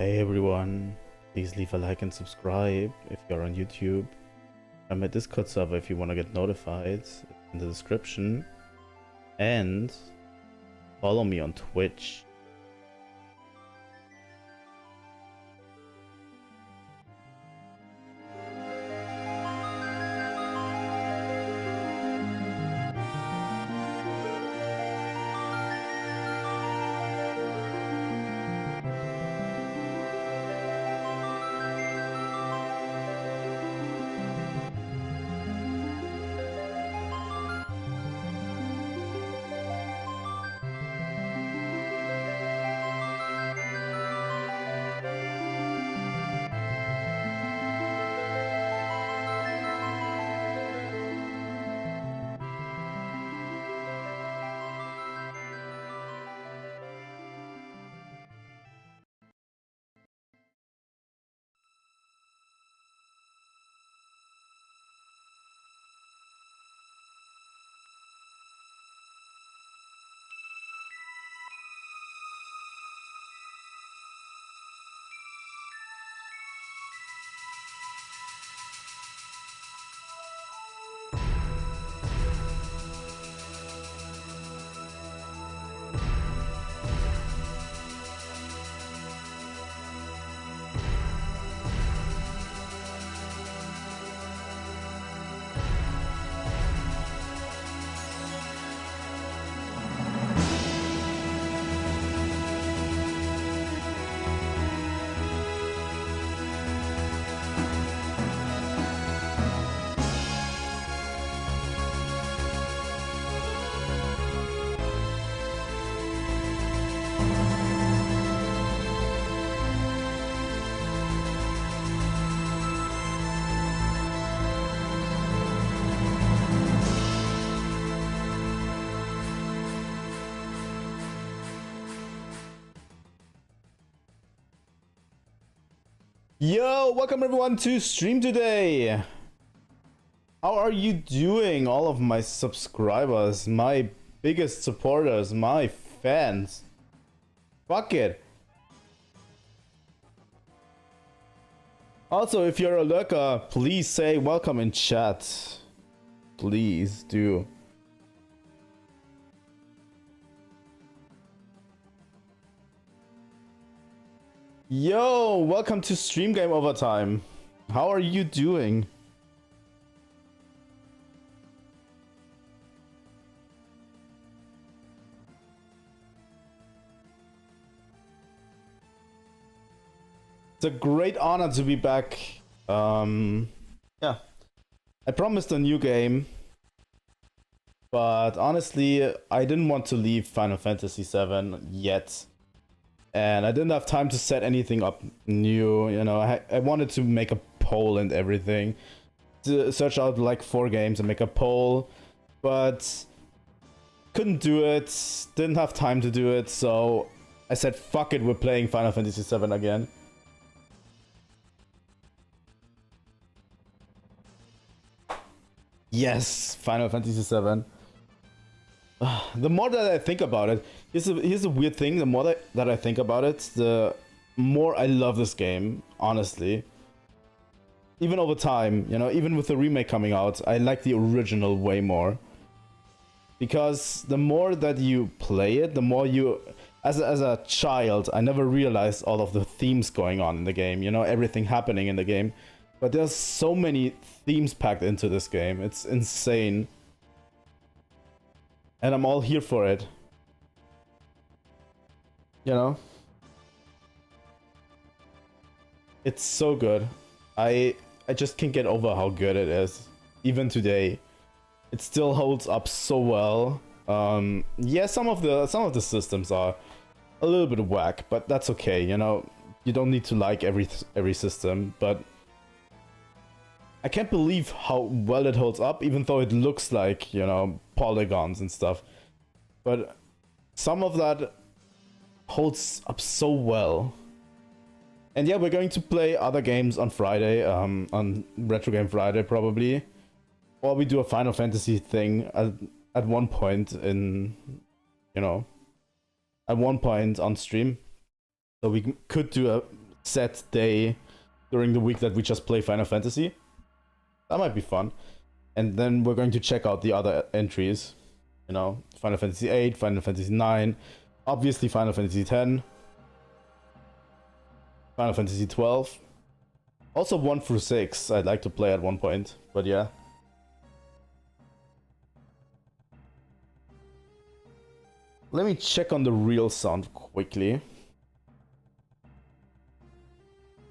Hey everyone, please leave a like and subscribe if you're on YouTube. I'm my Discord server if you want to get notified in the description. And follow me on Twitch. Yo, welcome everyone to stream today. How are you doing, all of my subscribers, my biggest supporters, my fans? Fuck it. Also, if you're a lurker, please say welcome in chat. Please do. Yo, welcome to Stream Game Overtime. How are you doing? It's a great honor to be back. Yeah. I promised a new game, but honestly, I didn't want to leave Final Fantasy VII yet. And I didn't have time to set anything up new, you know. I wanted to make a poll and everything. To search out like 4 games and make a poll, but couldn't do it, didn't have time to do it, so I said fuck it, we're playing Final Fantasy VII again. Yes, Final Fantasy VII. The more that I think about it, here's a weird thing, the more that I think about it, the more I love this game, honestly. Even over time, you know, even with the remake coming out, I like the original way more. Because the more that you play it, the more you... As a child, I never realized all of the themes going on in the game, you know, everything happening in the game. But there's so many themes packed into this game, it's insane. And I'm all here for it. You know? It's so good. I just can't get over how good it is. Even today. It still holds up so well. Yeah, some of the systems are a little bit whack, but that's okay, you know? You don't need to like every system, but I can't believe how well it holds up, even though it looks like, you know, polygons and stuff. But some of that holds up so well. And yeah, we're going to play other games on Friday, on Retro Game Friday probably. Or we do a Final Fantasy thing at one point in, you know, at one point on stream. So we could do set day during the week that we just play Final Fantasy. That might be fun. And then we're going to check out the other entries. You know, Final Fantasy VIII, Final Fantasy IX, obviously Final Fantasy X, Final Fantasy XII. Also 1 through 6 I'd like to play at one point, but yeah. Let me check on the real sound quickly.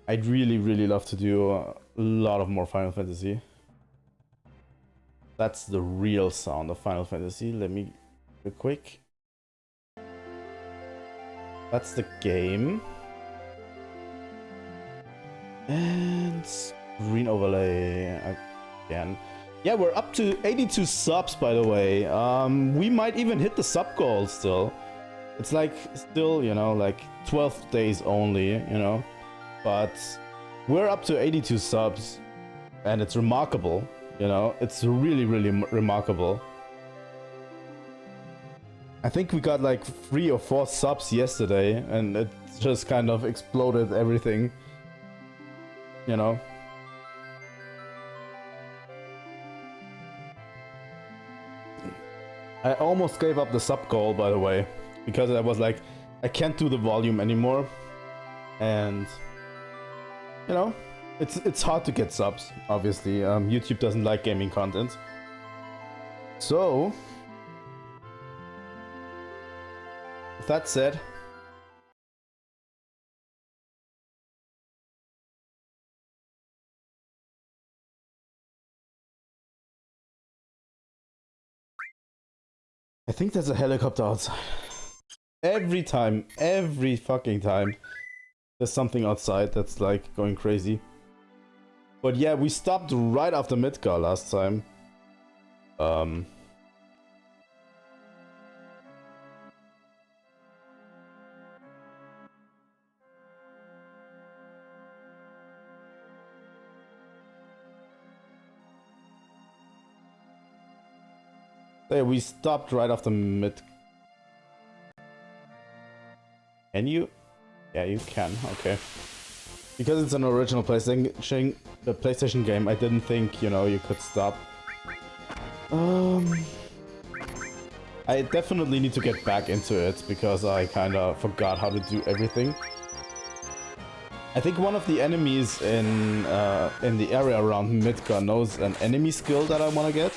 I'd really love to do a lot of more Final Fantasy. That's the real sound of Final Fantasy. Let me do quick. That's the game. And screen overlay again. Yeah, we're up to 82 subs, by the way. We might even hit the sub goal still. It's like still, you know, like 12 days only, you know. But we're up to 82 subs, and it's remarkable, you know. It's really remarkable. I think we got like 3 or 4 subs yesterday, and it just kind of exploded everything, you know. I almost gave up the sub goal, by the way, because I was like, I can't do the volume anymore, and you know, it's hard to get subs. Obviously, YouTube doesn't like gaming content, so with that said, I think there's a helicopter outside. Every time, every fucking time, there's something outside that's like going crazy. But yeah, we stopped right after Midgar last time. Yeah, we stopped right after mid. Can you? Yeah, you can. Okay. Because it's an original PlayStation game, I didn't think, you know, you could stop. I definitely need to get back into it because I kind of forgot how to do everything. I think one of the enemies in the area around Midgar knows an enemy skill that I want to get.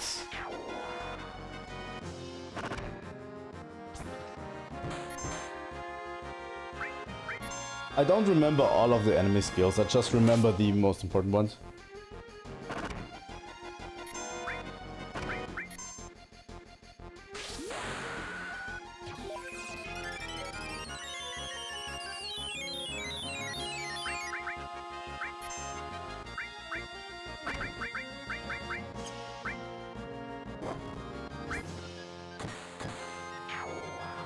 I don't remember all of the enemy skills, I just remember the most important ones.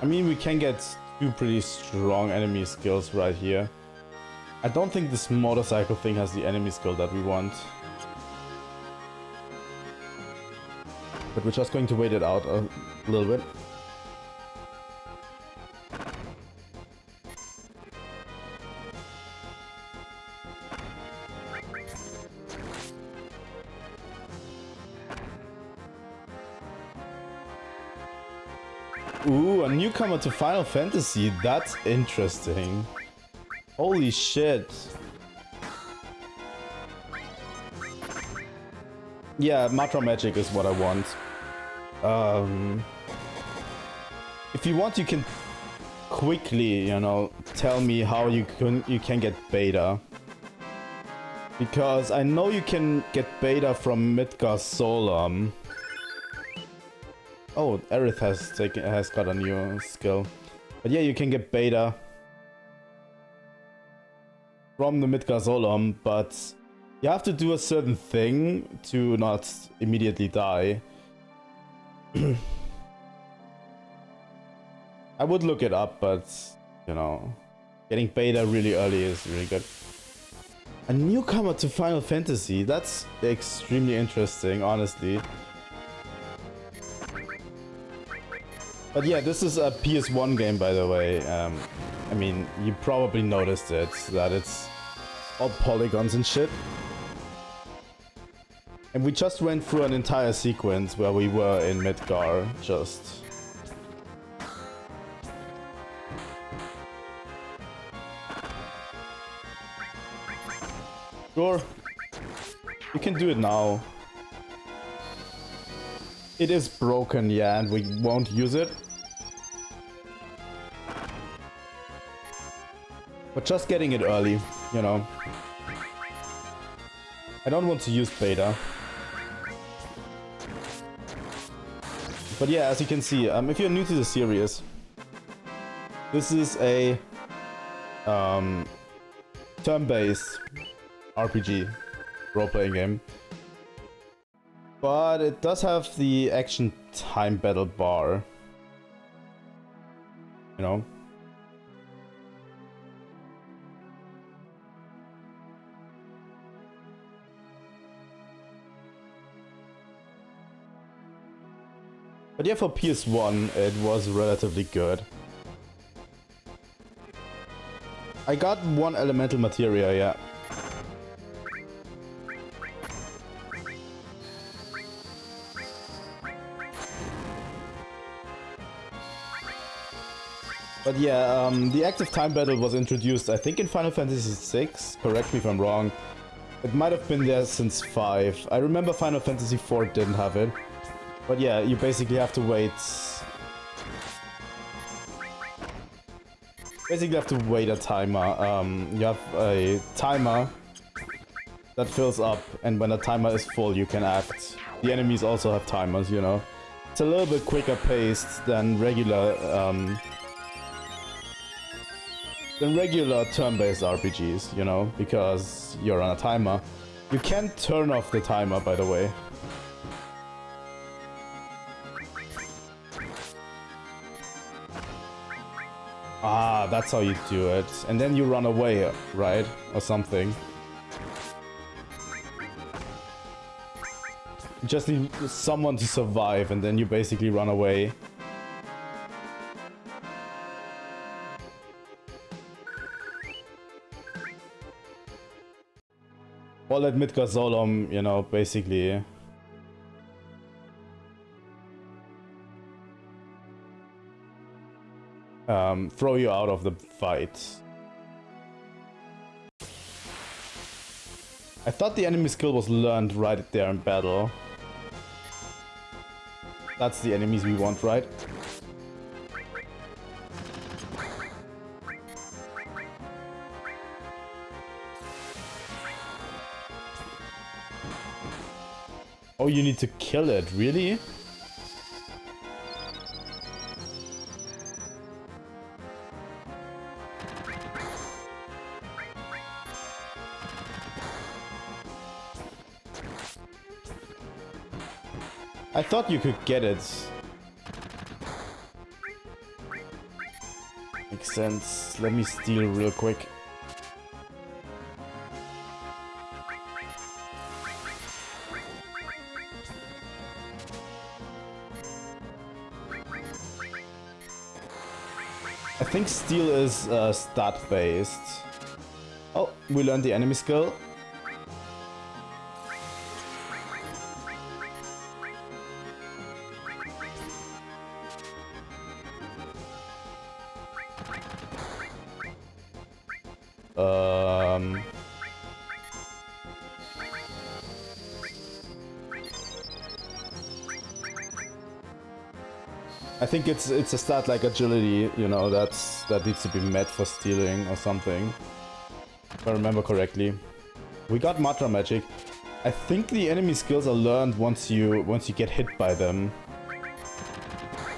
I mean, we can get 2 pretty strong enemy skills right here. I don't think this motorcycle thing has the enemy skill that we want. But we're just going to wait it out a little bit. Ooh, a newcomer to Final Fantasy. That's interesting. Holy shit. Yeah, Matra Magic is what I want. If you want, you can quickly, you know, tell me how you can get beta. Because I know you can get beta from Midgar Solam. Oh, Aerith has got a new skill. But yeah, you can get beta from the Midgar Solam, but you have to do a certain thing to not immediately die. I would look it up, but you know, getting beta really early is really good. A newcomer to Final Fantasy, that's extremely interesting, honestly. But yeah, this is a PS1 game, by the way. I mean, you probably noticed it, that it's all polygons and shit. And we just went through an entire sequence where we were in Midgar, just... Sure. You can do it now. It is broken, yeah, and we won't use it. But just getting it early, you know. I don't want to use beta. But yeah, as you can see, if you're new to the series, this is a turn-based RPG role-playing game. But it does have the action time battle bar. You know? But yeah, for PS1, it was relatively good. I got one elemental materia, yeah. But yeah, the active time battle was introduced, I think, in Final Fantasy VI. Correct me if I'm wrong. It might have been there since 5. I remember Final Fantasy IV didn't have it. But yeah, you basically have to wait. Basically have to wait a timer. You have a timer that fills up, and when the timer is full, you can act. The enemies also have timers, you know. It's a little bit quicker paced than regular turn-based RPGs, you know, because you're on a timer. You can turn off the timer, by the way. Ah, that's how you do it. And then you run away, right? Or something. You just need someone to survive, and then you basically run away. Well, at Midgar Solom, you know, basically... throw you out of the fight. I thought the enemy skill was learned right there in battle. That's the enemies we want, right? Oh, you need to kill it, really? I thought you could get it. Makes sense. Let me steal real quick. I think steal is stat based. Oh, we learned the enemy skill. I think it's a stat like agility, you know, that needs to be met for stealing or something. If I remember correctly. We got Matra Magic. I think the enemy skills are learned once you get hit by them.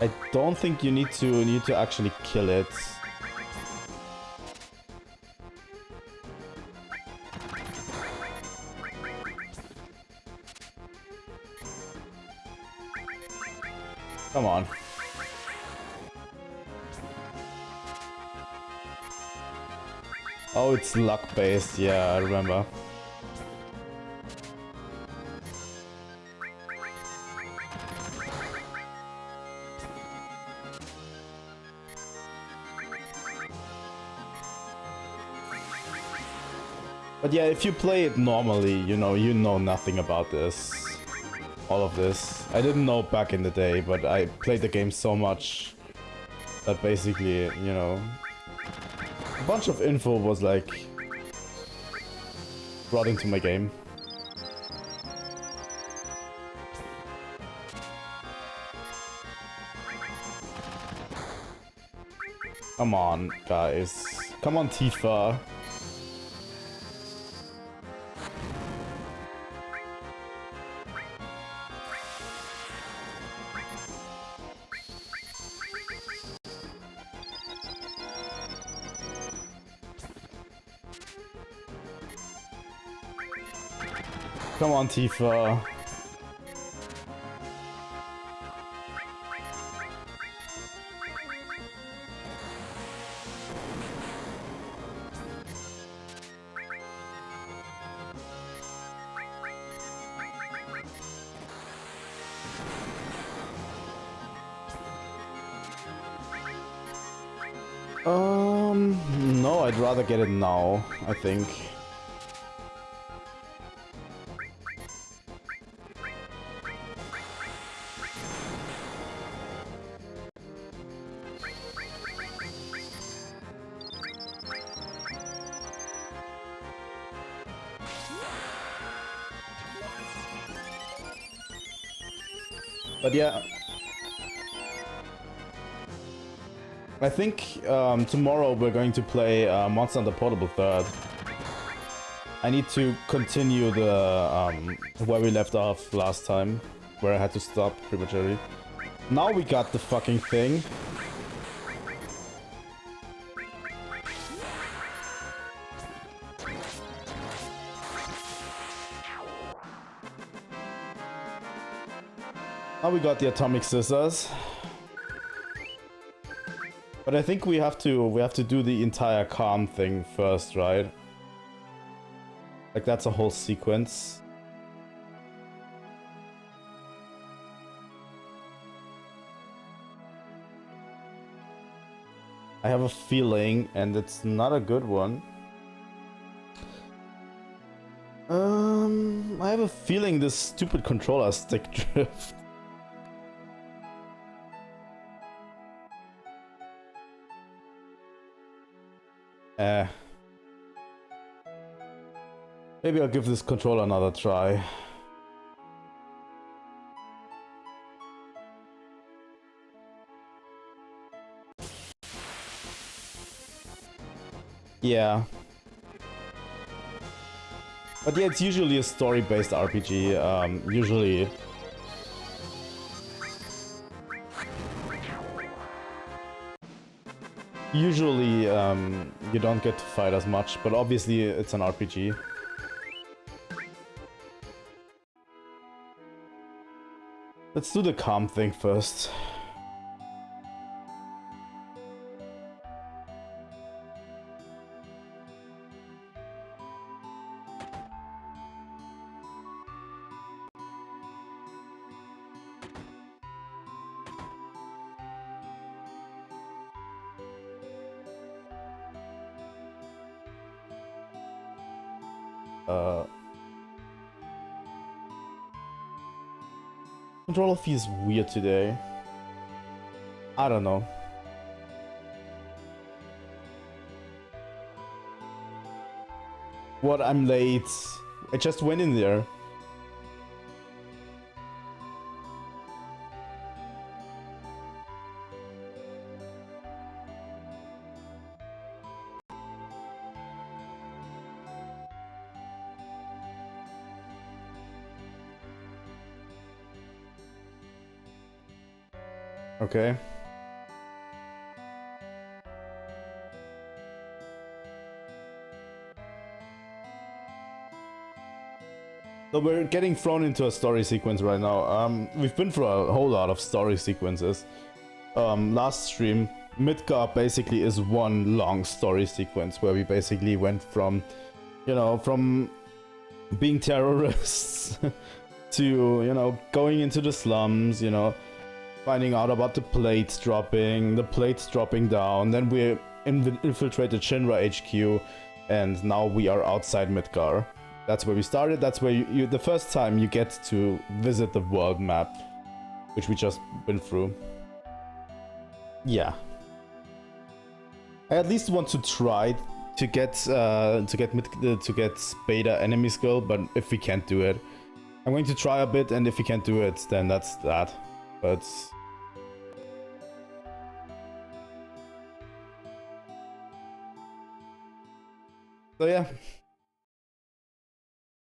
I don't think you need to actually kill it. Come on. Oh, it's luck based, yeah, I remember. But yeah, if you play it normally, you know nothing about this. All of this. I didn't know back in the day, but I played the game so much that basically, you know, a bunch of info was like brought into my game. Come on, guys. Come on, Tifa. Come on, Tifa. No, I'd rather get it now, I think. But yeah, I think tomorrow we're going to play Monster Hunter Portable 3rd. I need to continue the where we left off last time, where I had to stop prematurely. Now we got the fucking thing. Now we got the atomic scissors. But I think we have to do the entire calm thing first, right? Like that's a whole sequence. I have a feeling, and it's not a good one. I have a feeling this stupid controller stick drift. Maybe I'll give this controller another try. Yeah. But yeah, it's usually a story-based RPG, usually. Usually, you don't get to fight as much, but obviously it's an RPG. Let's do the calm thing first. Controller feels weird today. I don't know. What? I'm late. I just went in there. Okay. So we're getting thrown into a story sequence right now. We've been through a whole lot of story sequences. Last stream, Midgar basically is one long story sequence where we basically went from, you know, from being terrorists to, you know, going into the slums, you know, finding out about the plates dropping down, then we infiltrated Shinra HQ, and now we are outside Midgar. That's where we started. That's where the first time you get to visit the world map, which we just went through. Yeah, I at least want to try to get beta enemy skill, but if we can't do it, I'm going to try a bit, and if we can't do it, then that's that. But so yeah,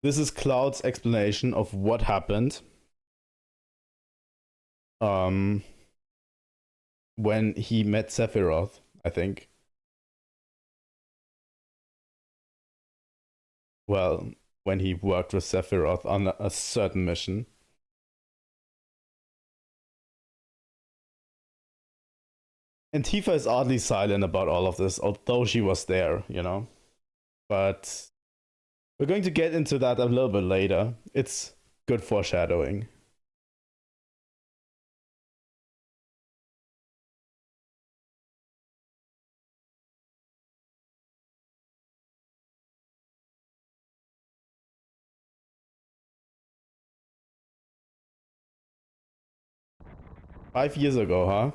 this is Cloud's explanation of what happened when he met Sephiroth, I think. Well, when he worked with Sephiroth on a certain mission. And Tifa is oddly silent about all of this, although she was there, you know? But we're going to get into that a little bit later. It's good foreshadowing. $5 years ago, huh?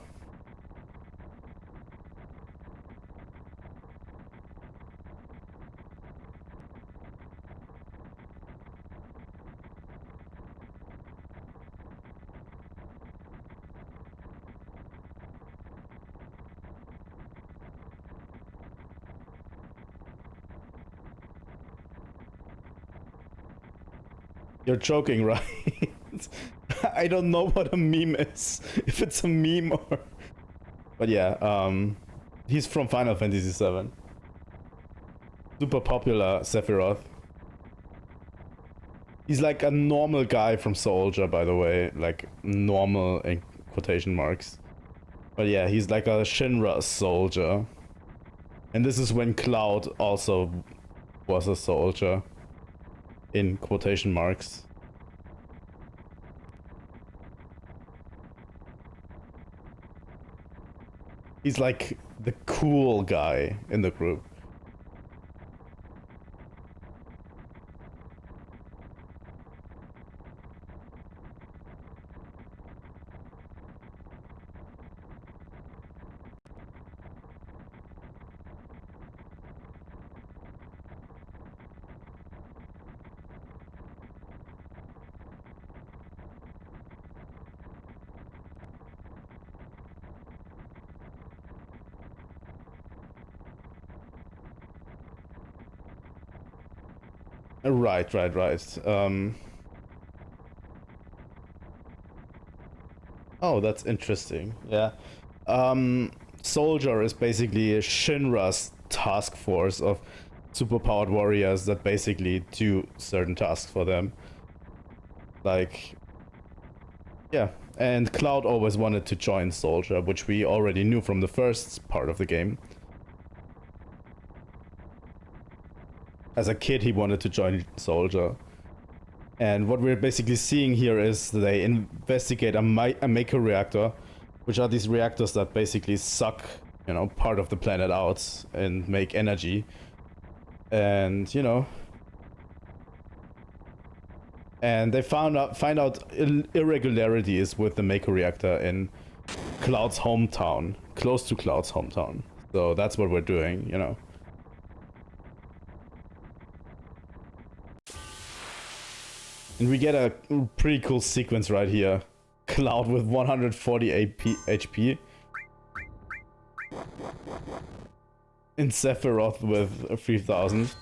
You're joking, right? I don't know what a meme is. If it's a meme or... But yeah, he's from Final Fantasy VII. Super popular Sephiroth. He's like a normal guy from Soldier, by the way. Like, normal in quotation marks. But yeah, he's like a Shinra soldier. And this is when Cloud also was a soldier. In quotation marks. He's like the cool guy in the group. Right. Oh, that's interesting. Yeah. Soldier is basically Shinra's task force of superpowered warriors that basically do certain tasks for them. Like, yeah. And Cloud always wanted to join Soldier, which we already knew from the first part of the game. As a kid, he wanted to join Soldier. And what we're basically seeing here is they investigate a Maker reactor, which are these reactors that basically suck, you know, part of the planet out and make energy. And, you know, and they find out irregularities with the Maker reactor in Cloud's hometown, close to Cloud's hometown. So that's what we're doing, you know. And we get a pretty cool sequence right here. Cloud with 140 HP. And Sephiroth with 3000.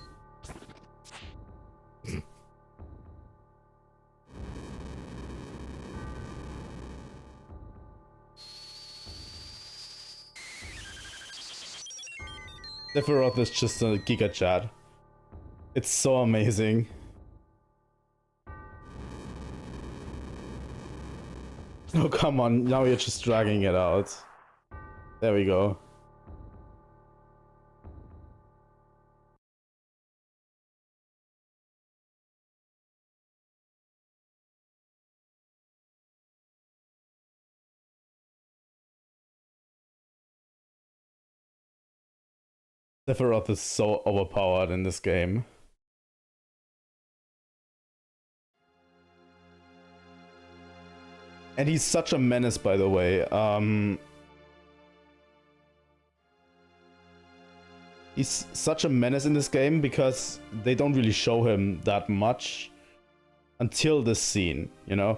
Sephiroth is just a Giga Chad. It's so amazing. Oh, come on. Now you're just dragging it out. There we go. Sephiroth is so overpowered in this game. And he's such a menace, by the way. He's such a menace in this game because they don't really show him that much until this scene, you know?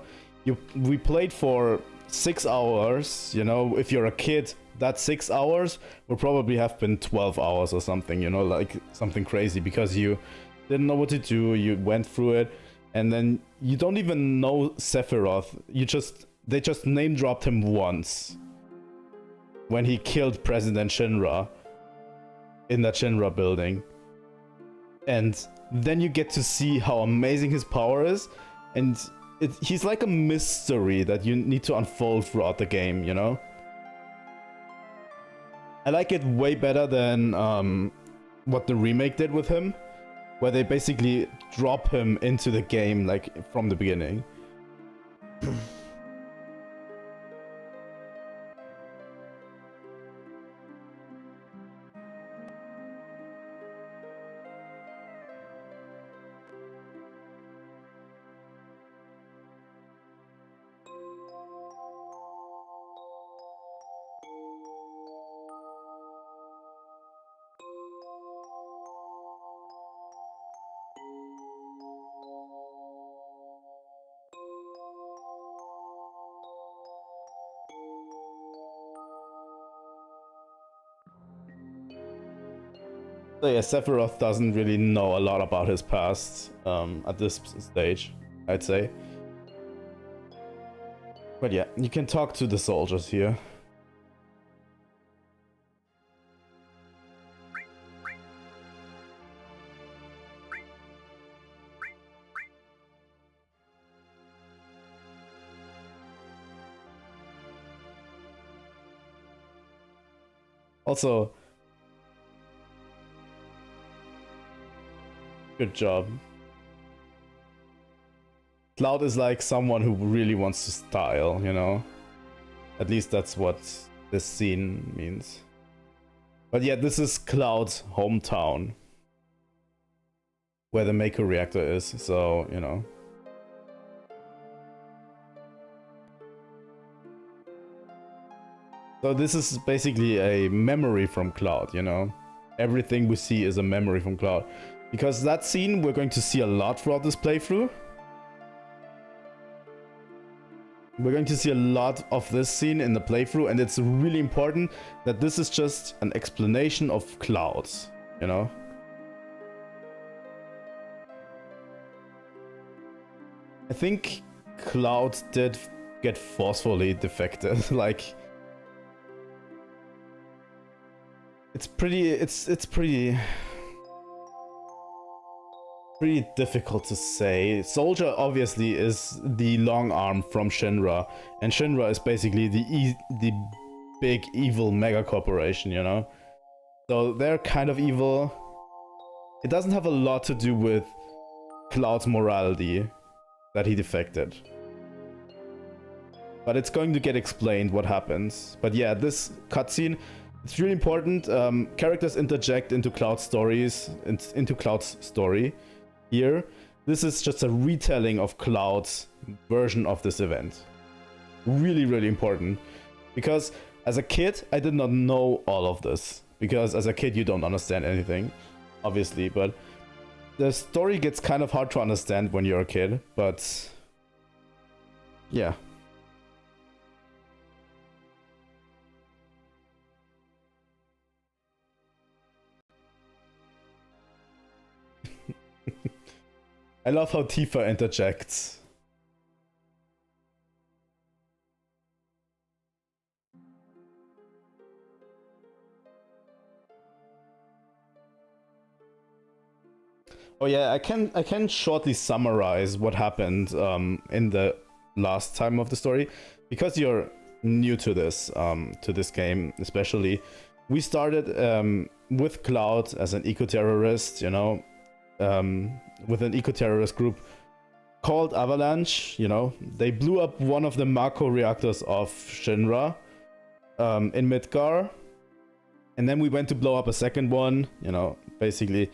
We played for 6 hours, you know? If you're a kid, that 6 hours would probably have been 12 hours or something, you know? Like something crazy because you didn't know what to do, you went through it, and then you don't even know Sephiroth. They just name dropped him once when he killed President Shinra in that Shinra building. And then you get to see how amazing his power is, and he's like a mystery that you need to unfold throughout the game, you know? I like it way better than what the remake did with him, where they basically drop him into the game like from the beginning. So yeah, Sephiroth doesn't really know a lot about his past at this stage, I'd say. But yeah, you can talk to the soldiers here. Also, good job. Cloud is like someone who really wants to style, you know? At least that's what this scene means. But yeah, this is Cloud's hometown, where the Mako reactor is, so, you know. So this is basically a memory from Cloud, you know? Everything we see is a memory from Cloud. Because that scene we're going to see a lot throughout this playthrough. We're going to see a lot of this scene in the playthrough, and it's really important that this is just an explanation of Cloud, you know? I think Cloud did get forcefully defected, like... It's pretty difficult to say. Soldier obviously is the long arm from Shinra, and Shinra is basically the big evil mega corporation, you know? So they're kind of evil. It doesn't have a lot to do with Cloud's morality that he defected. But it's going to get explained what happens. But yeah, this cutscene, it's really important. Characters interject into Cloud's stories, into Cloud's story. Here, this is just a retelling of Cloud's version of this event. Really, really important. Because as a kid, I did not know all of this. Because as a kid, you don't understand anything, obviously. But the story gets kind of hard to understand when you're a kid. But yeah. I love how Tifa interjects. Oh yeah, I can shortly summarize what happened in the last time of the story, because you're new to this game especially. We started with Cloud as an eco-terrorist, you know, with an eco-terrorist group called Avalanche, you know. They blew up one of the Mako reactors of Shinra in Midgar. And then we went to blow up a second one, you know, basically.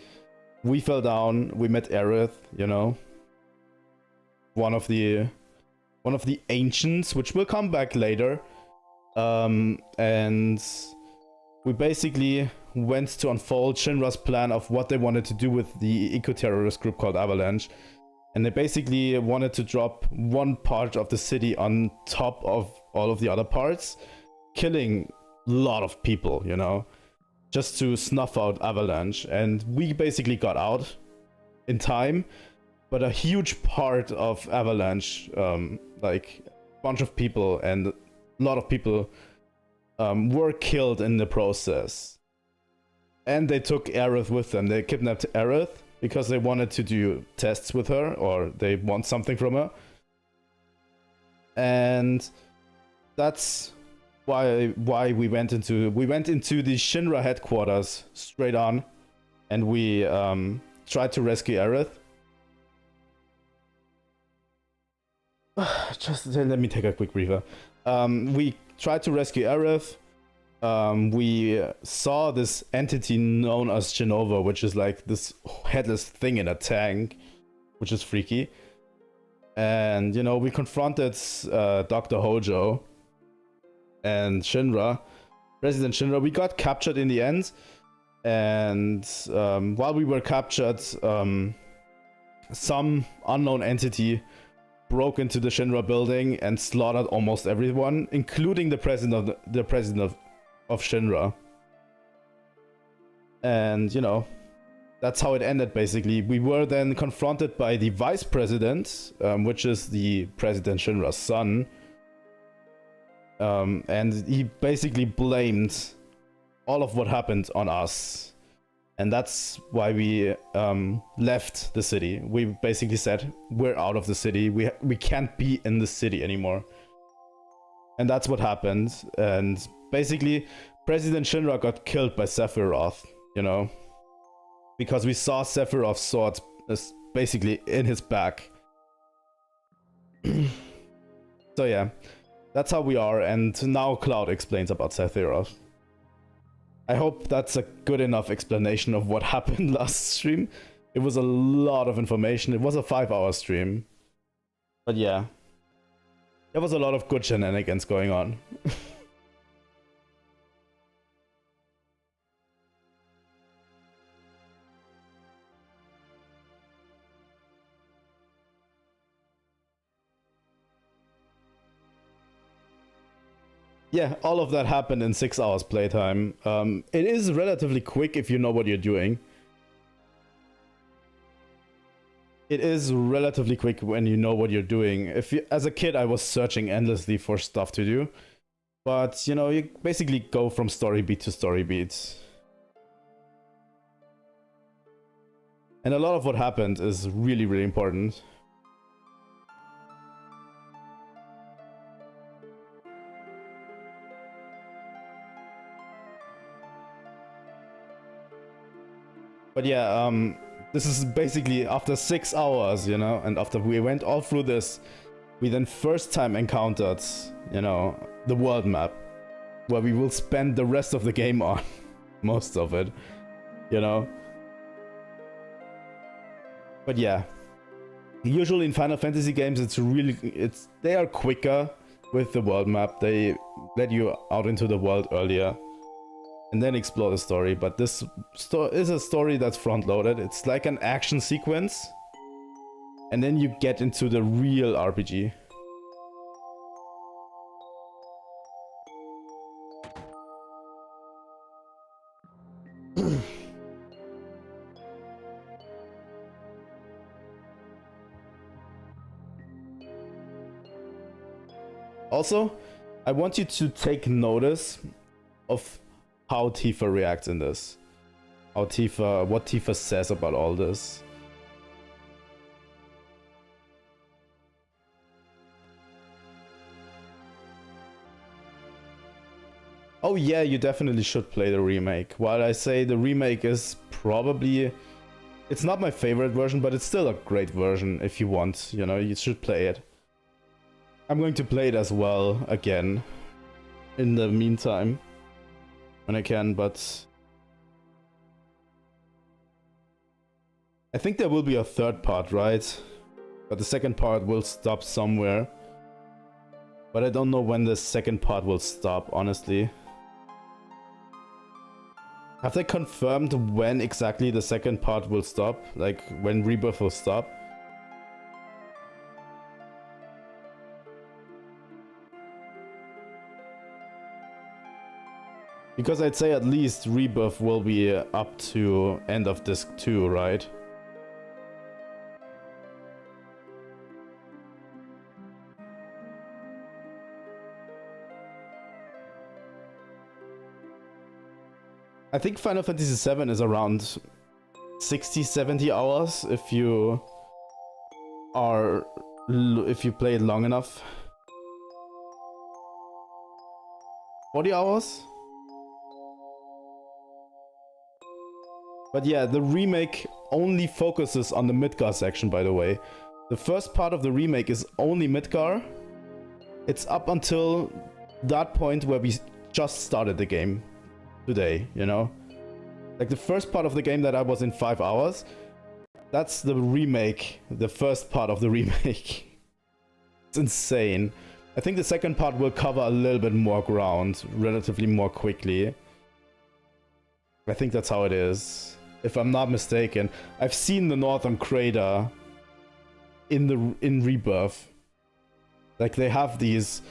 We fell down, we met Aerith, you know. One of the ancients, which will come back later. And we basically went to unfold Shinra's plan of what they wanted to do with the eco-terrorist group called Avalanche. And they basically wanted to drop one part of the city on top of all of the other parts, killing a lot of people, you know, just to snuff out Avalanche. And we basically got out in time, but a huge part of Avalanche, like a bunch of people and a lot of people were killed in the process. And they took Aerith with them. They kidnapped Aerith because they wanted to do tests with her, or they want something from her. And that's why we went into the Shinra headquarters straight on, and we tried to rescue Aerith. Just let me take a quick breather. We tried to rescue Aerith. We saw this entity known as Genova, which is like this headless thing in a tank, which is freaky. And, you know, we confronted Dr. Hojo and Shinra, President Shinra. We got captured in the end. And while we were captured, some unknown entity broke into the Shinra building and slaughtered almost everyone, including the president of Shinra. And, you know, that's how it ended, basically. We were then confronted by the vice president, which is the President Shinra's son. And he basically blamed all of what happened on us. And that's why we left the city. We basically said, we're out of the city. We can't be in the city anymore. And that's what happened. And basically, President Shinra got killed by Sephiroth, you know, because we saw Sephiroth's sword basically in his back. So yeah, that's how we are, and now Cloud explains about Sephiroth. I hope that's a good enough explanation of what happened last stream. It was a lot of information. It was a 5-hour stream. But yeah, there was a lot of good shenanigans going on. Yeah, all of that happened in 6 hours playtime. It is relatively quick if you know what you're doing. It is relatively quick when you know what you're doing. As a kid, I was searching endlessly for stuff to do. But, you know, you basically go from story beat to story beat. And a lot of what happened is really, really important. But yeah, this is basically after 6 hours, you know, and after we went all through this, we then first time encountered, you know, the world map, where we will spend the rest of the game on, most of it, you know. But yeah, usually in Final Fantasy games, they are quicker with the world map. They let you out into the world earlier and then explore the story, but this is a story that's front-loaded. It's like an action sequence, and then you get into the real RPG. Also, I want you to take notice of how Tifa reacts in this. What Tifa says about all this. Oh yeah, you definitely should play the remake. While I say the remake is probably... It's not my favorite version, but it's still a great version if you want. You know, you should play it. I'm going to play it as well again in the meantime. when I can, but I think there will be a third part, right? But the second part will stop somewhere. But I don't know when the second part will stop, honestly. Have they confirmed when exactly the second part will stop? Like, when Rebirth will stop? Because I'd say at least Rebirth will be up to end of disc 2, right? I think Final Fantasy VII is around 60-70 hours if you play it long enough. 40 hours? But yeah, the remake only focuses on the Midgar section, by the way. The first part of the remake is only Midgar. It's up until that point where we just started the game today, you know? Like the first part of the game that I was in 5 hours, that's the remake, the first part of the remake. It's insane. I think the second part will cover a little bit more ground, relatively more quickly. I think that's how it is, if I'm not mistaken. I've seen the Northern Crater in Rebirth. Like they have these...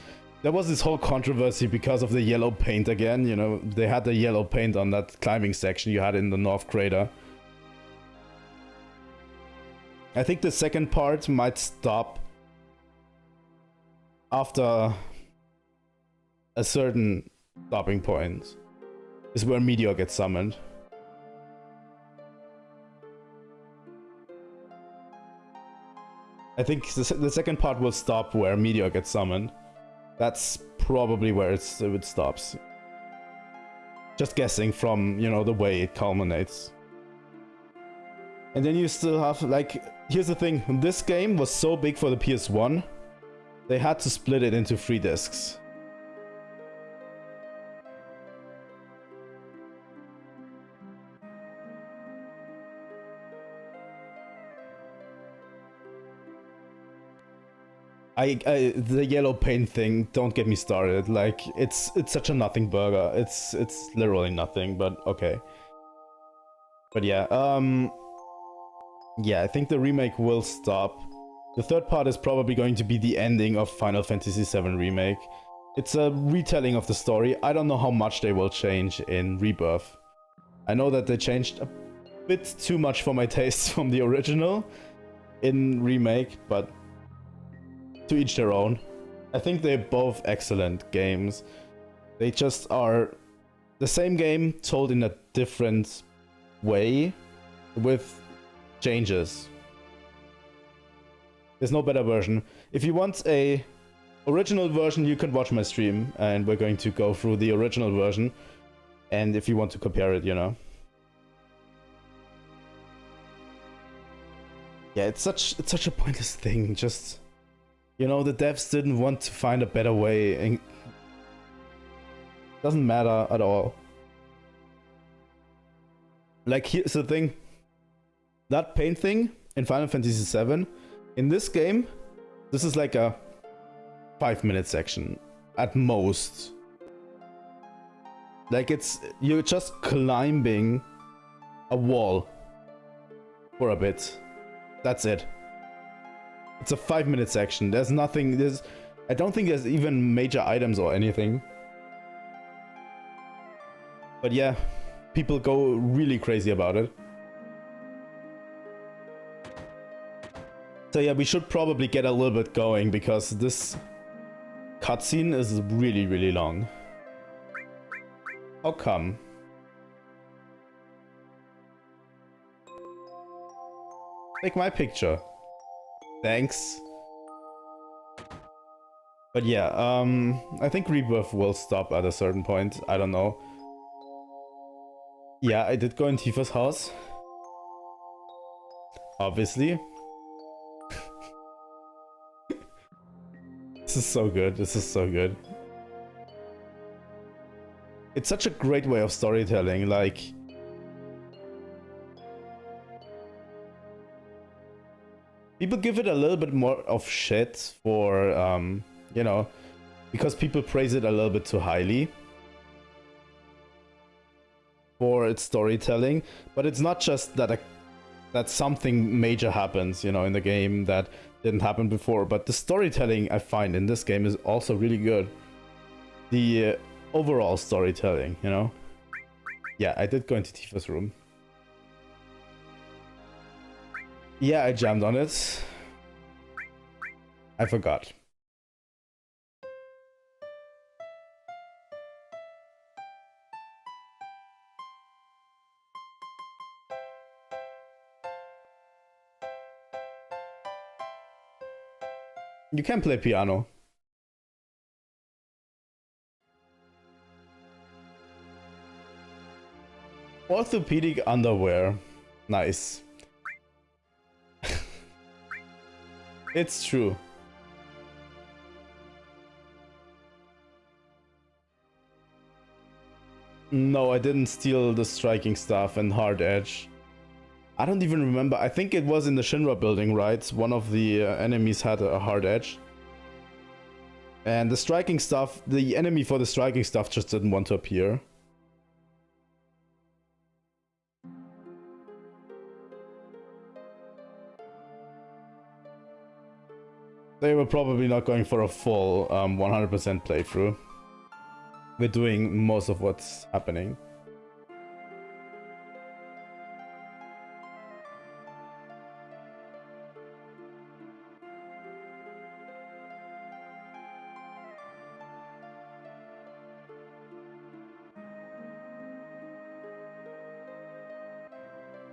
There was this whole controversy because of the yellow paint again, you know, they had the yellow paint on that climbing section you had in the North Crater. I think the second part might stop after a certain stopping point. Is where Meteor gets summoned. I think the second part will stop where Meteor gets summoned. That's probably where it stops. Just guessing from, you know, the way it culminates. And then you still have, like, here's the thing. This game was so big for the PS1, they had to split it into 3 discs. The yellow paint thing, don't get me started. Like, it's such a nothing burger. It's literally nothing, but okay. But yeah, yeah, I think the remake will stop. The third part is probably going to be the ending of Final Fantasy VII Remake. It's a retelling of the story. I don't know how much they will change in Rebirth. I know that they changed a bit too much for my taste from the original in Remake, but to each their own. I think they're both excellent games. They just are the same game told in a different way with changes. There's no better version. If you want a original version, you can watch my stream and we're going to go through the original version. And if you want to compare it, you know. Yeah, it's such a pointless thing. Just, you know, the devs didn't want to find a better way, and it doesn't matter at all. Like, here's the thing. That paint thing in Final Fantasy VII, in this game, this is like a 5-minute section at most. Like, you're just climbing a wall for a bit. That's it. It's a 5-minute section. There's nothing, I don't think there's even major items or anything. But yeah, people go really crazy about it. So yeah, we should probably get a little bit going because this cutscene is really, really long. How come? Take my picture. Thanks. But yeah, I think Rebirth will stop at a certain point. I don't know. Yeah, I did go in Tifa's house. Obviously. This is so good. This is so good. it's such a great way of storytelling. Like, people give it a little bit more of shit for, you know, because people praise it a little bit too highly for its storytelling. But it's not just that that something major happens, you know, in the game that didn't happen before. But the storytelling I find in this game is also really good. The overall storytelling, you know. Yeah, I did go into Tifa's room. Yeah, I jammed on it. I forgot. You can play piano. Orthopedic underwear. Nice. It's true. No, I didn't steal the striking staff and hard edge. I don't even remember. I think it was in the Shinra building, right? One of the enemies had a hard edge. And the striking staff, the enemy for the striking staff just didn't want to appear. They were probably not going for a full 100% playthrough. We're doing most of what's happening.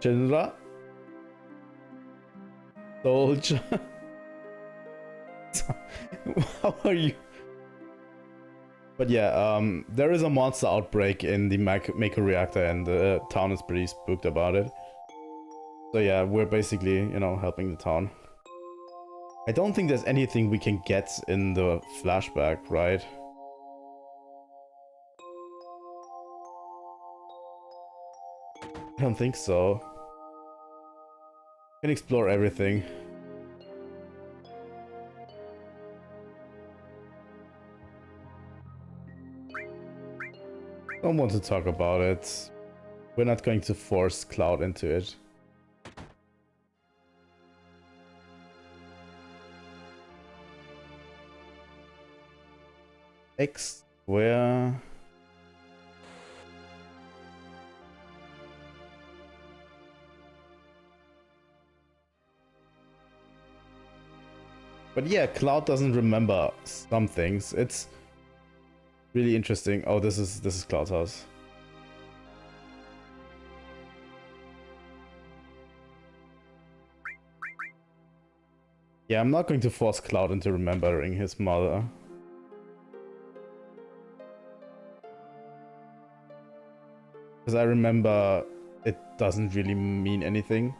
Shinra? Soldier? How are you? But yeah, there is a monster outbreak in the Maker reactor and the town is pretty spooked about it. So yeah, we're basically, you know, helping the town. I don't think there's anything we can get in the flashback, right? I don't think so. Can explore everything. Don't want to talk about it. We're not going to force Cloud into it. X square. But yeah, Cloud doesn't remember some things. It's really interesting. Oh, this is Cloud's house. Yeah, I'm not going to force Cloud into remembering his mother. Because I remember it doesn't really mean anything.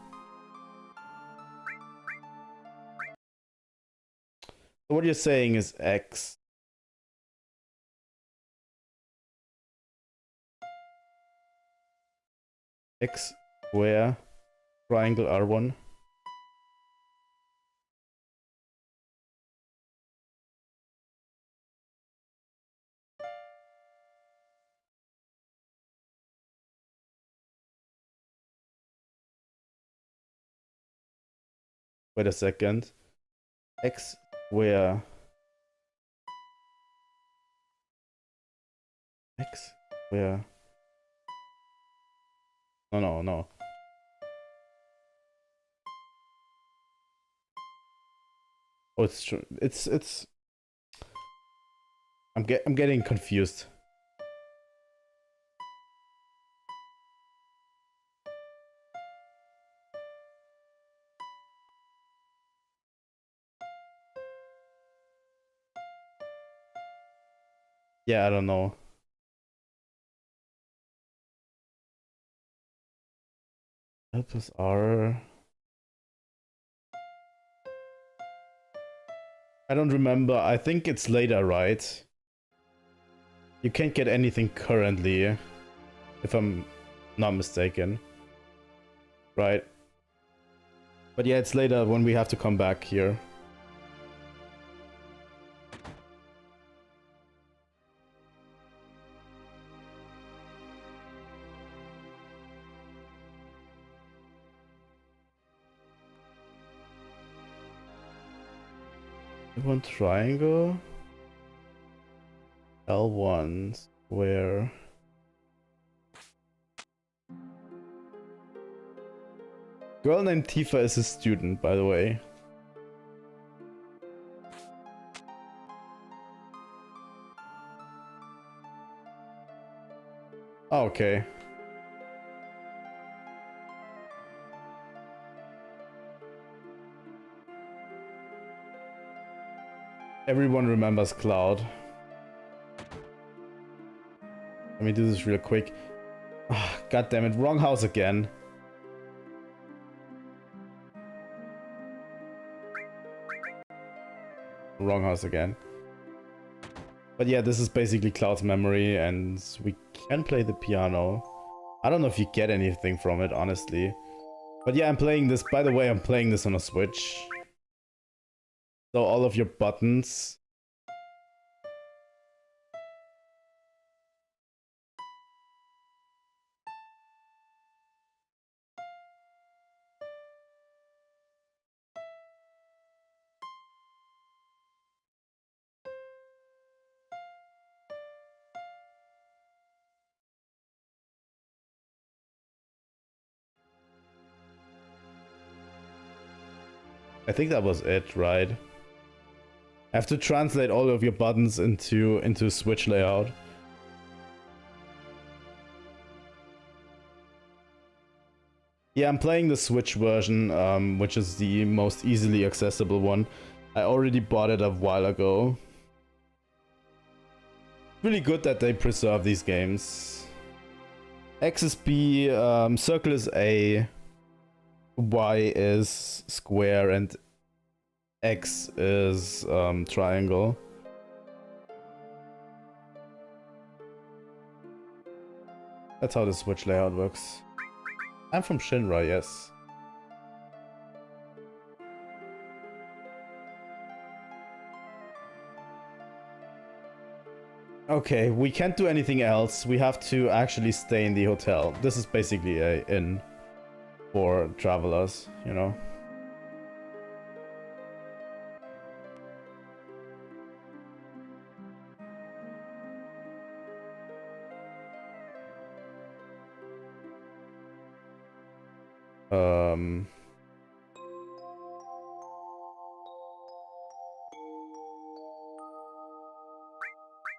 So what you're saying is X. X square triangle R1. Wait a second. X square. X square. No. Oh, it's true. It's. I'm getting confused. Yeah, I don't know. Help us R. I don't remember. I think it's later, right? You can't get anything currently, if I'm not mistaken. Right. But yeah, it's later when we have to come back here. One triangle. L1 square. Girl named Tifa is a student, by the way. Oh, okay. Everyone remembers Cloud. Let me do this real quick. Oh, God damn it, wrong house again. Wrong house again. But yeah, this is basically Cloud's memory, and we can play the piano. I don't know if you get anything from it, honestly. But yeah, I'm playing this, by the way, I'm playing this on a Switch. So all of your buttons. I think that was it, right? I have to translate all of your buttons into Switch layout. Yeah, I'm playing the Switch version, which is the most easily accessible one. I already bought it a while ago. Really good that they preserve these games. X is B, circle is A, Y is square, and X is triangle. That's how the Switch layout works. I'm from Shinra, yes. Okay, we can't do anything else. We have to actually stay in the hotel. This is basically a inn for travelers, you know.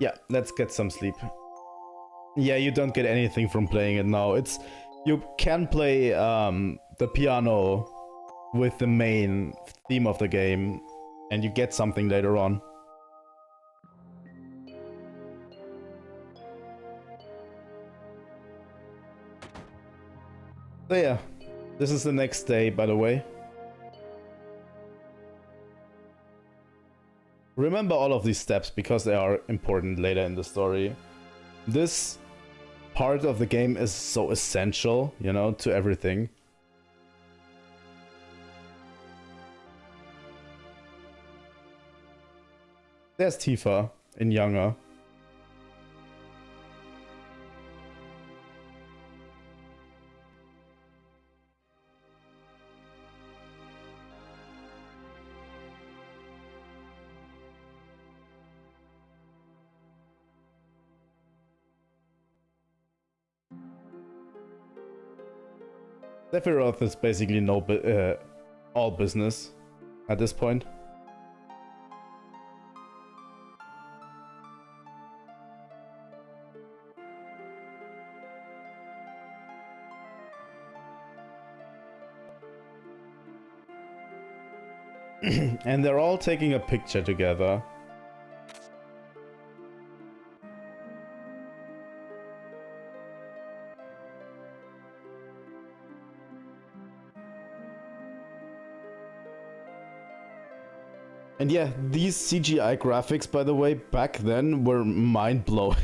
Yeah, let's get some sleep. Yeah, you don't get anything from playing it now. You can play the piano with the main theme of the game, and you get something later on. So yeah, this is the next day, by the way. Remember all of these steps because they are important later in the story. This part of the game is so essential, you know, to everything. There's Tifa in younger. Sephiroth is basically all business at this point. And they're all taking a picture together. And yeah, these CGI graphics, by the way, back then were mind-blowing.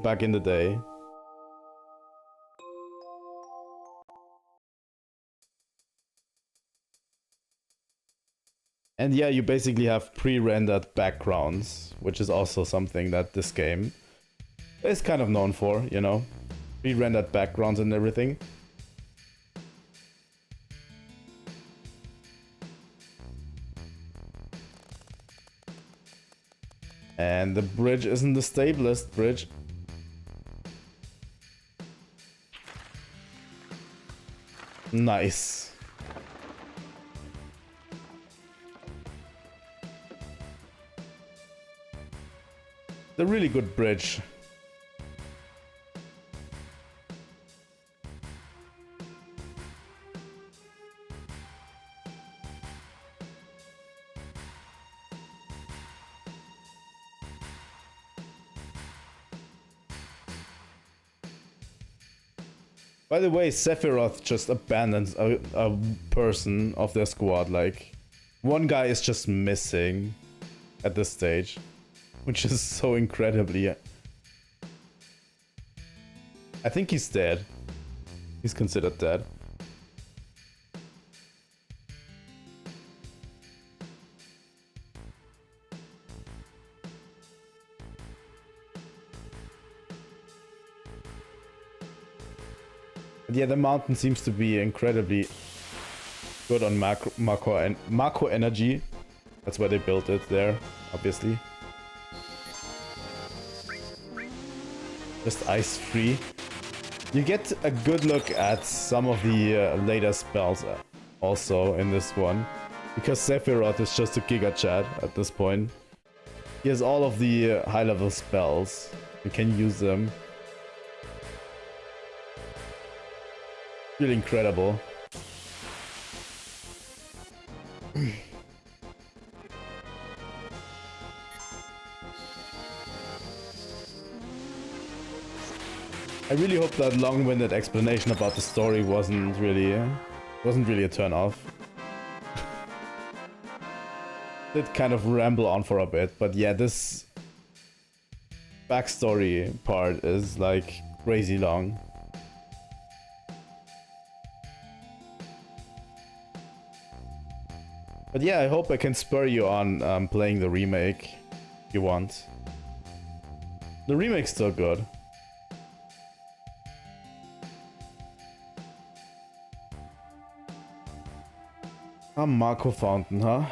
Back in the day. And yeah, you basically have pre-rendered backgrounds, which is also something that this game is kind of known for, you know? Pre-rendered backgrounds and everything. And the bridge isn't the stablest bridge. Nice. The really good bridge. By the way, Sephiroth just abandons a person of their squad. Like, one guy is just missing at this stage, which is so incredibly... I think he's dead. He's considered dead. Yeah, the mountain seems to be incredibly good on macro energy. That's why they built it there, obviously. Just ice free. You get a good look at some of the later spells also in this one, because Sephiroth is just a Giga Chad at this point. He has all of the high level spells. You can use them. Really incredible. I really hope that long-winded explanation about the story wasn't really a turn off. Did kind of ramble on for a bit, but yeah, this backstory part is like crazy long. But yeah, I hope I can spur you on playing the remake if you want. The remake's still good. A Marco Fountain, huh?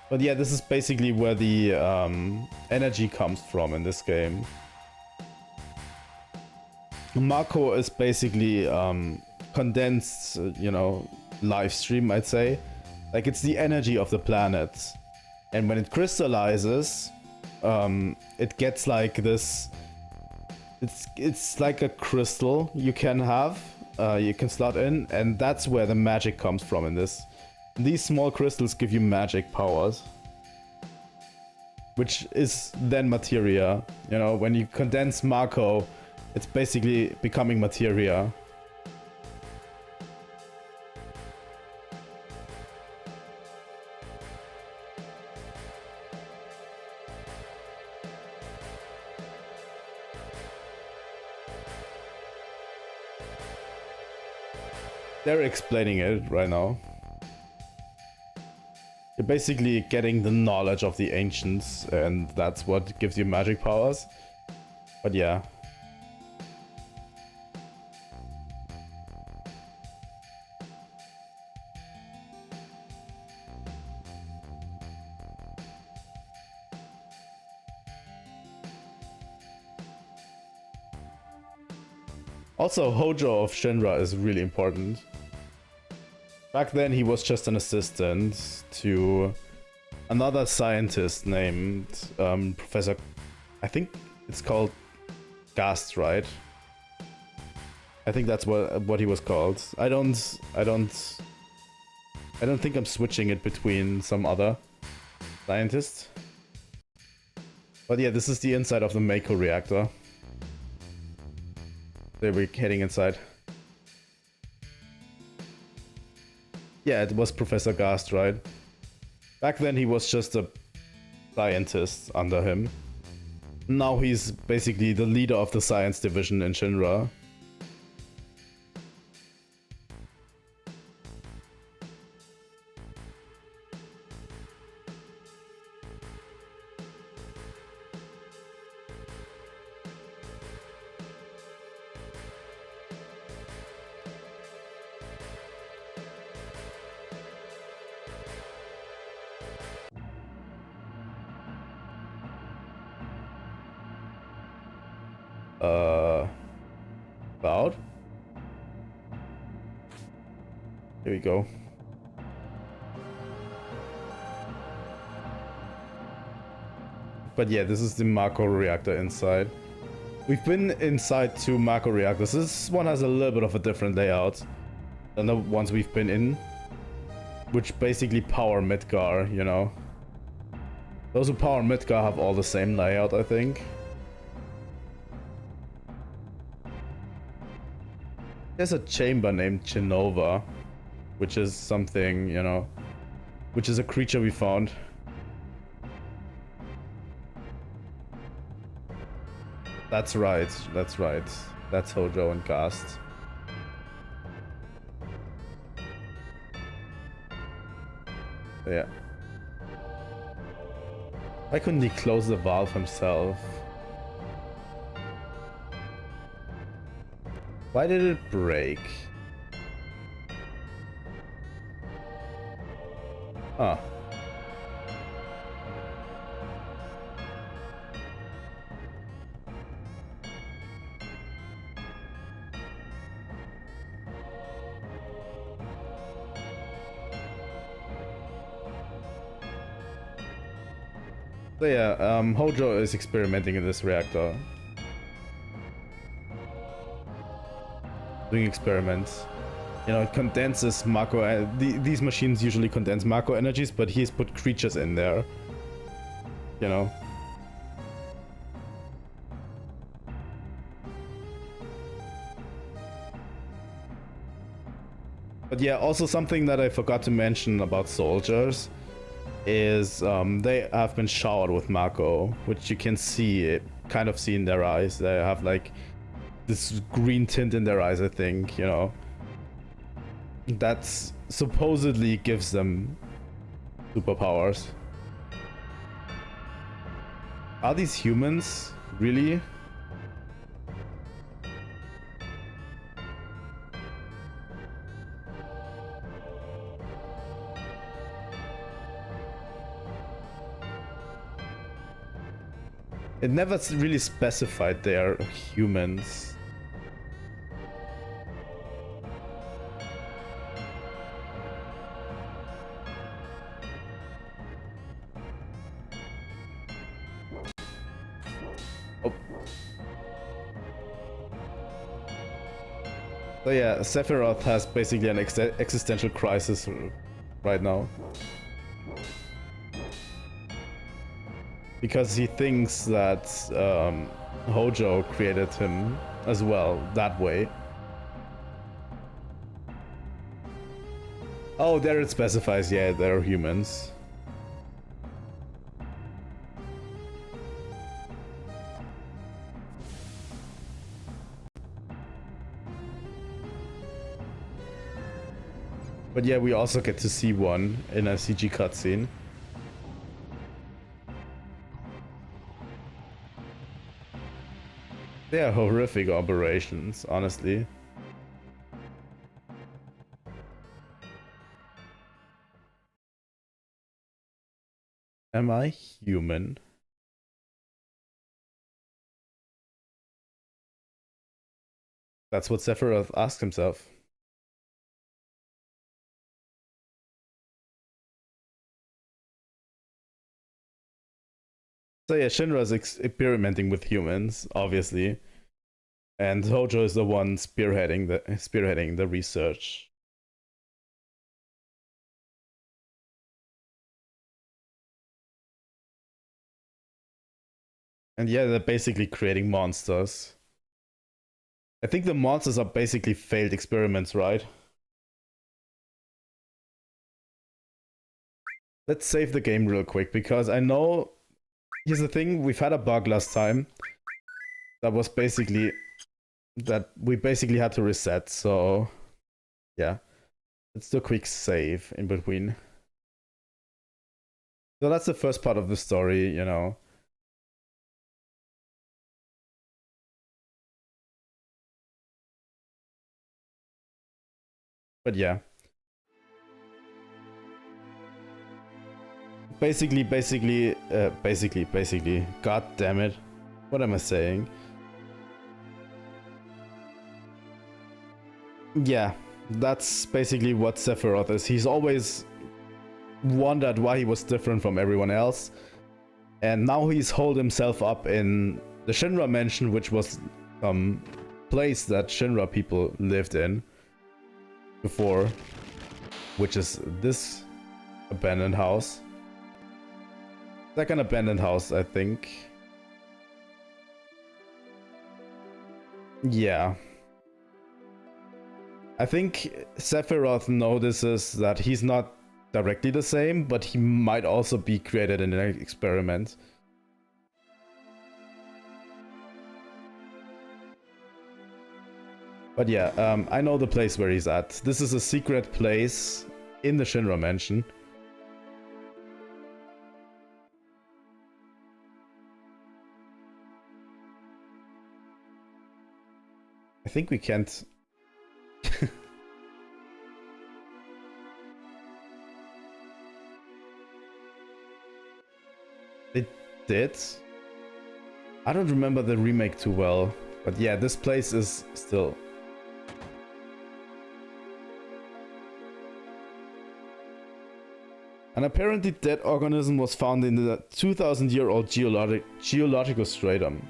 But yeah, this is basically where the energy comes from in this game. Marco is basically condensed, you know, live stream, I'd say. Like, it's the energy of the planet. And when it crystallizes, it gets like this... It's like a crystal you can have, you can slot in, and that's where the magic comes from in this. These small crystals give you magic powers, which is then materia. You know, when you condense Marco, it's basically becoming materia. They're explaining it right now. You're basically getting the knowledge of the ancients, and that's what gives you magic powers. But yeah. Also, Hojo of Shinra is really important. Back then he was just an assistant to another scientist named Professor... I think it's called Gast, right? I think that's what he was called. I don't I don't think I'm switching it between some other scientists. But yeah, this is the inside of the Mako reactor. There we're heading inside. Yeah, it was Professor Gast, right? Back then he was just a scientist under him. Now he's basically the leader of the science division in Shinra. About? Here we go. But yeah, this is the Mako reactor inside. We've been inside 2 Mako reactors. This one has a little bit of a different layout than the ones we've been in, which basically power Midgar, you know. Those who power Midgar have all the same layout, I think. There's a chamber named Genova, which is something, you know, which is a creature we found. That's right, that's right. That's Hojo and Cast. Yeah. Why couldn't he close the valve himself? Why did it break? Huh. So yeah, Hojo is experimenting in this reactor. Doing experiments. You know, it condenses Mako. These machines usually condense Mako energies, but he's put creatures in there. You know. But yeah, also something that I forgot to mention about soldiers is they have been showered with Mako, which you can see, kind of see in their eyes. They have like this green tint in their eyes, I think, you know. That supposedly gives them superpowers. Are these humans? Really? It never really specified they are humans. Oh. So yeah, Sephiroth has basically an existential crisis right now. Because he thinks that Hojo created him as well, that way. Oh, there it specifies, yeah, they're humans. But yeah, we also get to see one in a CG cutscene. They are horrific operations, honestly. Am I human? That's what Sephiroth asked himself. So yeah, Shinra is experimenting with humans, obviously. And Hojo is the one spearheading the research. And yeah, they're basically creating monsters. I think the monsters are basically failed experiments, right? Let's save the game real quick, because I know... Here's the thing, we've had a bug last time. That was basically... That we basically had to reset, so... Yeah. Let's do a quick save in between. So that's the first part of the story, you know. But yeah. Basically, god damn it. What am I saying? Yeah, that's basically what Sephiroth is. He's always wondered why he was different from everyone else. And now he's holed himself up in the Shinra mansion, which was some place that Shinra people lived in before, which is this abandoned house. Second abandoned house, I think. Yeah. I think Sephiroth notices that he's not directly the same, but he might also be created in an experiment. But yeah, I know the place where he's at. This is a secret place in the Shinra mansion. I think we can't... It did? I don't remember the remake too well, but yeah, this place is still... An apparently dead organism was found in the 2000-year-old geological stratum.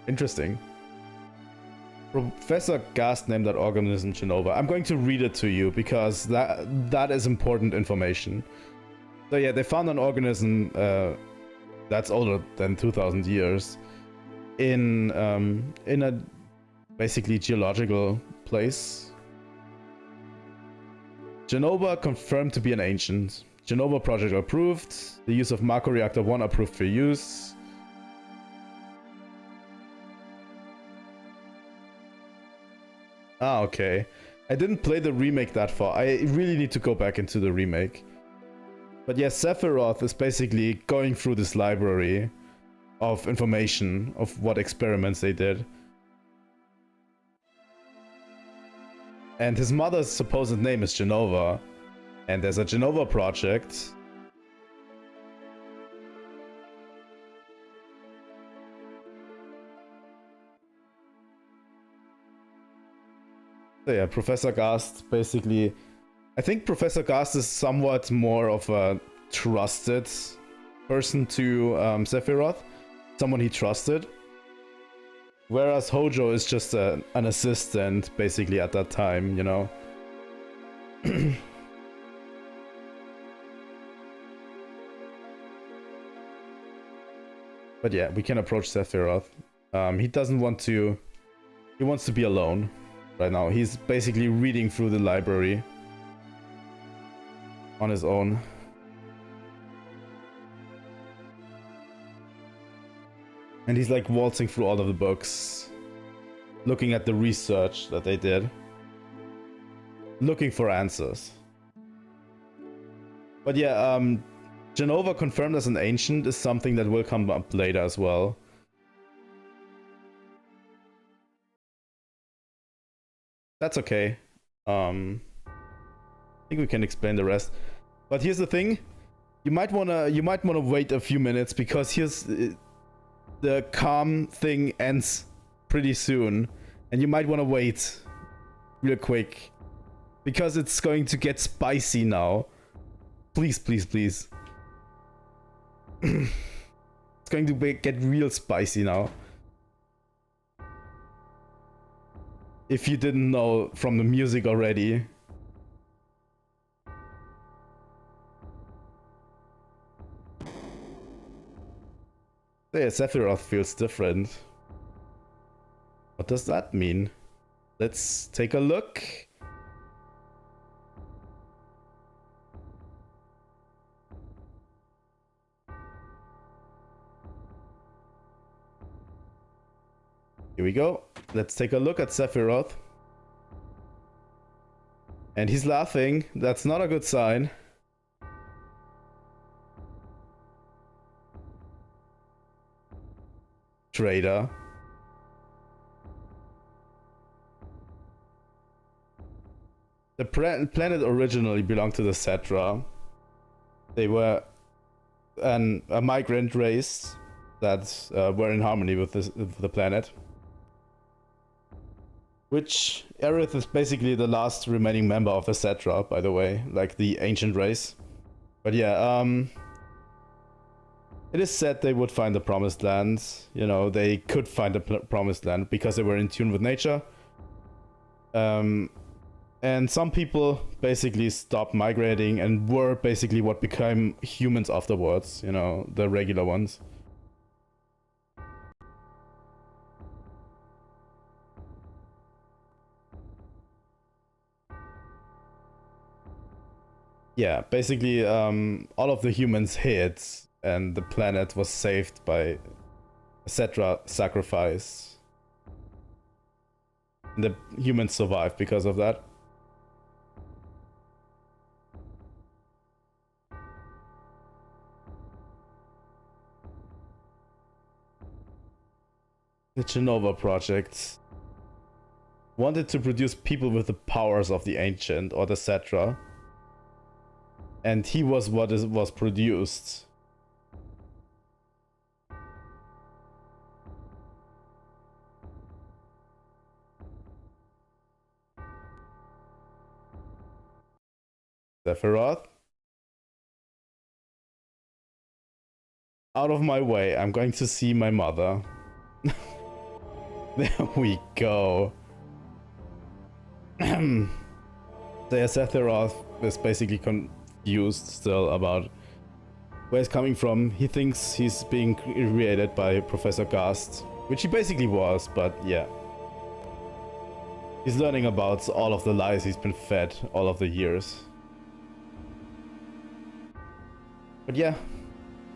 Interesting. Professor Gast named that organism Genova. I'm going to read it to you because that is important information. So yeah, they found an organism that's older than 2000 years in a basically geological place. Genova confirmed to be an ancient. Genova project approved. The use of Macro Reactor 1 approved for use. Ah, okay. I didn't play the remake that far. I really need to go back into the remake. But yeah, Sephiroth is basically going through this library of information of what experiments they did. And his mother's supposed name is Genova. And there's a Genova project. So yeah, Professor Gast basically... I think Professor Gast is somewhat more of a trusted person to Sephiroth. Someone he trusted. Whereas Hojo is just an assistant, basically, at that time, you know. But yeah, we can approach Sephiroth. He doesn't want to... He wants to be alone right now. He's basically reading through the library on his own. And he's like waltzing through all of the books, looking at the research that they did, looking for answers. But yeah, Genova confirmed as an ancient is something that will come up later as well. That's okay. I think we can explain the rest. But here's the thing: you might wanna wait a few minutes, because here's the calm thing ends pretty soon, and you might want to wait real quick because it's going to get spicy now. Please, please, please. It's going to get real spicy now. If you didn't know from the music already. Yeah, Sephiroth feels different. What does that mean? Let's take a look. Here we go. Let's take a look at Sephiroth. And he's laughing. That's not a good sign. Traitor. The planet originally belonged to the Cetra. They were a migrant race that were in harmony with the planet. Which Aerith is basically the last remaining member of the Cetra, by the way, like the ancient race. But yeah, it is said they would find the Promised Land. You know, they could find the Promised Land because they were in tune with nature. And some people basically stopped migrating and were basically what became humans afterwards, you know, the regular ones. Yeah, basically all of the humans hid and the planet was saved by a Cetra sacrifice. And the humans survived because of that. The Genova Project wanted to produce people with the powers of the Ancient or the Cetra. And he was what was produced. Sephiroth? Out of my way, I'm going to see my mother. There we go. The Sephiroth is basically confused still about where he's coming from. He thinks he's being created by Professor Gast, which he basically was, but yeah. He's learning about all of the lies he's been fed all of the years. But yeah,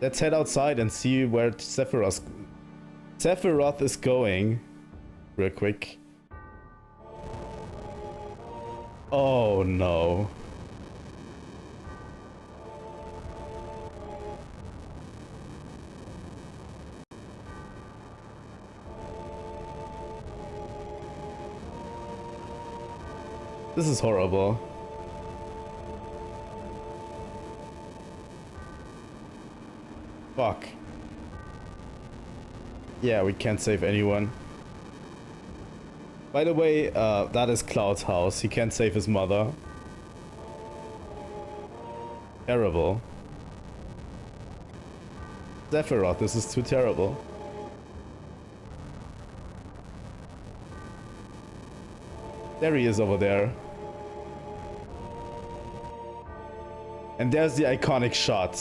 let's head outside and see where Sephiroth is going. Real quick. Oh no. This is horrible. Fuck. Yeah, we can't save anyone. By the way, that is Cloud's house. He can't save his mother. Terrible. Sephiroth, this is too terrible. There he is over there. And there's the iconic shot.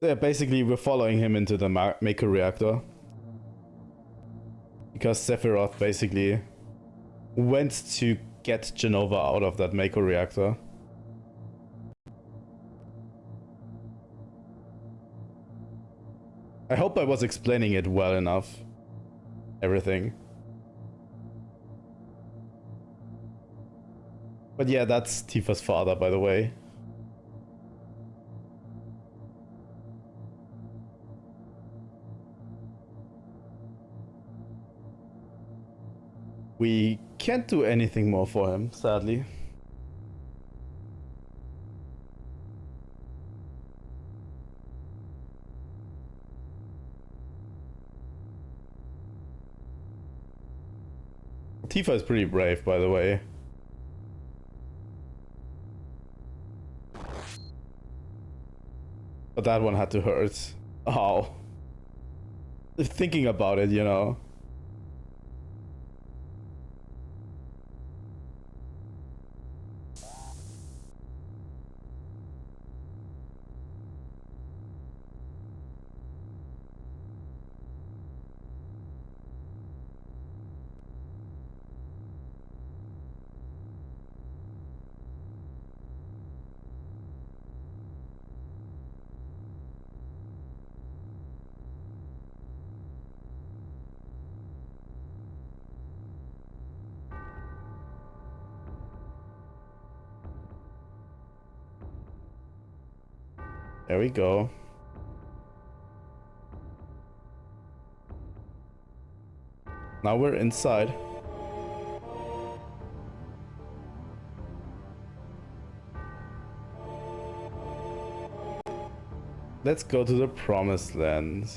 Yeah, basically we're following him into the Maker reactor. Because Sephiroth basically went to get Genova out of that Maker reactor. I hope I was explaining it well enough. Everything. But yeah, that's Tifa's father, by the way. We can't do anything more for him, sadly. Tifa is pretty brave, by the way. But that one had to hurt. Oh. Thinking about it, you know. There we go. Now we're inside. Let's go to the promised land.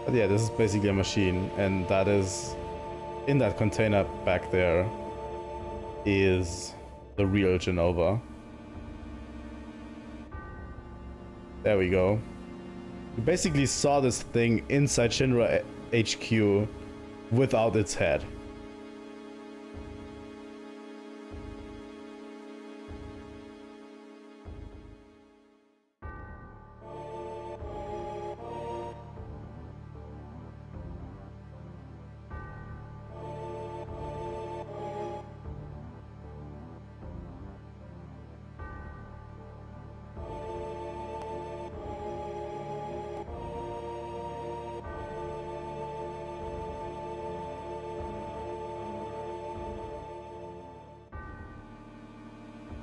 But yeah, this is basically a machine, and that is in that container back there is the real Genova. There we go. We basically saw this thing inside Shinra HQ without its head.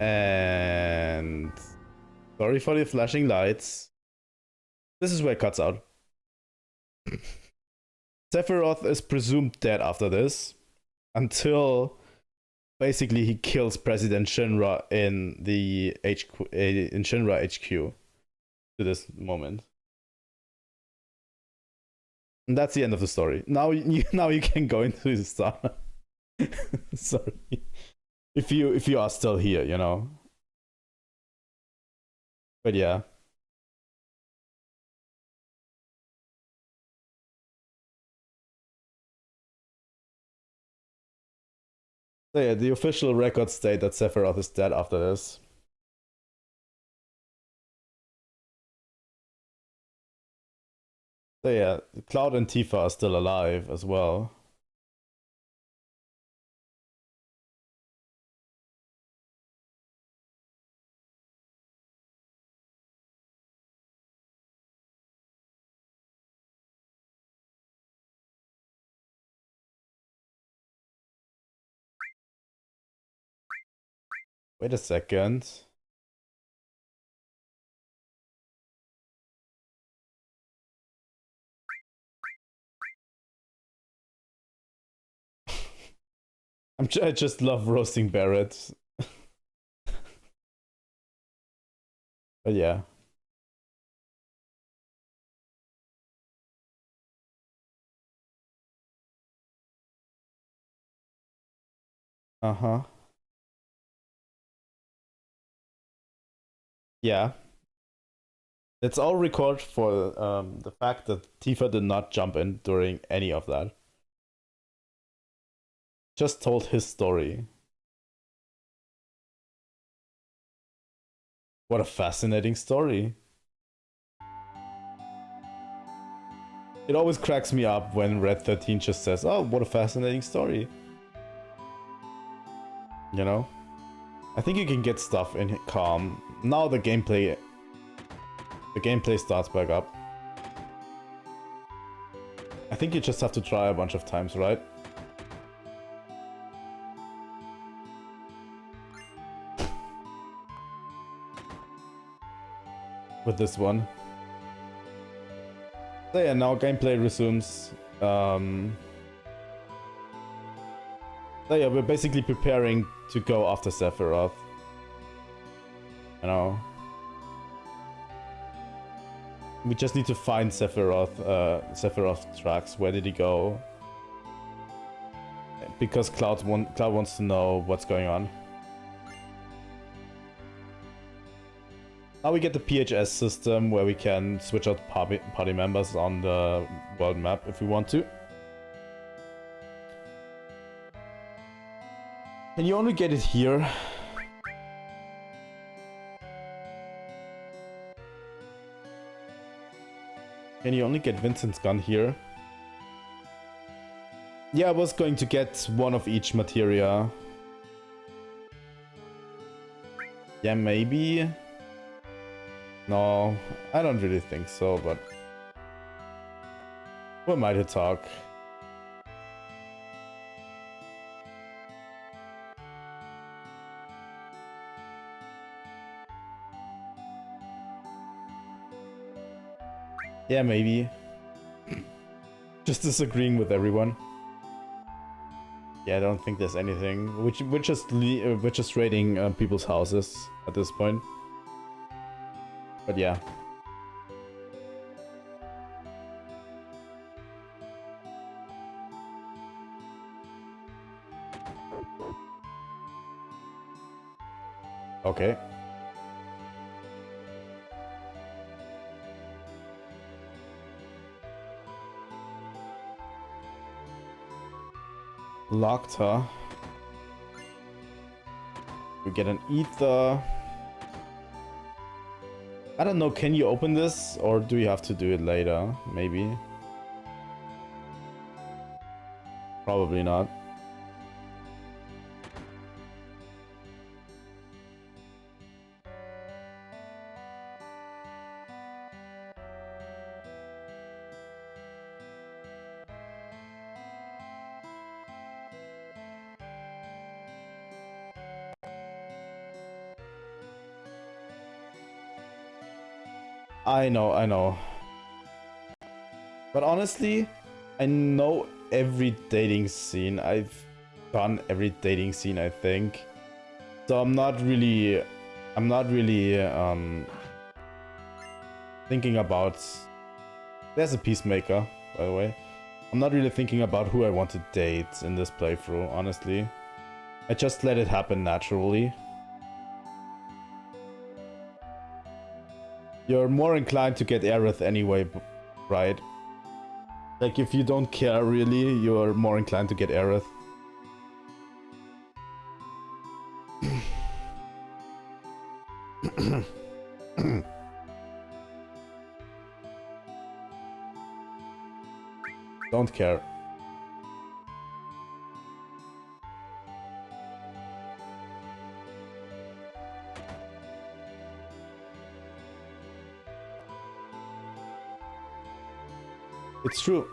And sorry for the flashing lights. This is where it cuts out. Sephiroth is presumed dead after this, until basically he kills President Shinra in the in Shinra HQ to this moment. And that's the end of the story. Now you can go into the star. Sorry. If you are still here, you know. But yeah. So yeah, the official records state that Sephiroth is dead after this. So yeah, Cloud and Tifa are still alive as well. Wait a second. I just love roasting Barrett. But yeah. Uh-huh. Yeah. It's all record for the fact that Tifa did not jump in during any of that. Just told his story. What a fascinating story. It always cracks me up when Red 13 just says, oh, what a fascinating story. You know? I think you can get stuff in calm. Now the gameplay starts back up. I think you just have to try a bunch of times, right? With this one. So yeah, now gameplay resumes. So yeah, we're basically preparing to go after Sephiroth. You know. We just need to find Sephiroth tracks. Where did he go? Because Cloud wants to know what's going on. Now we get the PHS system where we can switch out party members on the world map if we want to. And you only get it here. Can you only get Vincent's gun here? Yeah, I was going to get one of each materia. Yeah, maybe. No, I don't really think so, but who am I to talk? Yeah, maybe. Just disagreeing with everyone. Yeah, I don't think there's anything. We're just raiding people's houses at this point. But yeah. Okay. Locked, huh? We get an ether. I don't know, can you open this? Or do you have to do it later? Maybe. Probably not. I know. But honestly, I know every dating scene. I've done every dating scene, I think. So I'm not really thinking about... There's a peacemaker, by the way. I'm not really thinking about who I want to date in this playthrough, honestly. I just let it happen naturally. You're more inclined to get Aerith anyway, right? Like, if you don't care really, you're more inclined to get Aerith. Don't care. It's true.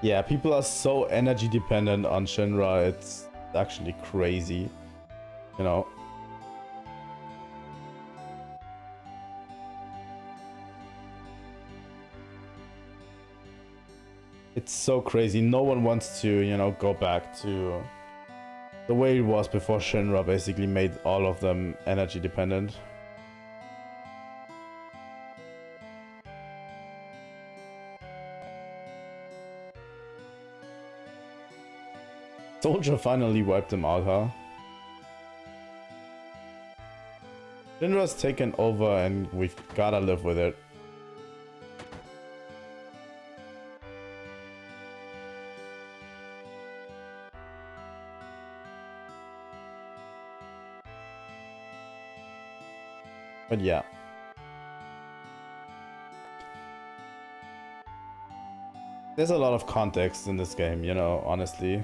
Yeah, people are so energy dependent on Shinra, it's actually crazy, you know. It's so crazy. No one wants to, you know, go back to the way it was before Shinra basically made all of them energy dependent. Soldier finally wiped them out, huh? Shinra's taken over and we've gotta live with it. But yeah. there's a lot of context in this game, you know, honestly.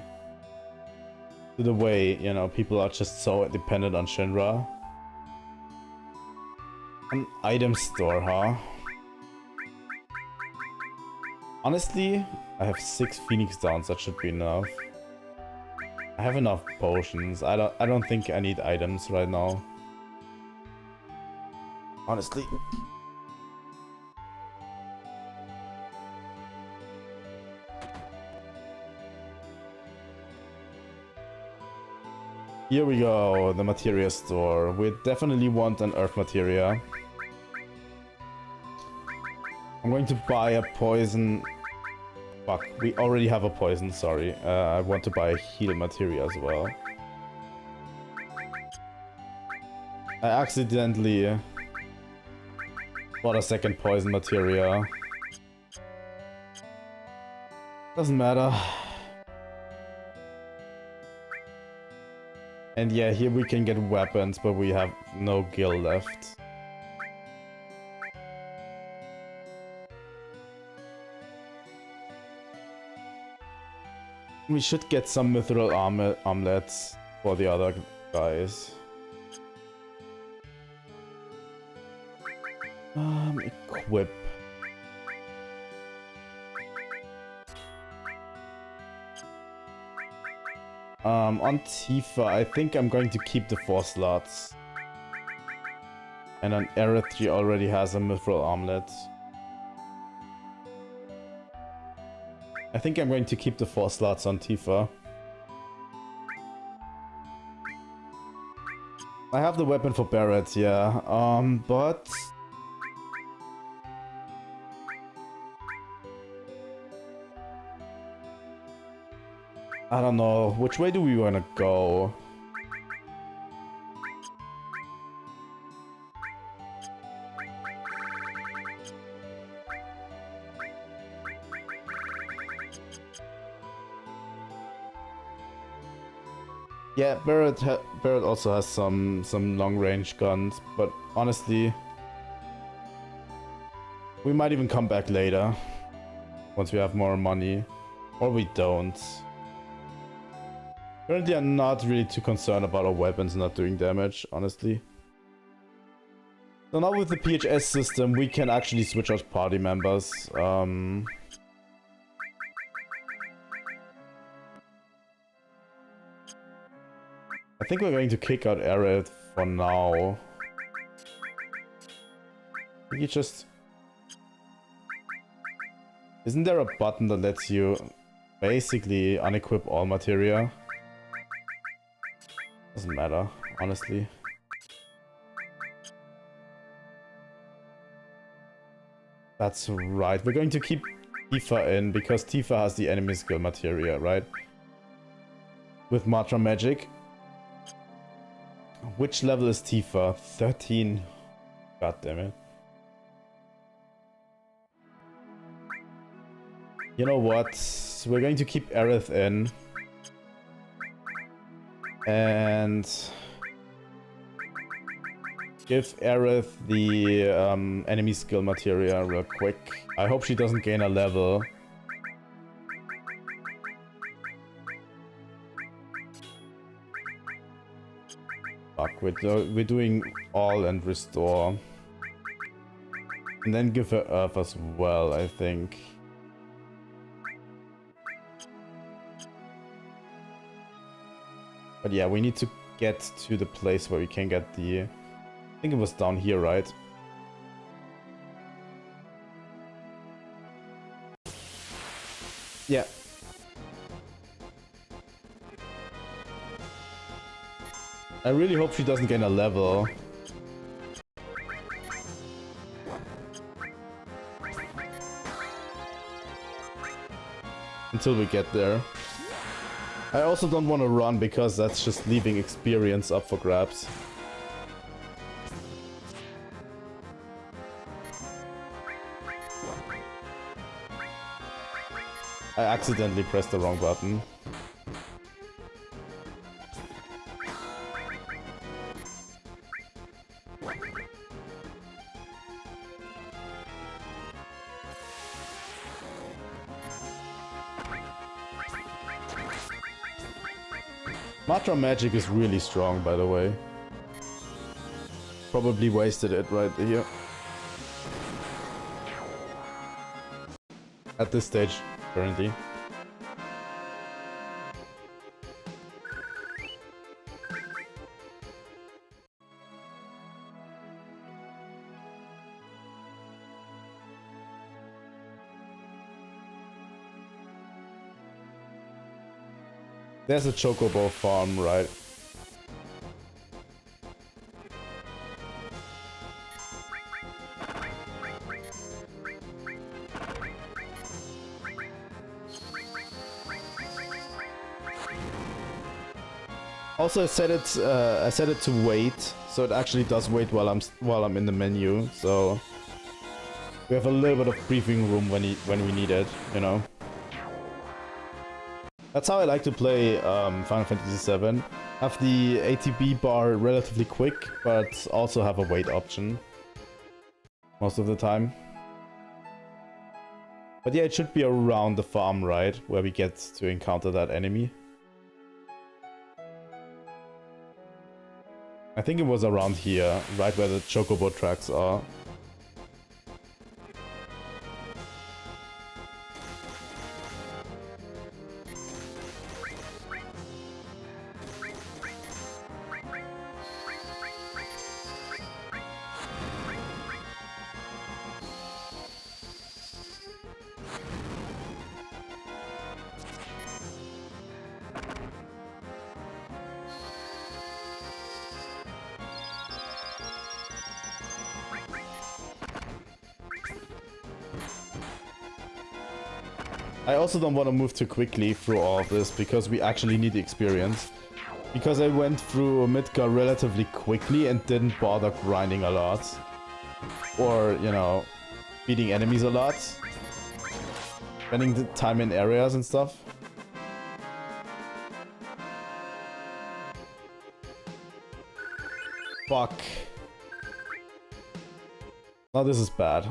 To the way, you know, people are just so dependent on Shinra. An item store, huh? Honestly, I have 6 Phoenix Downs, that should be enough. I have enough potions. I don't think I need items right now. Honestly. Here we go, the materia store. We definitely want an earth materia. I'm going to buy a poison. Fuck, we already have a poison, sorry. I want to buy a heal materia as well. I accidentally bought a second poison materia. Doesn't matter. And yeah, here we can get weapons, but we have no gil left. We should get some mithril omelets for the other guys. Equip. On Tifa, I think I'm going to keep the 4 slots. And on Erith, already has a mithril omelet. I think I'm going to keep the 4 slots on Tifa. I have the weapon for Barret, yeah. But I don't know. Which way do we want to go? Yeah, Barret also has some long-range guns, but honestly, we might even come back later once we have more money, or we don't. Currently, I'm not really too concerned about our weapons not doing damage, honestly. So now with the PHS system, we can actually switch out party members. I think we're going to kick out Aerith for now. I think you just... Isn't there a button that lets you basically unequip all materia? Doesn't matter, honestly. That's right. We're going to keep Tifa in because Tifa has the enemy skill materia, right? With Matra Magic. Which level is Tifa? 13. God damn it. You know what? We're going to keep Aerith in. And give Aerith the enemy skill materia real quick. I hope she doesn't gain a level. Fuck, we're doing all and restore. And then give her Earth as well, I think. But yeah, we need to get to the place where we can get the... I think it was down here, right? Yeah. I really hope she doesn't gain a level. Until we get there. I also don't want to run because that's just leaving experience up for grabs. I accidentally pressed the wrong button. Matra magic is really strong, by the way. Probably wasted it right here. At this stage, currently. There's a chocobo farm, right? Also, I set it to wait, so it actually does wait while I'm in the menu. So we have a little bit of breathing room when we need it, you know. That's how I like to play Final Fantasy VII. Have the ATB bar relatively quick, but also have a wait option most of the time. But yeah, it should be around the farm, right, where we get to encounter that enemy. I think it was around here, right where the chocobo tracks are. I also don't want to move too quickly through all of this because we actually need the experience. Because I went through Midgar relatively quickly and didn't bother grinding a lot. Or, you know, beating enemies a lot. Spending the time in areas and stuff. Fuck. Now this is bad.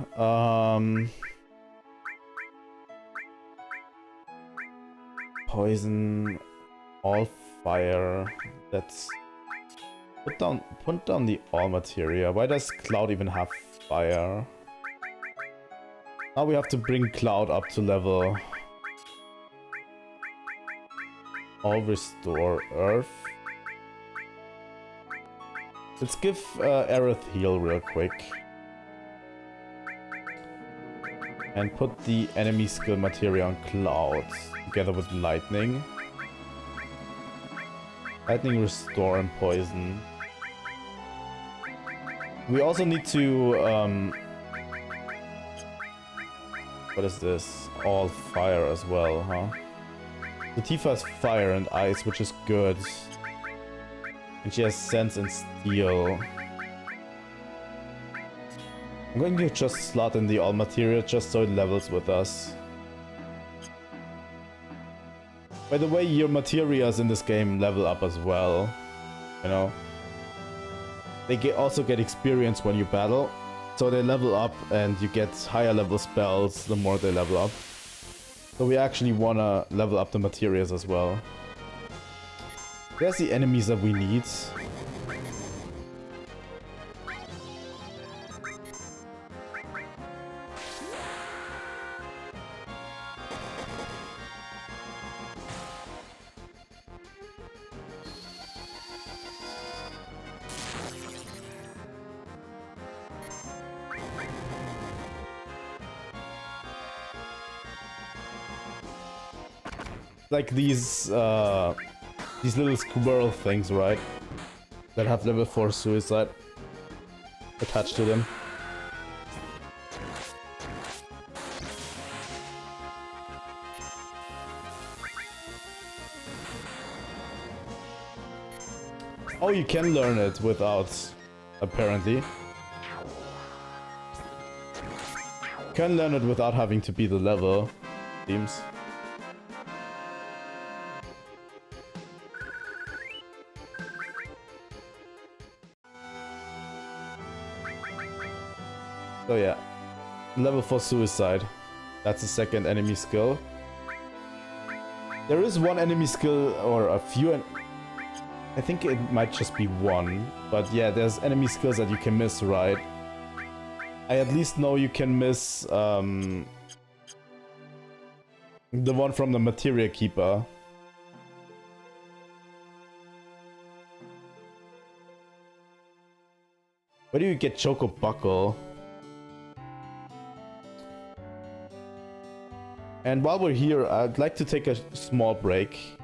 Poison, all fire. Let's put down the all materia. Why does Cloud even have fire? Now we have to bring Cloud up to level. All restore Earth. Let's give Aerith heal real quick. And put the enemy skill materia on Cloud. Together with Lightning. Lightning, Restore, and Poison. We also need to... what is this? All fire as well, huh? So Tifa has fire and ice, which is good. And she has sense and steel. I'm going to just slot in the all materia just so it levels with us. By the way, your materias in this game level up as well, you know. They also get experience when you battle, so they level up and you get higher level spells the more they level up. So we actually want to level up the materias as well. There's the enemies that we need. Like these little squirrel things, right? That have level 4 suicide attached to them. Oh, you can learn it without, apparently. You can learn it without having to be the level, seems. So yeah, level 4 suicide. That's the second enemy skill. There is one enemy skill, or a few I think it might just be one. But yeah, there's enemy skills that you can miss, right? I at least know you can miss the one from the Materia Keeper. Where do you get Choco Buckle? And while we're here, I'd like to take a small break.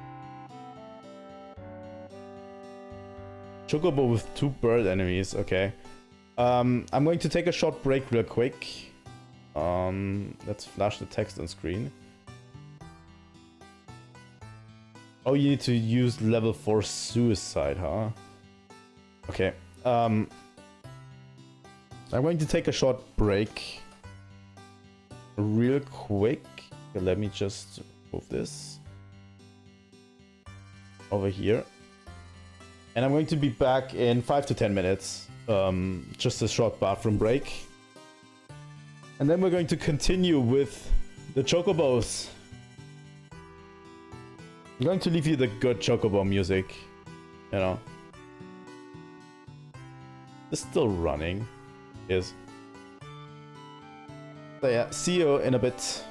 Chocobo with 2 bird enemies, okay. I'm going to take a short break real quick. Let's flash the text on screen. Oh, you need to use level 4 suicide, huh? Okay. I'm going to take a short break. Real quick. Okay, let me just move this over here. And I'm going to be back in 5 to 10 minutes. Just a short bathroom break. And then we're going to continue with the Chocobos. I'm going to leave you the good Chocobo music. You know. It's still running. Yes. So yeah, see you in a bit.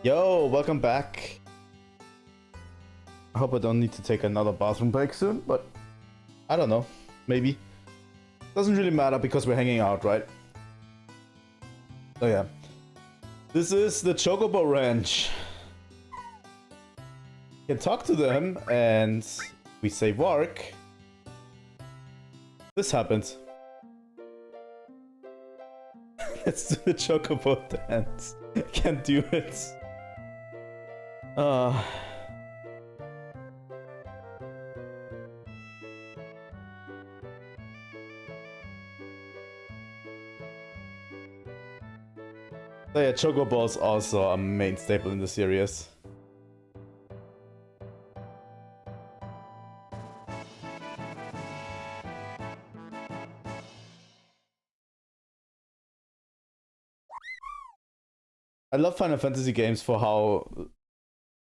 Yo, welcome back. I hope I don't need to take another bathroom break soon, but I don't know. Maybe. Doesn't really matter because we're hanging out, right? So yeah. This is the Chocobo Ranch. You can talk to them and we say work. This happens. Let's do the Chocobo dance. Can't do it. So yeah, Chocobo is also a main staple in the series. I love Final Fantasy games for how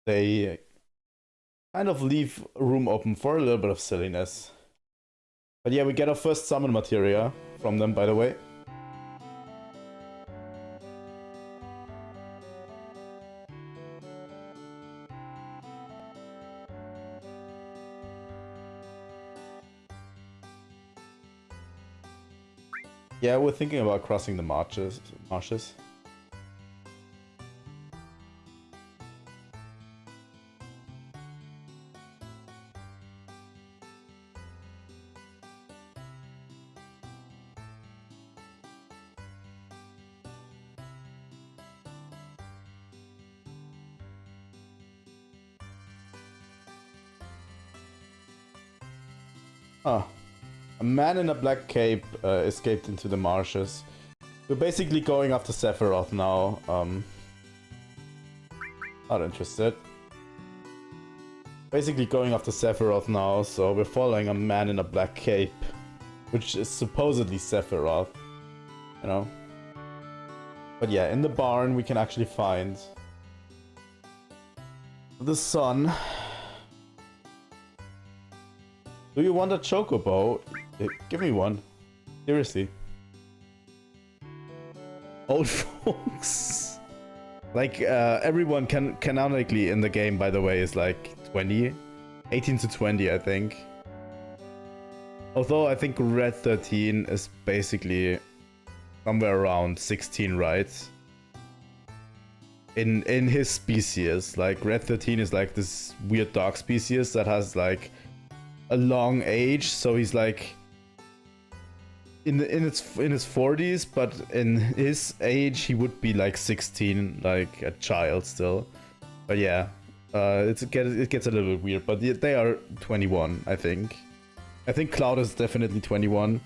they kind of leave room open for a little bit of silliness. But yeah, we get our first summon materia from them, by the way. Yeah, we're thinking about crossing the marshes. Ah. A man in a black cape escaped into the marshes. We're basically going after Sephiroth now. Not interested. Basically going after Sephiroth now, so we're following a man in a black cape. Which is supposedly Sephiroth. You know? But yeah, in the barn we can actually find the sun. Do you want a chocobo? Give me one. Seriously. Old folks. Like, everyone canonically in the game, by the way, is like 20. 18 to 20, I think. Although I think Red 13 is basically somewhere around 16, right? In his species. Like, Red 13 is like this weird dog species that has like a long age, so he's like in his 40s, but in his age he would be like 16, like a child still. But yeah, it gets a little bit weird, but they are 21, I think. I think Cloud is definitely 21.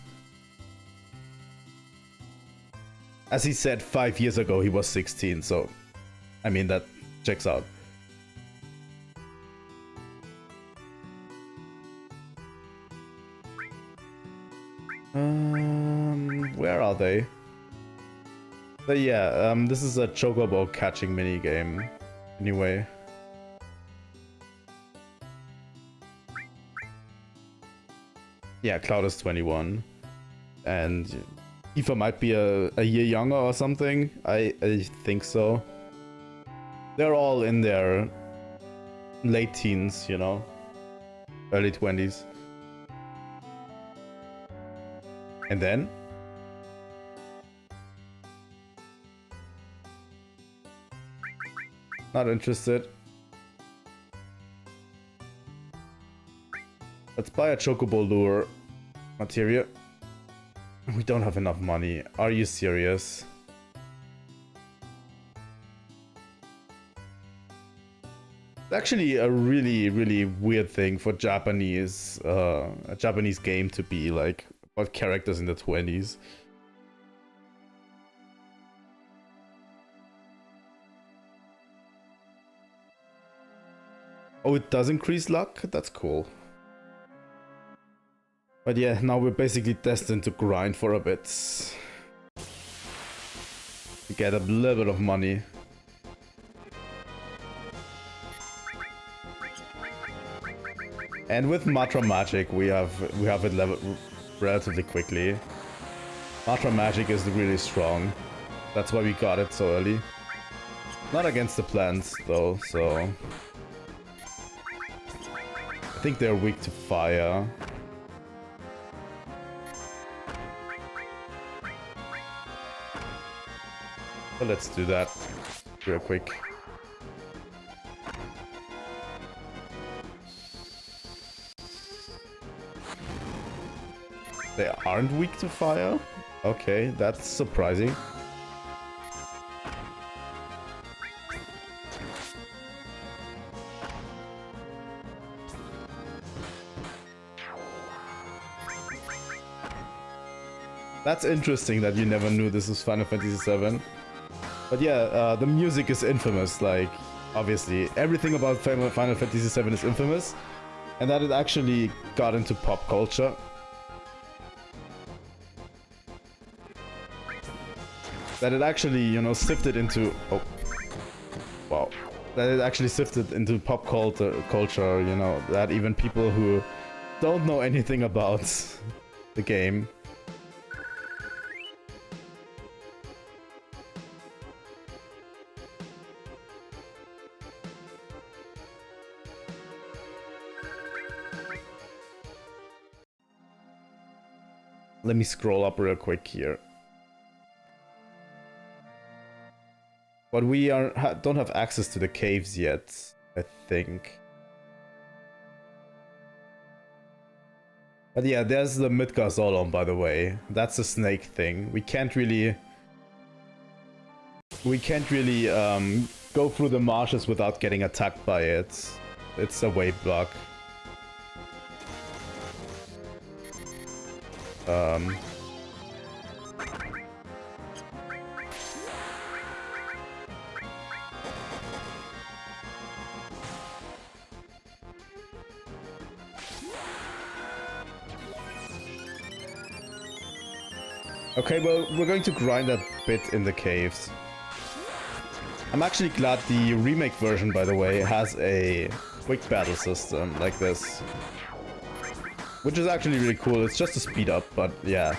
As he said 5 years ago he was 16, so I mean that checks out. Where are they? But yeah, this is a chocobo catching minigame. Anyway. Yeah, Cloud is 21. And Tifa might be a year younger or something. I think so. They're all in their late teens, you know? Early 20s. And then? Not interested. Let's buy a chocobo lure materia. We don't have enough money. Are you serious? It's actually a really weird thing for Japanese, a Japanese game to be like about characters in the 20s. Oh, it does increase luck? That's cool. But yeah, now we're basically destined to grind for a bit. To get a little bit of money. And with Matra Magic, we have it leveled relatively quickly. Matra Magic is really strong. That's why we got it so early. Not against the plants though, so I think they're weak to fire. So let's do that real quick. They aren't weak to fire? Okay, that's surprising. That's interesting that you never knew this was Final Fantasy VII. But yeah, the music is infamous, like, obviously. Everything about Final Fantasy VII is infamous. And that it actually got into pop culture. That it actually, you know, sifted into... Oh. Wow. That it actually sifted into pop culture, you know. That even people who don't know anything about the game... Let me scroll up real quick here. But we don't have access to the caves yet, I think. But yeah, there's the Midgar Zolom, by the way. That's a snake thing. We can't really go through the marshes without getting attacked by it. It's a way block. Okay, well, we're going to grind a bit in the caves. I'm actually glad the remake version, by the way, has a quick battle system like this. Which is actually really cool. It's just a speed up, but yeah.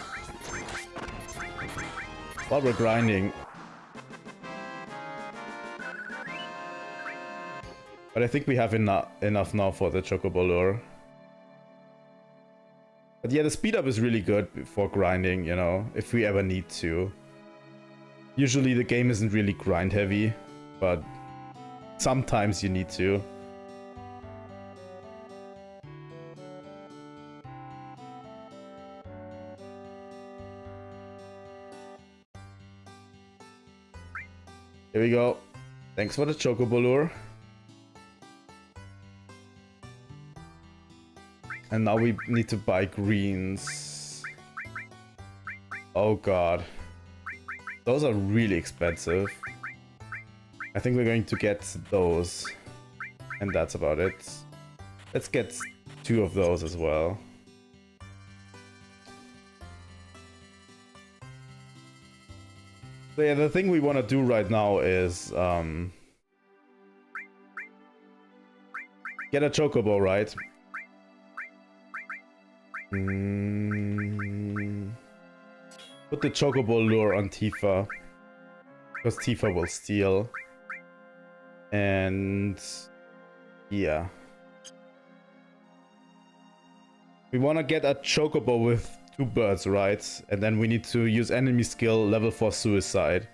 While we're grinding. But I think we have enough now for the Chocobo lure. But yeah, the speed up is really good for grinding, you know, if we ever need to. Usually the game isn't really grind heavy, but sometimes you need to. Here we go. Thanks for the Chocobo lure. And now we need to buy greens. Oh god. Those are really expensive. I think we're going to get those. And that's about it. Let's get 2 of those as well. So yeah, the thing we want to do right now is get a Chocobo, right? Put the Chocobo lure on Tifa, because Tifa will steal. And yeah, we want to get a Chocobo with 2 birds, right? And then we need to use enemy skill level 4 suicide.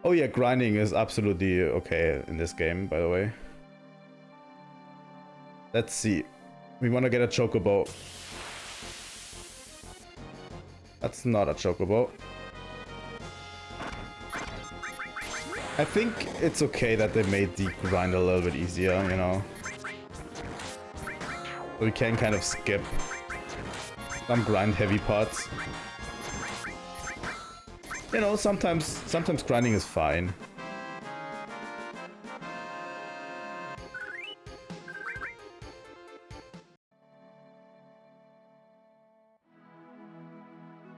Oh yeah, grinding is absolutely okay in this game, by the way. Let's see. We want to get a Chocobo. That's not a Chocobo. I think it's okay that they made the grind a little bit easier, you know. So we can kind of skip some grind heavy parts. You know, sometimes grinding is fine.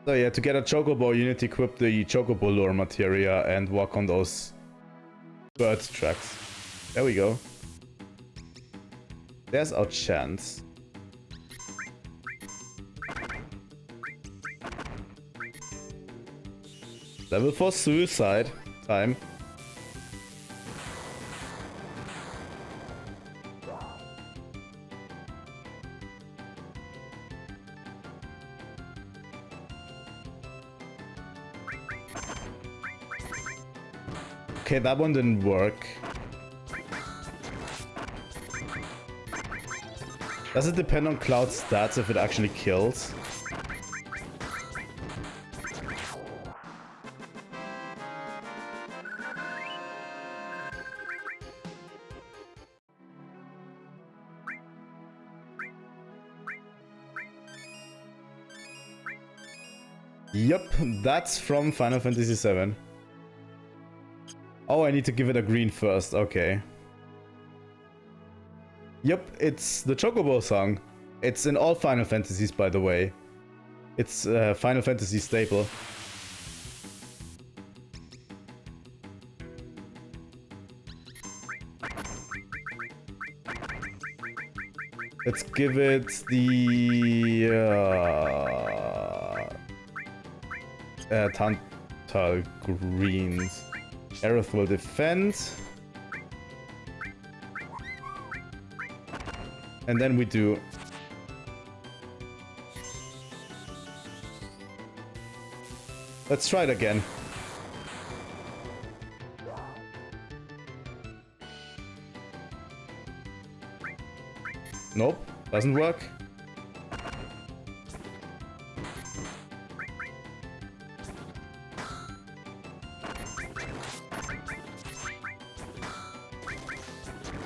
So yeah, to get a Chocobo, you need to equip the Chocobo lure materia and walk on those bird tracks. There we go. There's our chance. Level 4 suicide time. Okay, that one didn't work. Does it depend on Cloud's stats if it actually kills? Yep, that's from Final Fantasy VII. Oh, I need to give it a green first, okay. Yep, it's the Chocobo song. It's in all Final Fantasies, by the way. It's a Final Fantasy staple. Let's give it the... Tantal greens. Aerith will defend. And then we do... Let's try it again. Nope, doesn't work.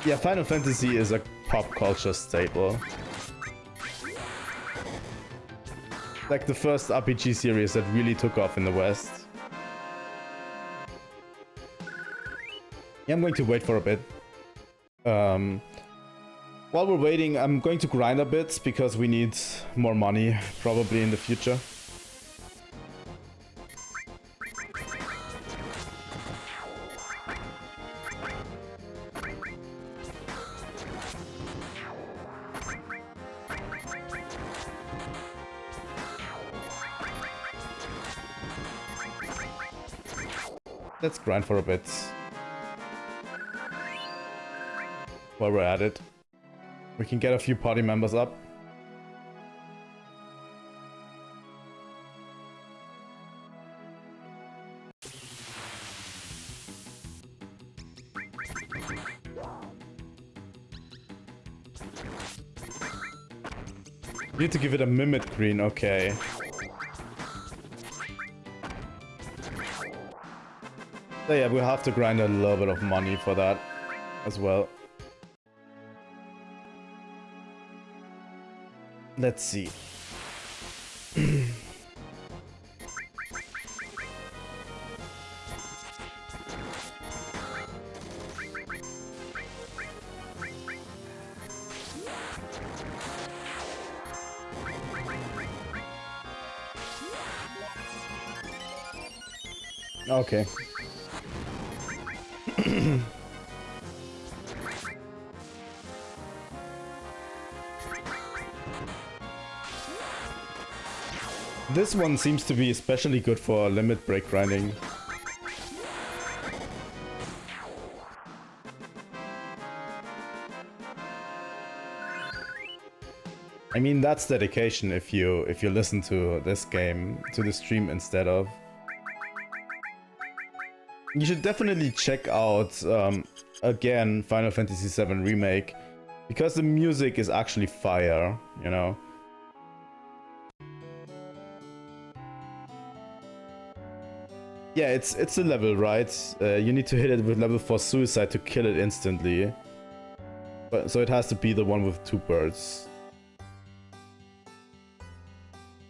Yeah, Final Fantasy is a pop culture staple. Like the first RPG series that really took off in the West. Yeah, I'm going to wait for a bit. While we're waiting, I'm going to grind a bit because we need more money probably in the future. Let's grind for a bit. While we're at it. We can get a few party members up. Need to give it a Mimit green, okay. So yeah, we'll have to grind a little bit of money for that as well. Let's see. Okay. This one seems to be especially good for limit break grinding. I mean, that's dedication if you listen to this game, to the stream instead of. You should definitely check out again Final Fantasy VII Remake, because the music is actually fire, you know. Yeah, it's a level, right? You need to hit it with level 4 suicide to kill it instantly. But so it has to be the one with 2 birds.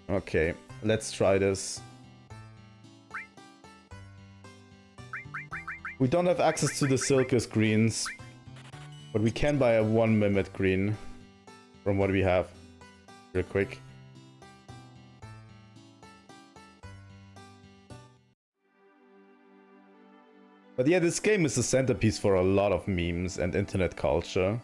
Okay, let's try this. We don't have access to the Silkus greens, but we can buy a 1 Mimit green from what we have. Real quick. But yeah, this game is the centerpiece for a lot of memes and internet culture.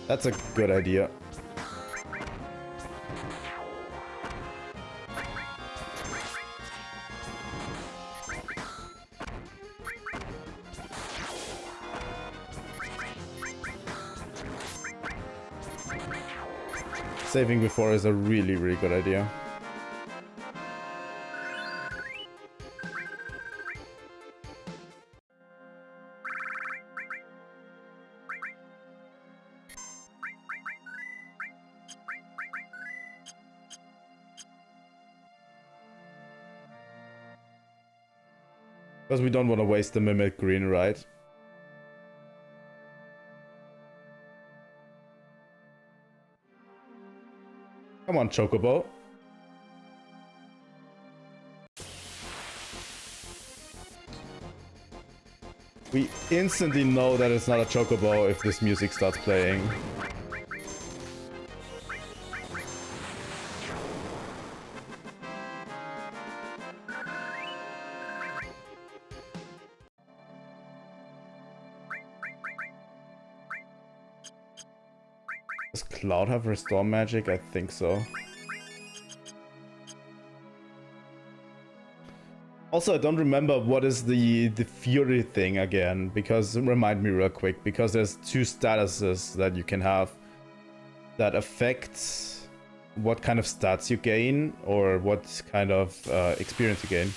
That's a good idea. Saving before is a really, really good idea. Because we don't want to waste the Mimic Green, right? Come on, Chocobo. We instantly know that it's not a Chocobo if this music starts playing. Does Cloud have Restore Magic? I think so. Also, I don't remember what is the Fury thing again, because remind me real quick, because there's two statuses that you can have that affect what kind of stats you gain or what kind of experience you gain.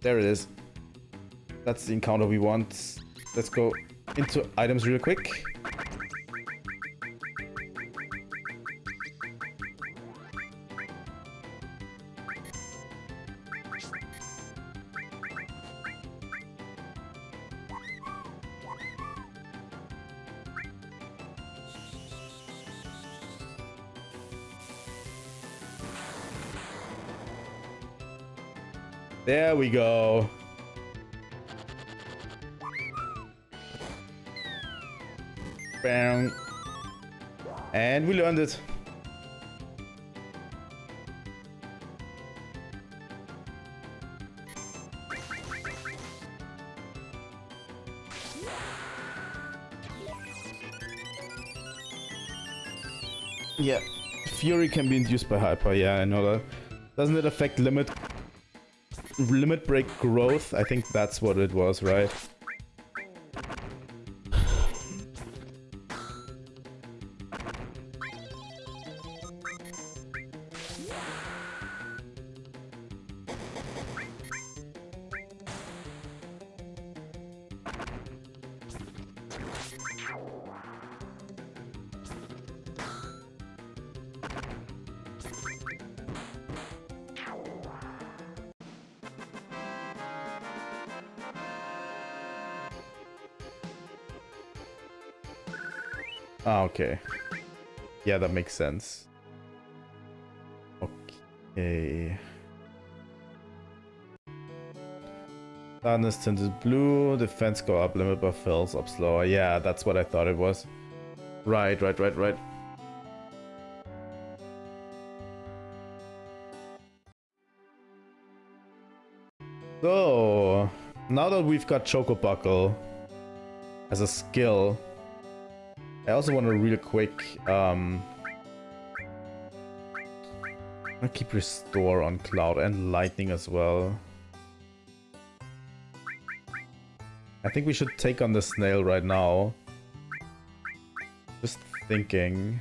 There it is. That's the encounter we want. Let's go into items real quick. There we go. Bang. And we learned it. Yeah. Fury can be induced by Hyper. Yeah, I know that. Doesn't it affect limit break growth? I think that's what it was, right? Ah, okay. Yeah, that makes sense. Okay. Darkness tinted blue, defense go up, limit buff fills up slower. Yeah, that's what I thought it was. Right. So, now that we've got Choco Buckle as a skill, I also want to real quick I keep Restore on Cloud and Lightning as well. I think we should take on the snail right now. Just thinking.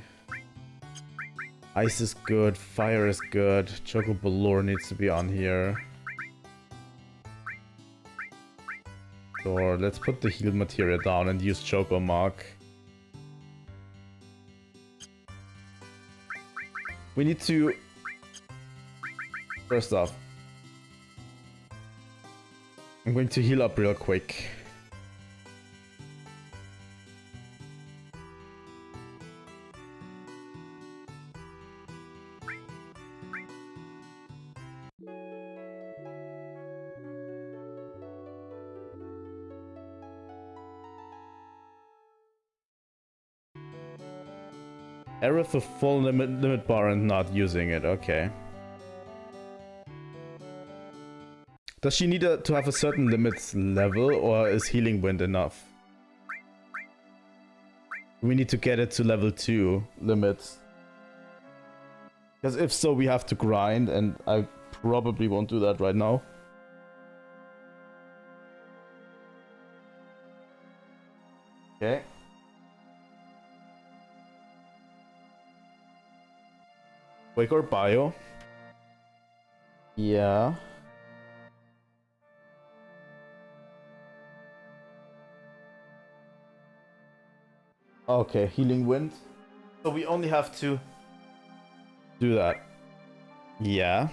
Ice is good, fire is good, Choco Balor needs to be on here. So let's put the heal materia down and use Choco Mark. We need to... First off, I'm going to heal up real quick. Error for full limit bar and not using it, okay. Does she need to have a certain limit level, or is Healing Wind enough? We need to get it to level 2 limits. Because if so, we have to grind, and I probably won't do that right now. Okay. Wake or bio? Yeah. Okay, healing wind. So we only have to do that. Yeah.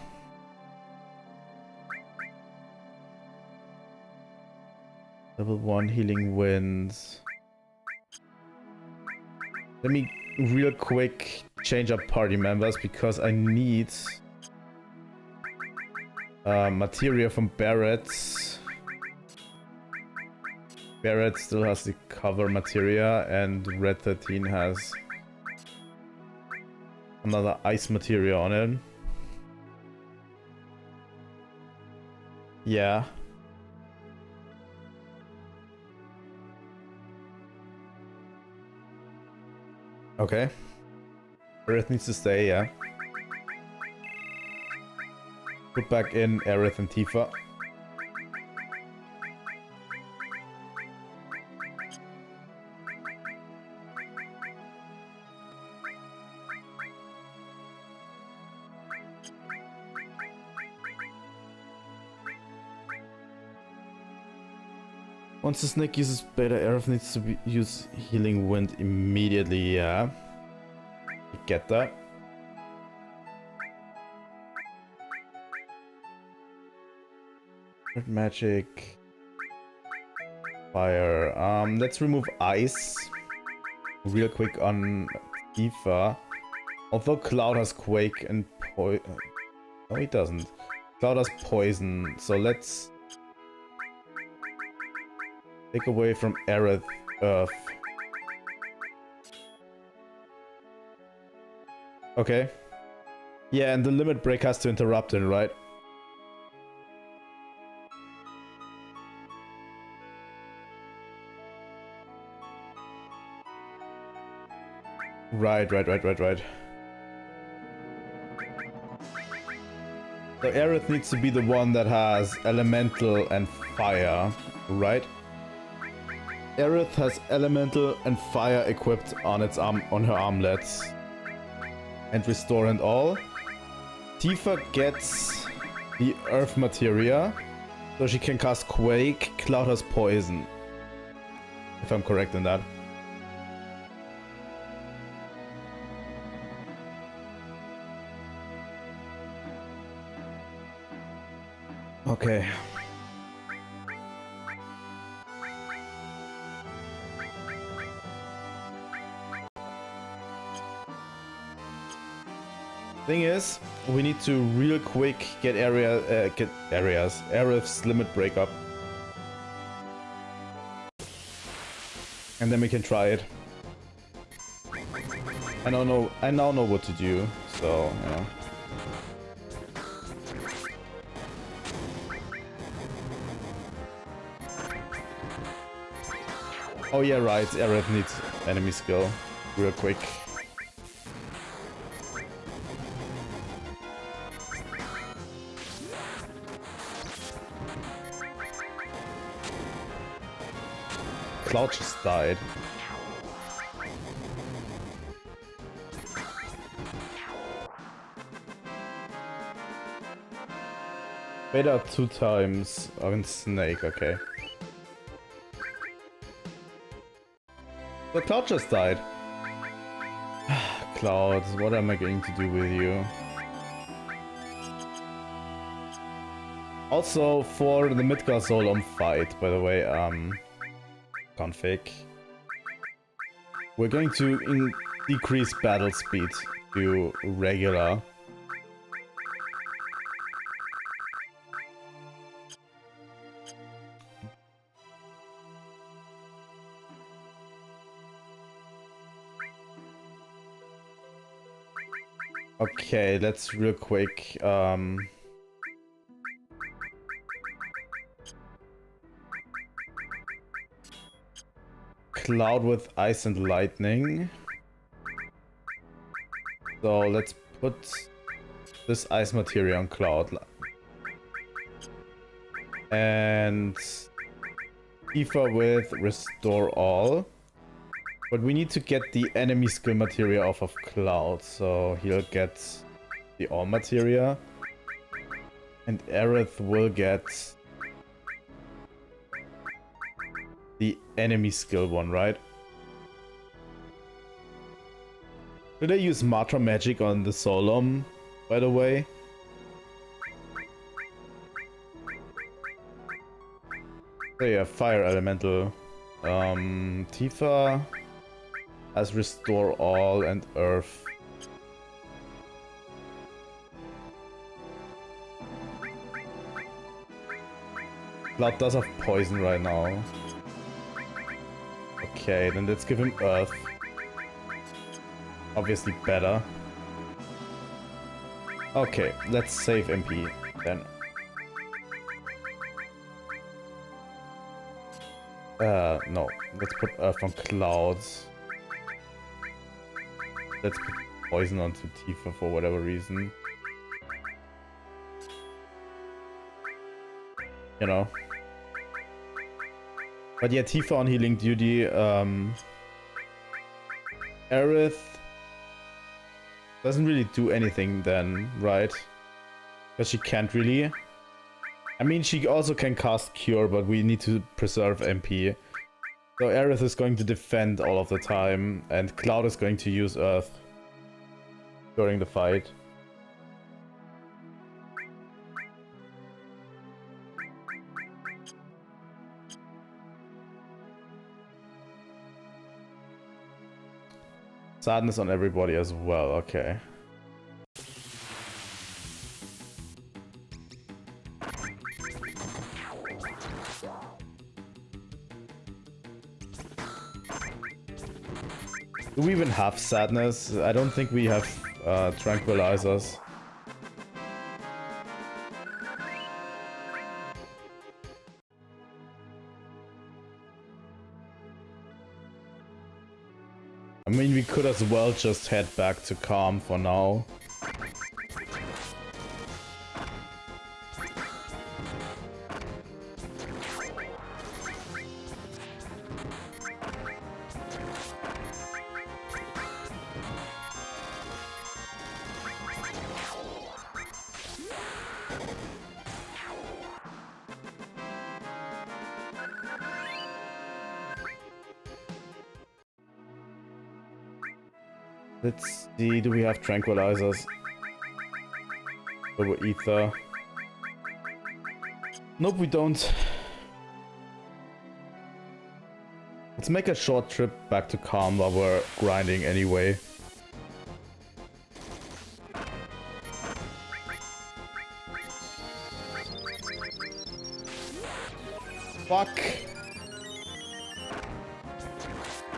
Level 1 healing winds. Let me real quick change up party members because I need materia from Barrett. Barrett still has the cover materia, and Red 13 has another ice materia on it. Yeah. Okay. Aerith needs to stay, yeah. Put back in Aerith and Tifa. Once the snake uses beta, Aerith needs to use healing wind immediately, yeah. I get that. Red magic. Fire. Let's remove ice. Real quick on Tifa. Although Cloud has quake and poison. No, he doesn't. Cloud has poison, so let's take away from Aerith Earth. Okay. Yeah, and the limit break has to interrupt it, right? Right. So Aerith needs to be the one that has elemental and fire, right? Aerith has elemental and fire equipped on its on her armlets. And restore and all. Tifa gets the earth materia, so she can cast quake. Cloud has poison. If I'm correct in that. Okay. Thing is, we need to real quick get Aerith's limit break up. And then we can try it. I now know what to do, so yeah. Oh yeah, right, Aerith needs enemy skill. Real quick. Cloud just died. Beta 2 times on Snake, okay. The Cloud just died. Cloud, what am I going to do with you? Also, for the Midgar Solom fight, by the way, config, we're going to decrease battle speed to regular. Okay, let's real quick, Cloud with Ice and Lightning. So let's put this Ice materia on Cloud. And Tifa with Restore All. But we need to get the enemy skill materia off of Cloud. So he'll get the All materia. And Aerith will get the enemy skill one, right? Did I use Matra Magic on the Solom, by the way? So yeah, Fire Elemental. Tifa has Restore All and Earth. Cloud does have Poison right now. Okay, then let's give him Earth. Obviously better. Okay, let's save MP then. No. Let's put Earth on Clouds. Let's put Poison onto Tifa for whatever reason. You know. But yeah, Tifa on Healing Duty. Aerith doesn't really do anything then, right? Because she can't really. I mean, she also can cast Cure, but we need to preserve MP. So Aerith is going to defend all of the time, and Cloud is going to use Earth during the fight. Sadness on everybody as well, okay. Do we even have sadness? I don't think we have tranquilizers. I mean, we could as well just head back to Calm for now. Let's see, do we have tranquilizers? Over ether. Nope, we don't. Let's make a short trip back to Calm while we're grinding anyway. Fuck!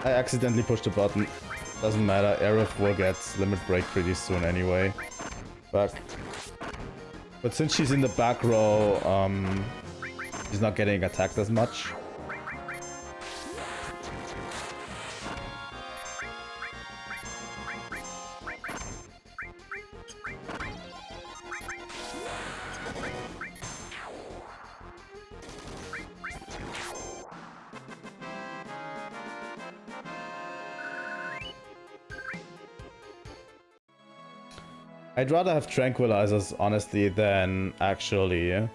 I accidentally pushed the button. Doesn't matter, Aerith will get Limit Break pretty soon anyway. Back. But since she's in the back row, she's not getting attacked as much. I'd rather have tranquilizers, honestly, than actually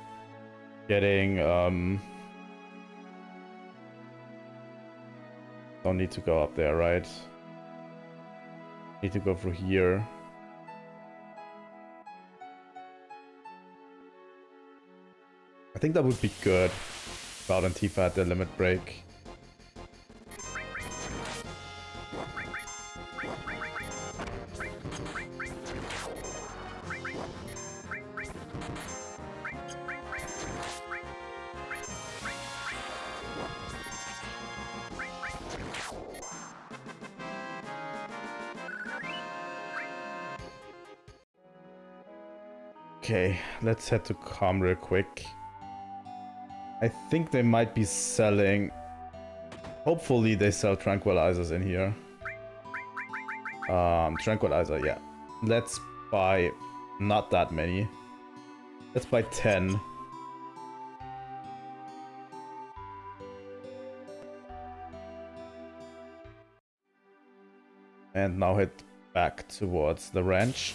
getting, don't need to go up there, right? Need to go through here. I think that would be good. Cloud and Tifa at the limit break. Okay, let's head to Calm real quick. I think they might be selling Hopefully they sell tranquilizers in here. Tranquilizer, yeah. Let's buy not that many. Let's buy 10. And now head back towards the ranch.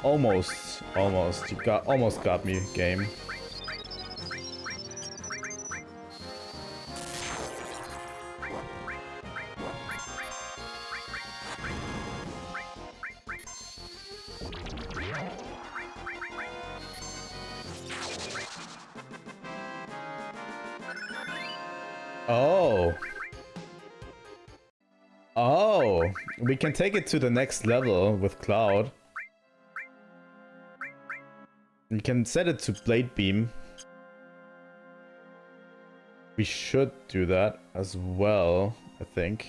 Almost. You almost got me, game. Oh. Oh. We can take it to the next level with Cloud. We can set it to Blade Beam. We should do that as well, I think.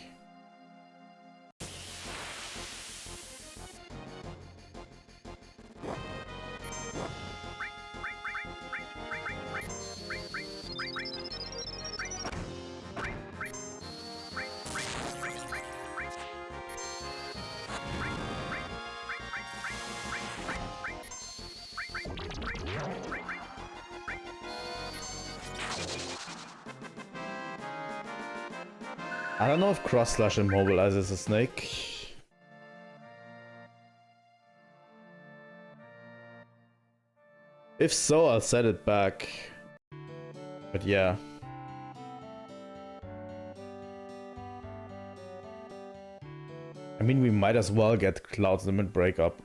I don't know if Cross Slash immobilizes a snake. If so, I'll set it back. But yeah. I mean, we might as well get Cloud's Limit Break up.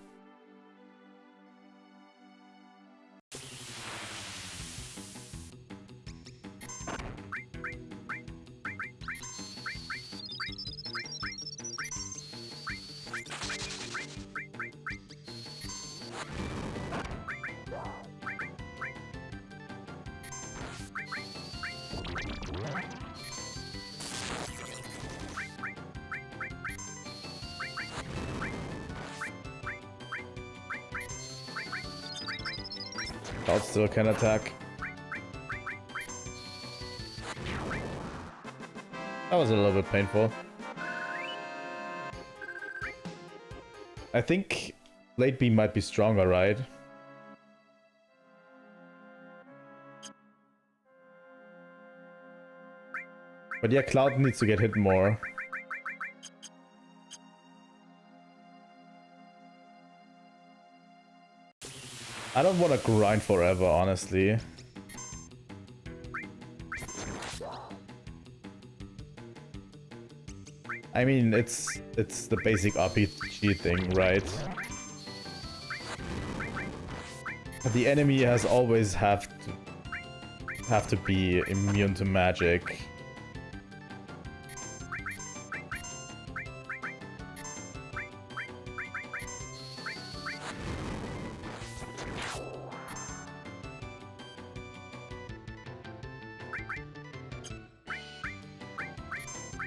Cloud still can attack. That was a little bit painful. I think Blade Beam might be stronger, right? But yeah, Cloud needs to get hit more. I don't want to grind forever, honestly. I mean, it's the basic RPG thing, right? The enemy has always have to be immune to magic.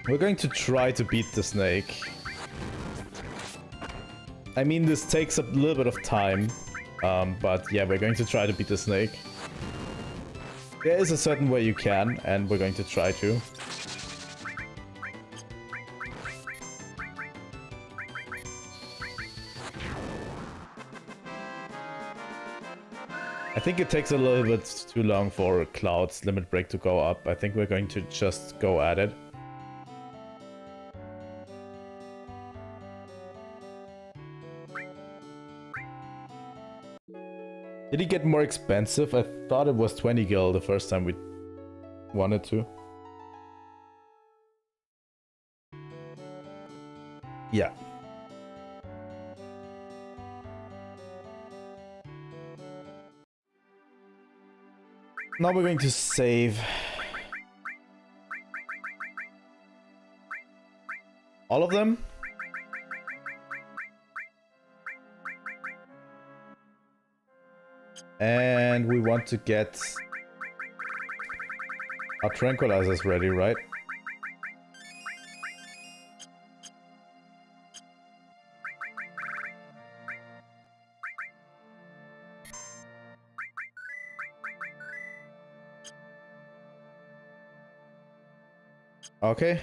We're going to try to beat the snake. I mean, this takes a little bit of time, but yeah, we're going to try to beat the snake. There is a certain way you can, and we're going to try to. I think it takes a little bit too long for Cloud's Limit Break to go up. I think we're going to just go at it. Did he get more expensive? I thought it was 20 gil the first time we wanted to. Yeah. Now we're going to save all of them. And we want to get our tranquilizers ready, right? Okay.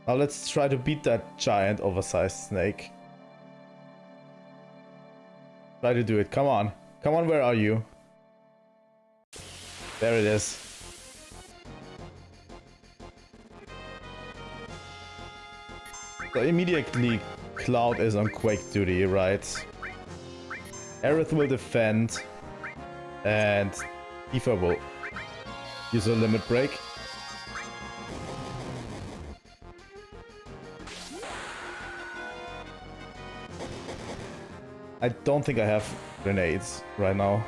Now let's try to beat that giant oversized snake. Try to do it. Come on. Come on, where are you? There it is. So immediately Cloud is on Quake duty, right? Aerith will defend. And Tifa will use a limit break. I don't think I have grenades right now.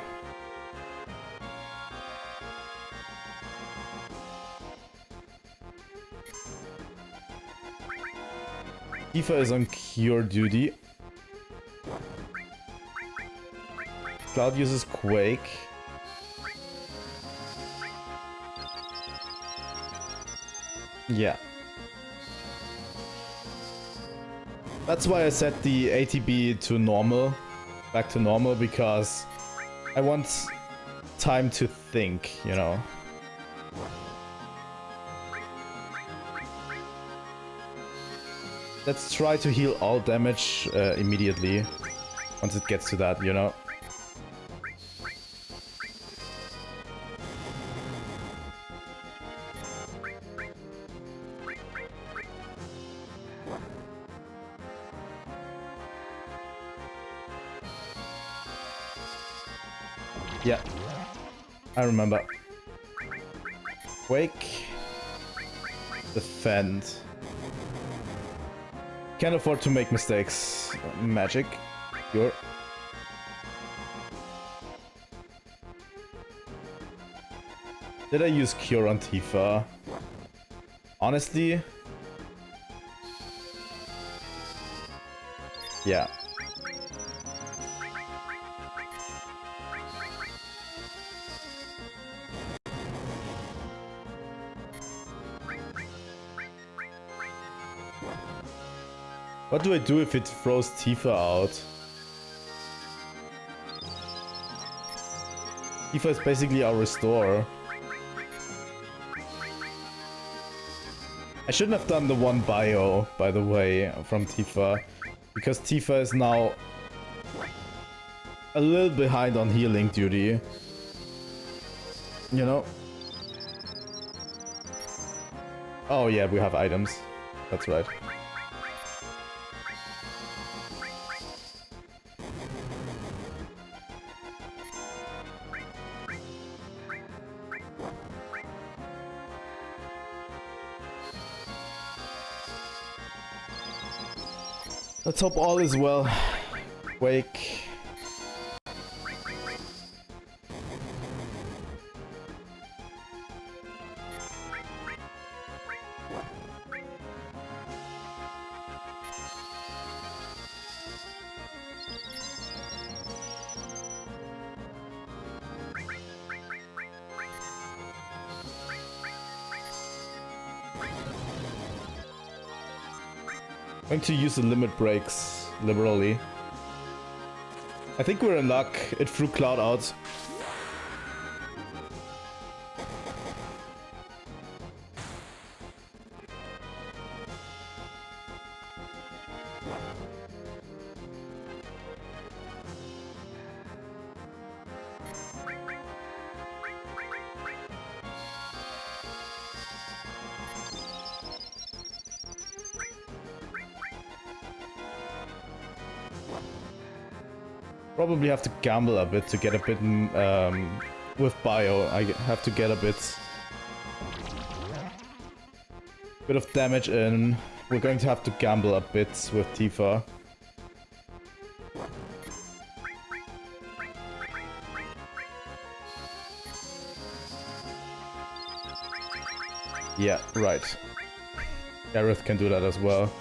Tifa is on cure duty. Cloud uses Quake. Yeah. That's why I set the ATB to normal, back to normal, because I want time to think, you know. Let's try to heal all damage immediately, once it gets to that, you know. Yeah, I remember. Quake. Defend. Can't afford to make mistakes. Magic. Cure. Did I use Cure on Tifa? Honestly? Yeah. What do I do if it throws Tifa out? Tifa is basically our restore. I shouldn't have done the one bio, by the way, from Tifa. Because Tifa is now a little behind on healing duty. You know? Oh yeah, we have items. That's right. Let's hope all is well. Wake. Going to use the limit breaks liberally. I think we're in luck. It threw Cloud out. Probably have to gamble a bit to get a bit with bio. I have to get a bit of damage in. We're going to have to gamble a bit with Tifa. Yeah, right. Aerith can do that as well.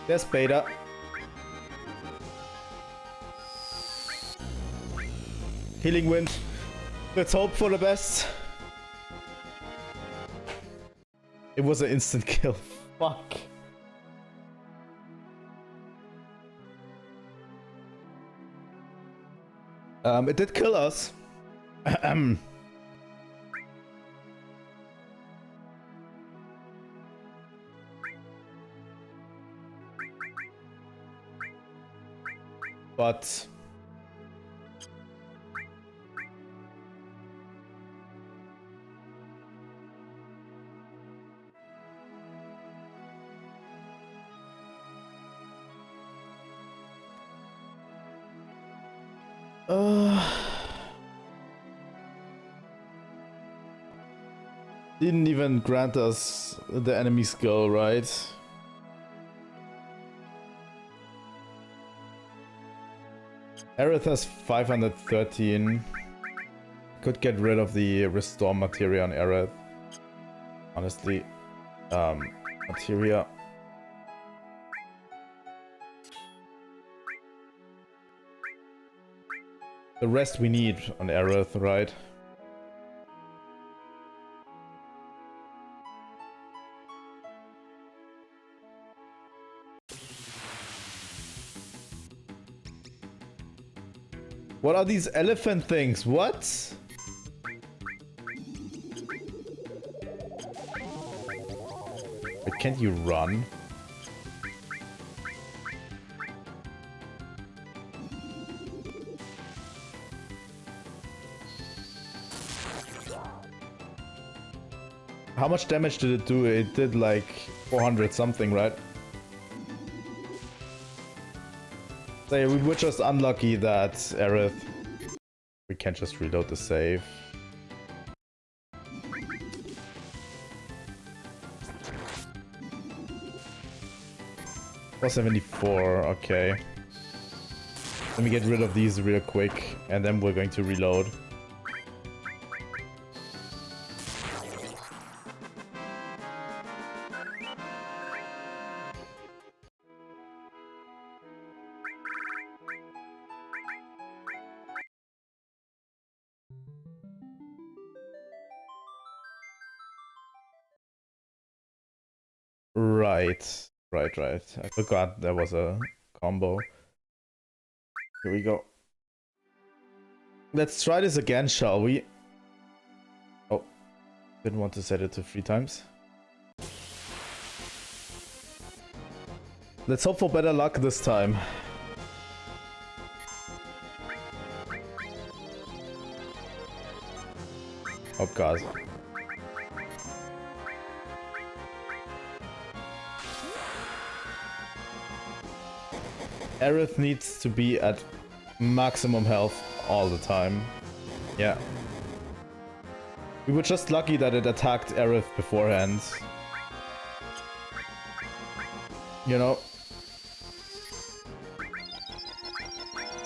There's Beta. Healing Wind. Let's hope for the best. It was an instant kill. Fuck. It did kill us. But didn't even grant us the enemy skill, right? Aerith has 513. Could get rid of the restore materia on Aerith. Honestly. Materia. The rest we need on Aerith, right? What are these elephant things? What? But can't you run? How much damage did it do? It did like 400 something, right? So we were just unlucky that Aerith... We can't just reload the save. 474, okay. Let me get rid of these real quick, and then we're going to reload. Right. I forgot there was a combo. Here we go. Let's try this again, shall we? Oh, didn't want to set it to 3 times. Let's hope for better luck this time. Oh god. Aerith needs to be at maximum health all the time. Yeah. We were just lucky that it attacked Aerith beforehand. You know?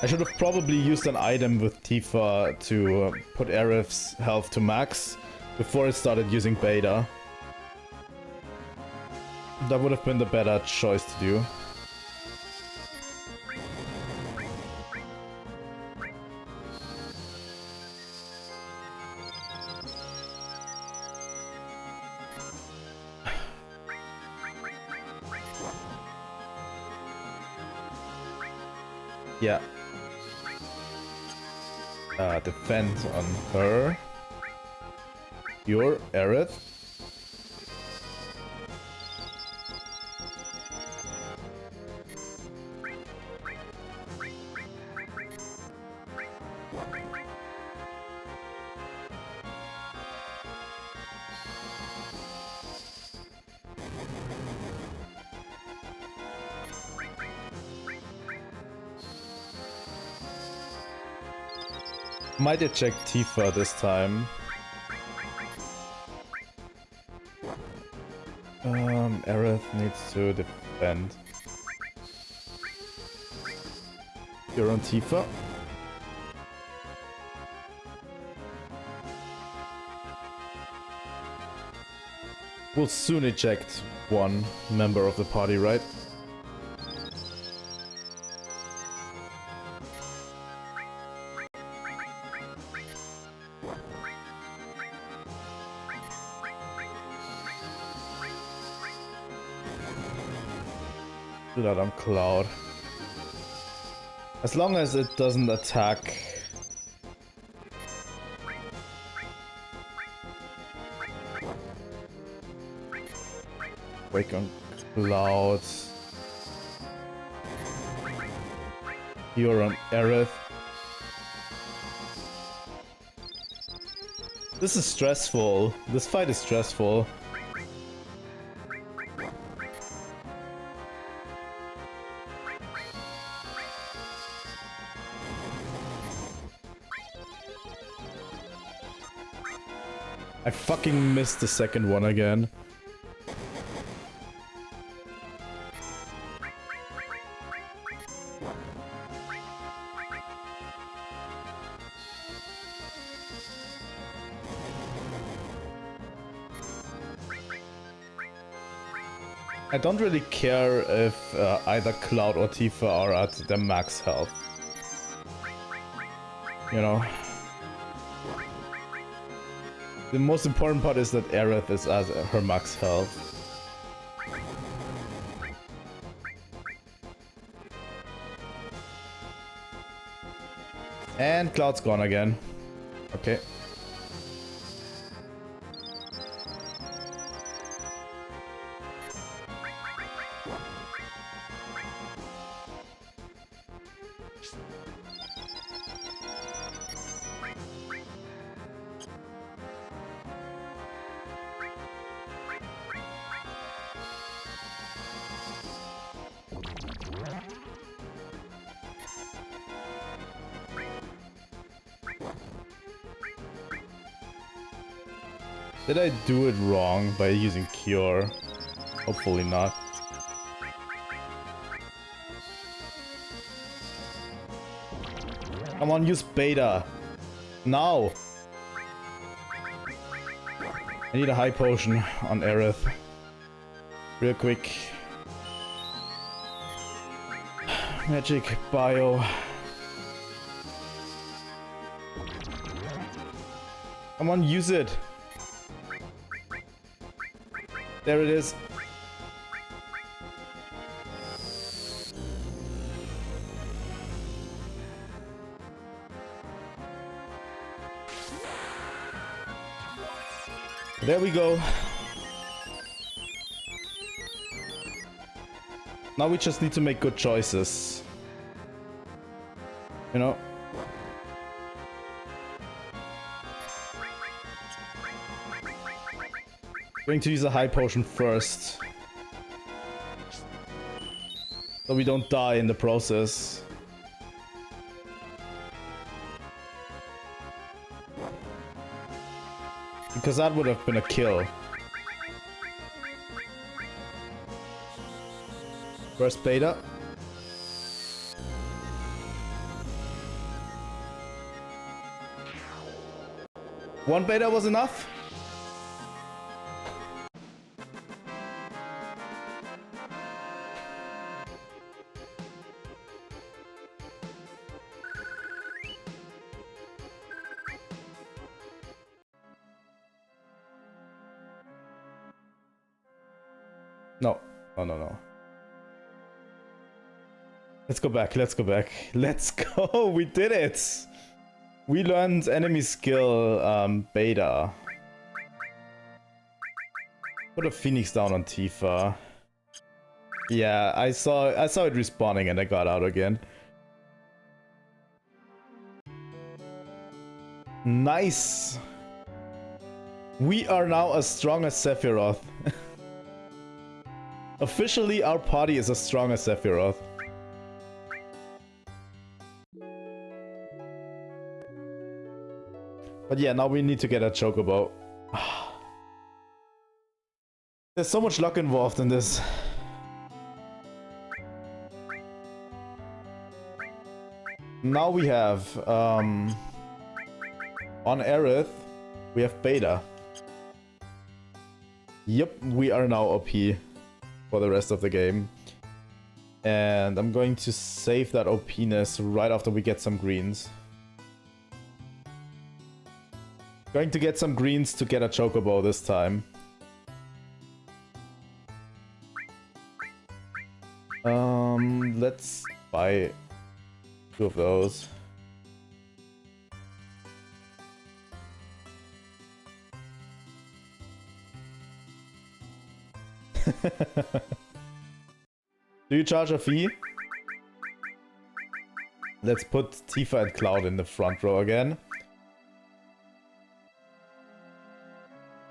I should have probably used an item with Tifa to put Aerith's health to max before it started using beta. That would have been the better choice to do. Yeah. Defend on her. Your Aerith. Might eject Tifa this time. Aerith needs to defend. You're on Tifa. We'll soon eject one member of the party, right? Do that on Cloud. As long as it doesn't attack. Wake on Cloud. You're on Aerith. This is stressful. This fight is stressful. I fucking missed the second one again. I don't really care if either Cloud or Tifa are at their max health. You know? The most important part is that Aerith is at her max health. And Cloud's gone again. Okay. Did I do it wrong by using Cure? Hopefully not. Come on, use Beta. Now! I need a high potion on Aerith. Real quick. Magic Bio. Come on, use it! There it is. There we go. Now we just need to make good choices. You know? Going to use a high potion first. So we don't die in the process. Because that would have been a kill. First Beta. One Beta was enough? No. No. Let's go back, let's go back. Let's go! We did it! We learned enemy skill, Beta. Put a Phoenix down on Tifa. Yeah, I saw it respawning and I got out again. Nice! We are now as strong as Sephiroth. Officially, our party is as strong as Sephiroth. But yeah, now we need to get a Chocobo. There's so much luck involved in this. Now we have, on Aerith, we have Beta. Yep, we are now OP for the rest of the game. And I'm going to save that OP-ness right after we get some greens. Going to get some greens to get a Chocobo this time. Let's buy 2 of those. Do you charge a fee? Let's put Tifa and Cloud in the front row again.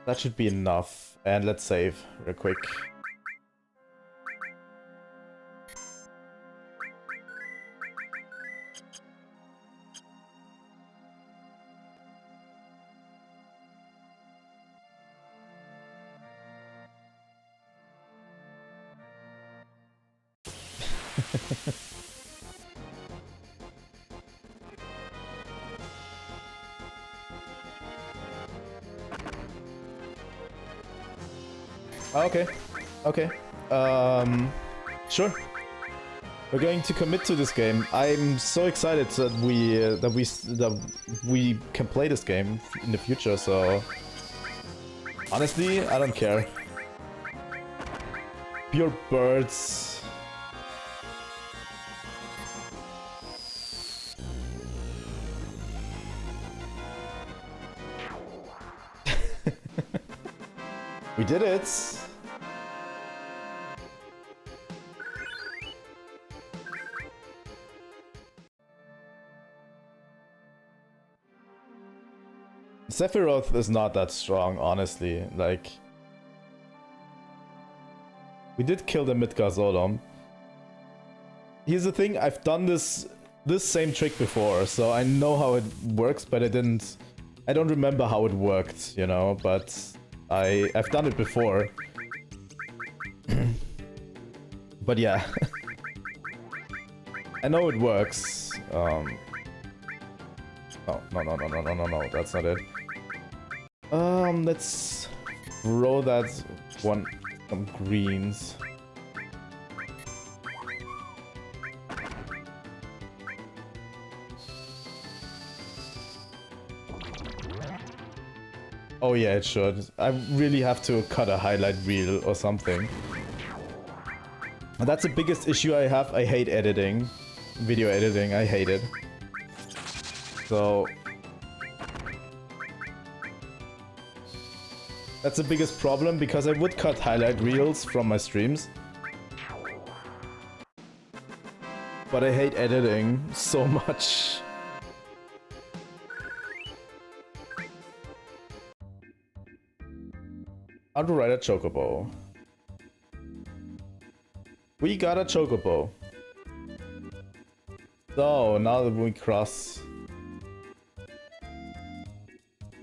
That should be enough. And let's save real quick. Okay, okay. Sure. We're going to commit to this game. I'm so excited that we can play this game in the future. So honestly, I don't care. Pure birds. We did it. Sephiroth is not that strong, honestly. Like, we did kill the Midgar Zolom. Here's the thing, I've done this same trick before, so I know how it works, but I don't remember how it worked, you know, but I've done it before. But yeah. I know it works. Oh, no, that's not it. Let's throw that some greens. Oh yeah, it should. I really have to cut a highlight reel or something. And that's the biggest issue I have. I hate editing. Video editing, I hate it. So that's the biggest problem, because I would cut highlight reels from my streams. But I hate editing so much. How to ride a chocobo. We got a chocobo. So now that we cross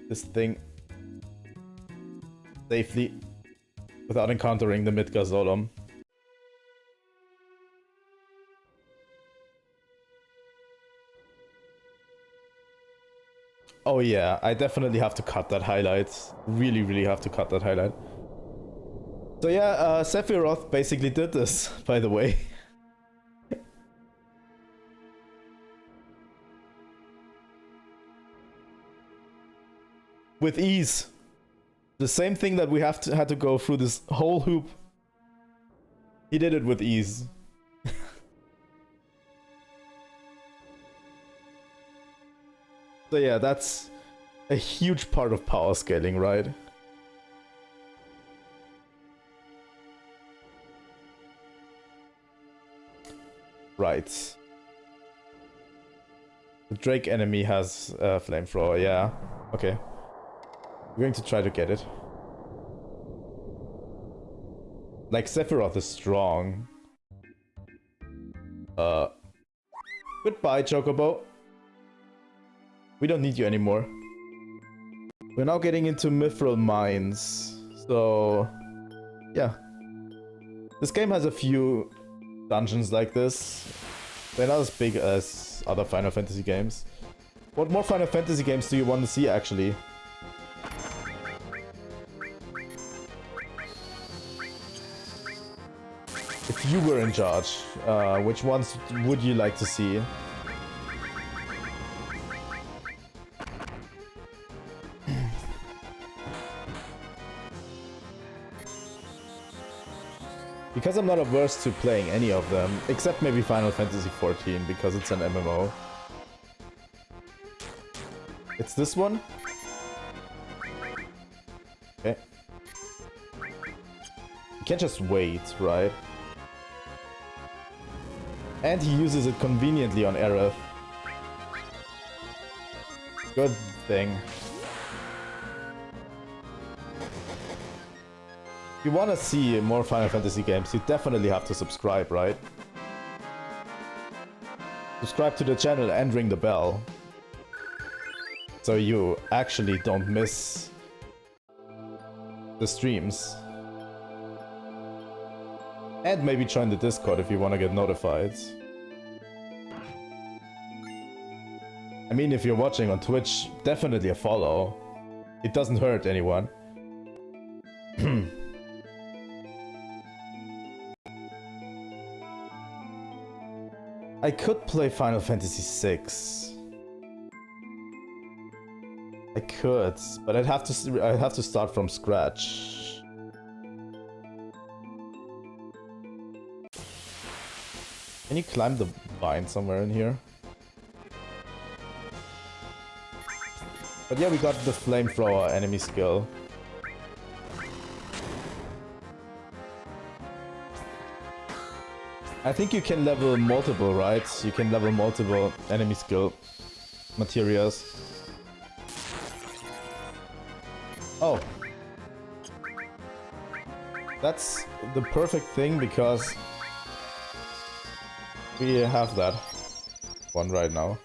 this thing safely without encountering the Midgar Zolom. Oh yeah, I definitely have to cut that highlight. Really have to cut that highlight. So yeah, Sephiroth basically did this, by the way. With ease. The same thing that we had to go through this whole hoop. He did it with ease. So yeah, that's a huge part of power scaling, right? Right. The Drake enemy has a flamethrower, yeah. Okay. We're going to try to get it. Like, Sephiroth is strong. Goodbye, Chocobo. We don't need you anymore. We're now getting into Mithril Mines. So, yeah. This game has a few dungeons like this. They're not as big as other Final Fantasy games. What more Final Fantasy games do you want to see, actually? If you were in charge, which ones would you like to see? Because I'm not averse to playing any of them, except maybe Final Fantasy XIV, because it's an MMO. It's this one? Okay. You can't just wait, right? And he uses it conveniently on Aerith. Good thing. If you want to see more Final Fantasy games, you definitely have to subscribe, right? Subscribe to the channel and ring the bell. So you actually don't miss the streams. And maybe join the Discord if you want to get notified. I mean, if you're watching on Twitch, definitely a follow. It doesn't hurt anyone. I could play Final Fantasy VI. I could, but I'd have to start from scratch. Can you climb the vine somewhere in here? But yeah, we got the flamethrower enemy skill. I think you can level multiple, right? You can level multiple enemy skill materials. Oh. That's the perfect thing because we have that one right now.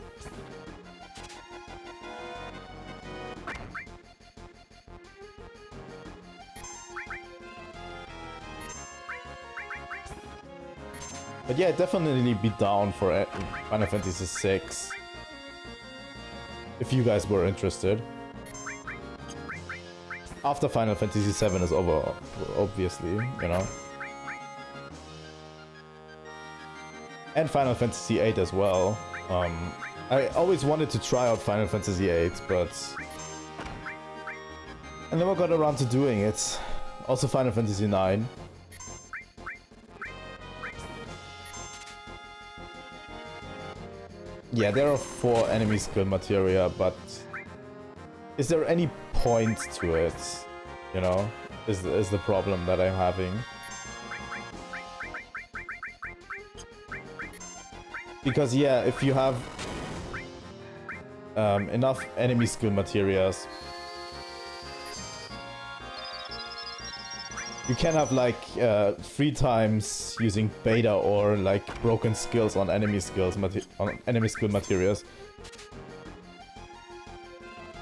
But yeah, definitely be down for Final Fantasy VI if you guys were interested. After Final Fantasy VII is over, obviously, you know. And Final Fantasy VIII as well. I always wanted to try out Final Fantasy VIII, but I never got around to doing it. Also Final Fantasy IX. Yeah, there are 4 enemy skill materia, but is there any point to it? You know, is the problem that I'm having. Because yeah, if you have enough enemy skill materials, you can have like 3 times using beta or like broken skills on enemy skills on enemy skill materials.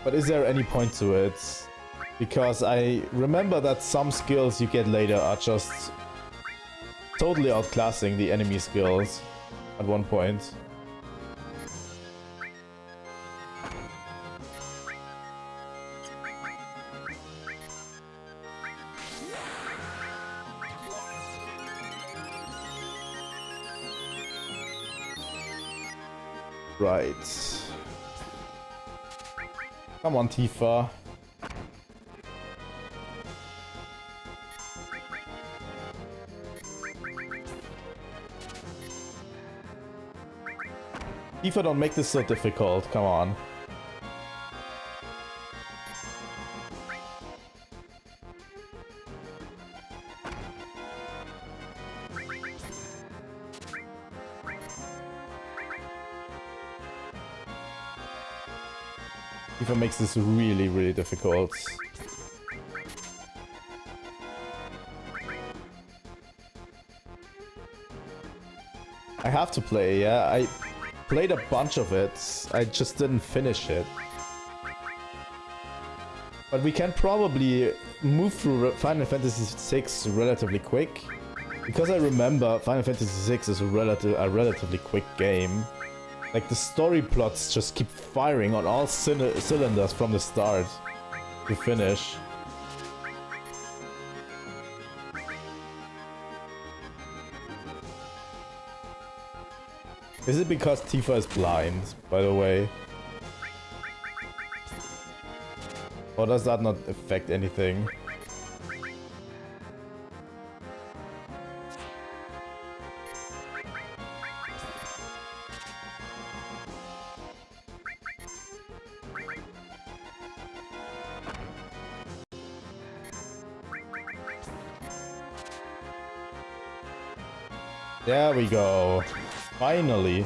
But is there any point to it? Because I remember that some skills you get later are just totally outclassing the enemy skills at one point. Right. Come on, Tifa. Tifa, don't make this so difficult. Come on. Tifa makes this really, really difficult. I have to play, yeah. I played a bunch of it. I just didn't finish it. But we can probably move through Final Fantasy VI relatively quick. Because I remember Final Fantasy VI is a relatively quick game. Like, the story plots just keep firing on all cylinders from the start to finish. Is it because Tifa is blind, by the way? Or does that not affect anything? There we go. Finally.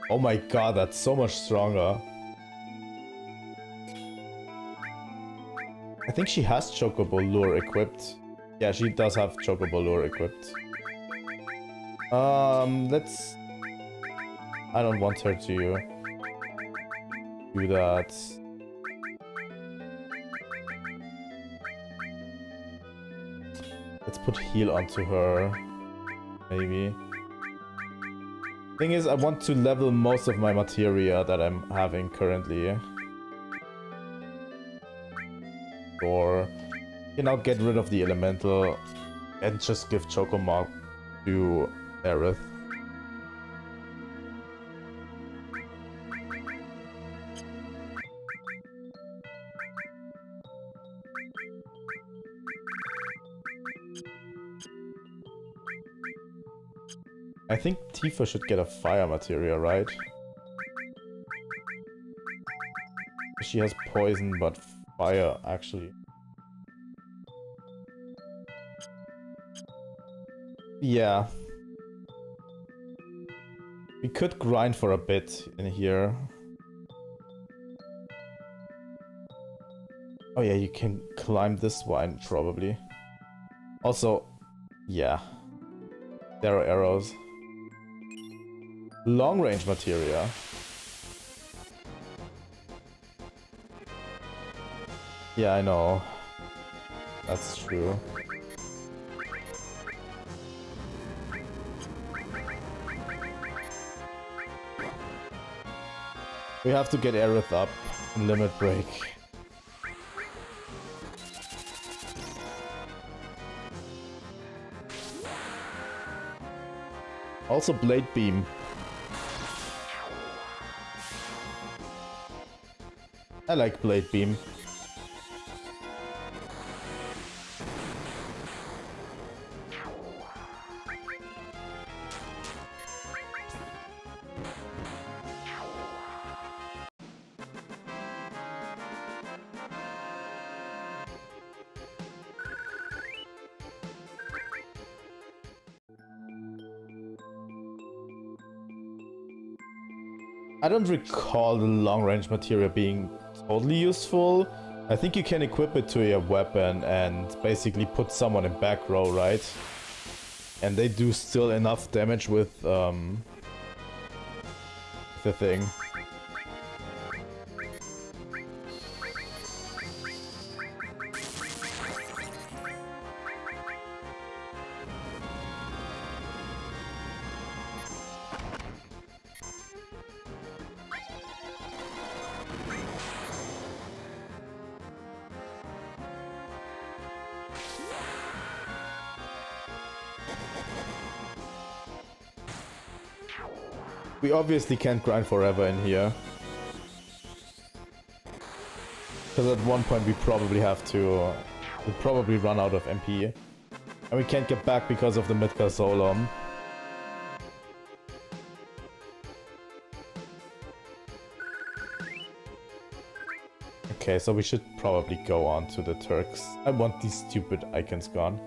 Oh my god, that's so much stronger. I think she has Chocobo Lure equipped. Yeah, she does have Chocobo Lure equipped. Let's... I don't want her to do that. Let's put heal onto her, maybe. Thing is, I want to level most of my materia that I'm having currently. Or, you know, get rid of the elemental and just give Chocomark to Aerith. I think Tifa should get a fire materia, right? She has poison, but fire, actually. Yeah. We could grind for a bit in here. Oh yeah, you can climb this vine, probably. Also, yeah. There are arrows. Long range materia. Yeah, I know. That's true. We have to get Aerith up in Limit Break. Also Blade Beam. I like Blade Beam. I don't recall the long range materia being totally useful. I think you can equip it to your weapon and basically put someone in back row, right? And they do still enough damage with the thing. We obviously can't grind forever in here. Because at one point we probably have to... we'll probably run out of MP. And we can't get back because of the Midgar Solom. Okay, so we should probably go on to the Turks. I want these stupid icons gone.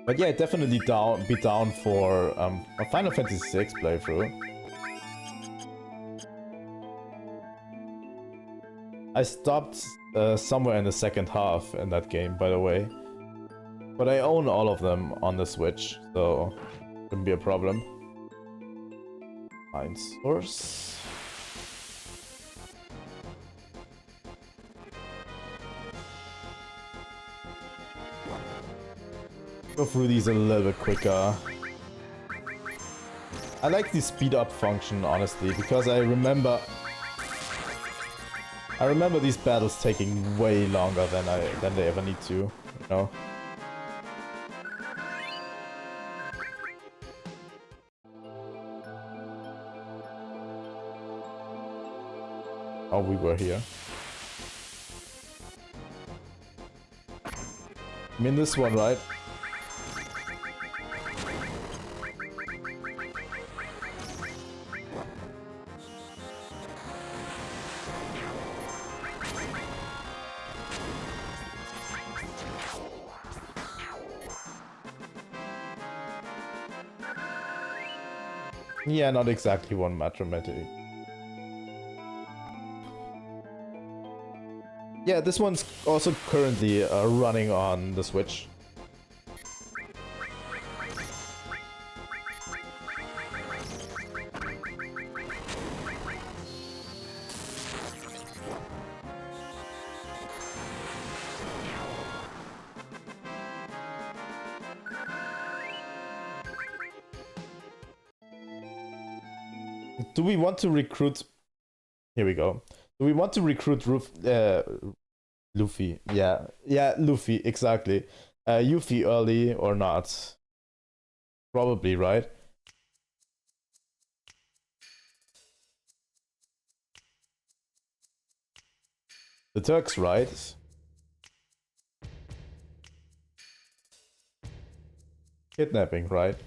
But yeah, definitely be down for a Final Fantasy VI playthrough. I stopped somewhere in the second half in that game, by the way. But I own all of them on the Switch, so shouldn't be a problem. Find source. Go through these a little bit quicker. I like the speed up function, honestly, because I remember these battles taking way longer than they ever need to, you know. Oh, we were here. I mean this one, right? Yeah, not exactly one mathematic. Yeah, this one's also currently running on the Switch. Do we want to recruit... Here we go. Do we want to recruit Luffy? Yeah, Luffy, exactly. Yuffie early or not? Probably, right? The Turks, right? Kidnapping, right?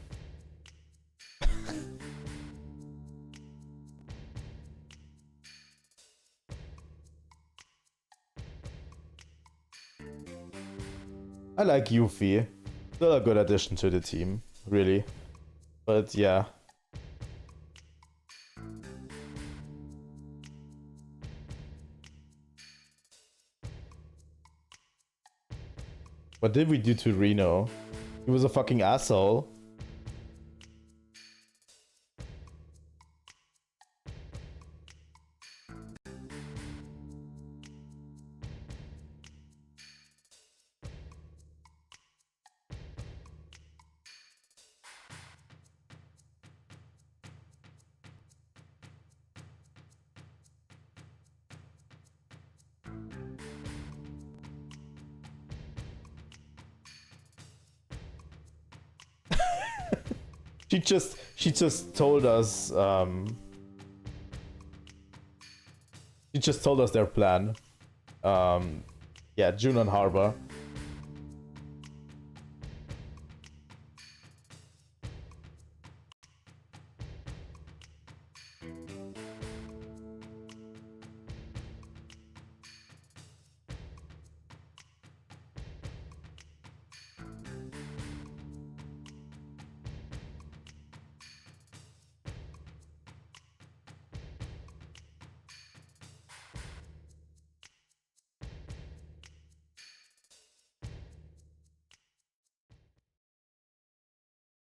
I like Yuffie. Still a good addition to the team, really. But yeah. What did we do to Reno? He was a fucking asshole. She just told us she just told us their plan. Yeah, Junon Harbor.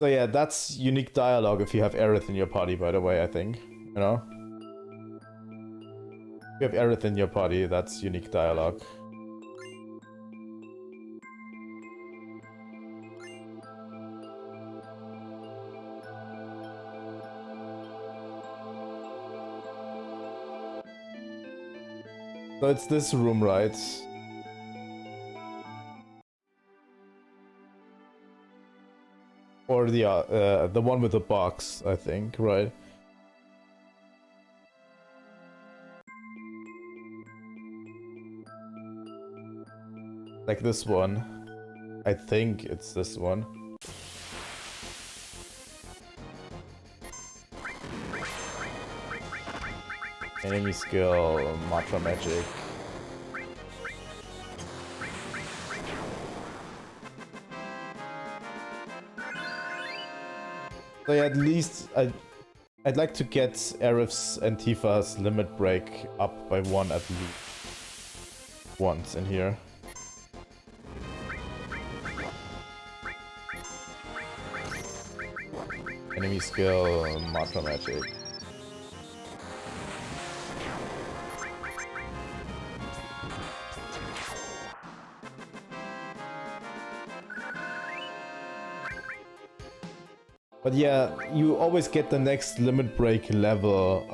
So yeah, that's unique dialogue if you have Aerith in your party, by the way, I think. You know? If you have Aerith in your party, that's unique dialogue. So it's this room, right? Or the one with the box, I think, right? Like this one. I think it's this one. Enemy skill, Matra magic. So yeah, at least I'd like to get Aerith's and Tifa's limit break up by 1 at least once in here. Enemy skill, Matra magic. But yeah, you always get the next limit break level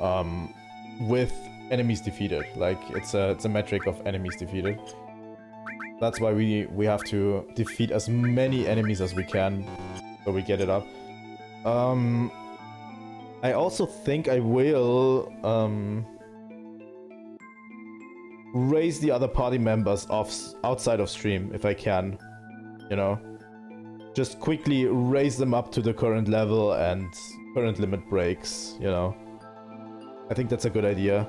with enemies defeated. Like it's a metric of enemies defeated. That's why we have to defeat as many enemies as we can so we get it up. I also think I will raise the other party members outside of stream if I can, you know. Just quickly raise them up to the current level and current limit breaks, you know. I think that's a good idea.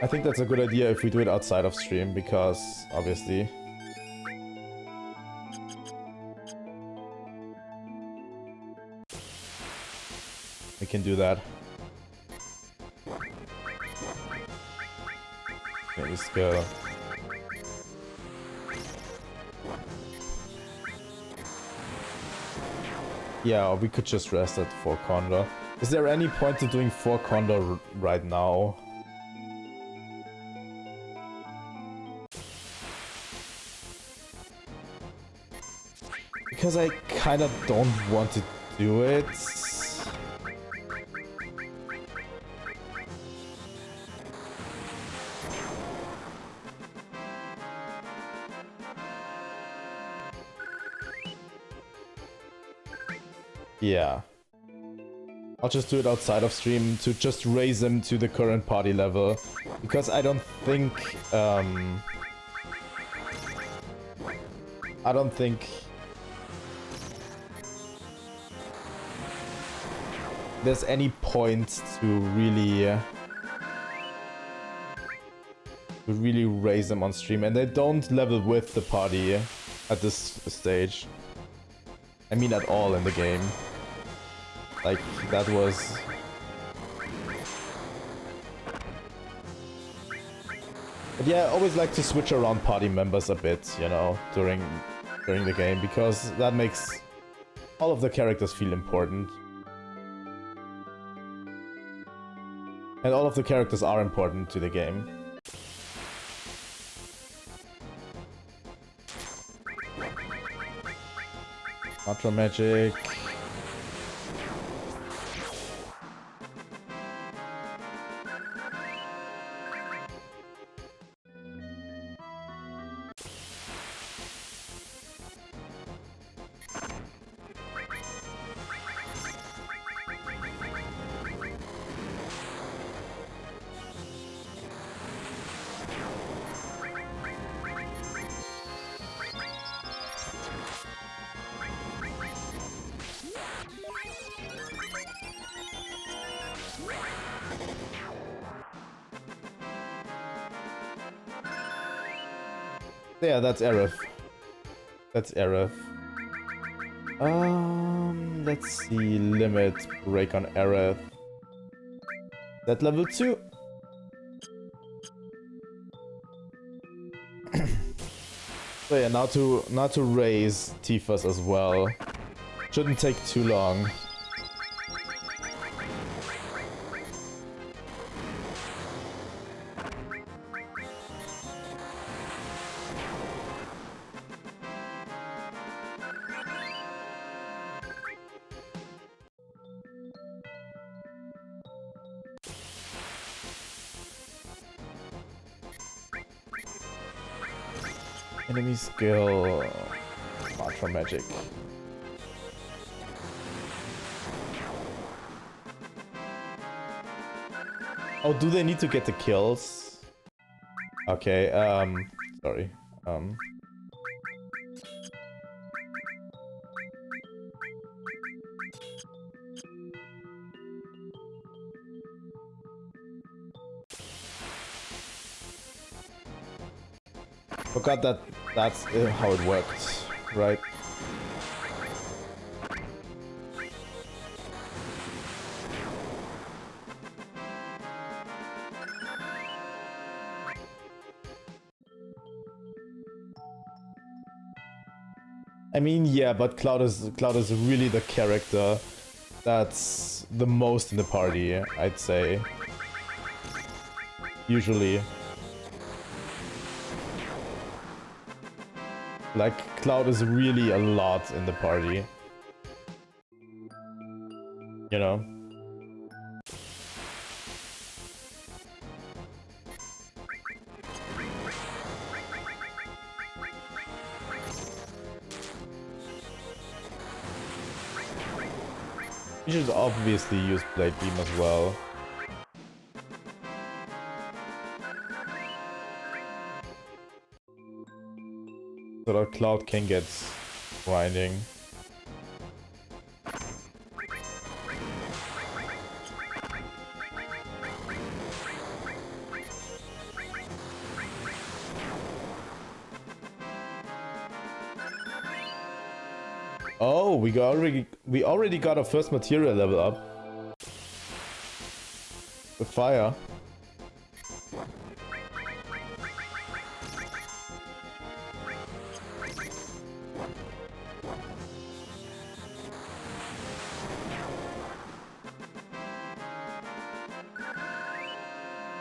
I think that's a good idea if we do it outside of stream, because obviously We can do that. Okay, let's go. Yeah, or we could just rest at 4 Condor. Is there any point to doing 4 Condor right now? Because I kind of don't want to do it. Yeah. I'll just do it outside of stream to just raise them to the current party level. Because I don't think... I don't think... there's any point to really raise them on stream, and they don't level with the party at this stage. I mean at all in the game. Like, that was... But yeah, I always like to switch around party members a bit, you know, during the game, because that makes all of the characters feel important. And all of the characters are important to the game. Ultra Magic. Yeah, that's Aerith. That's Aerith. Let's see. Limit break on Aerith. That level 2. So yeah, now to raise Tifa's as well. Shouldn't take too long. Enemy skill, Ultra Magic. Oh, do they need to get the kills? Okay, sorry. Forgot that that's how it worked, right? I mean, yeah, but Cloud is really the character that's the most in the party, I'd say. Usually. Like, Cloud is really a lot in the party. You know? You should obviously use Blade Beam as well. So that Cloud can get grinding. Oh, we already got our first material level up. The fire.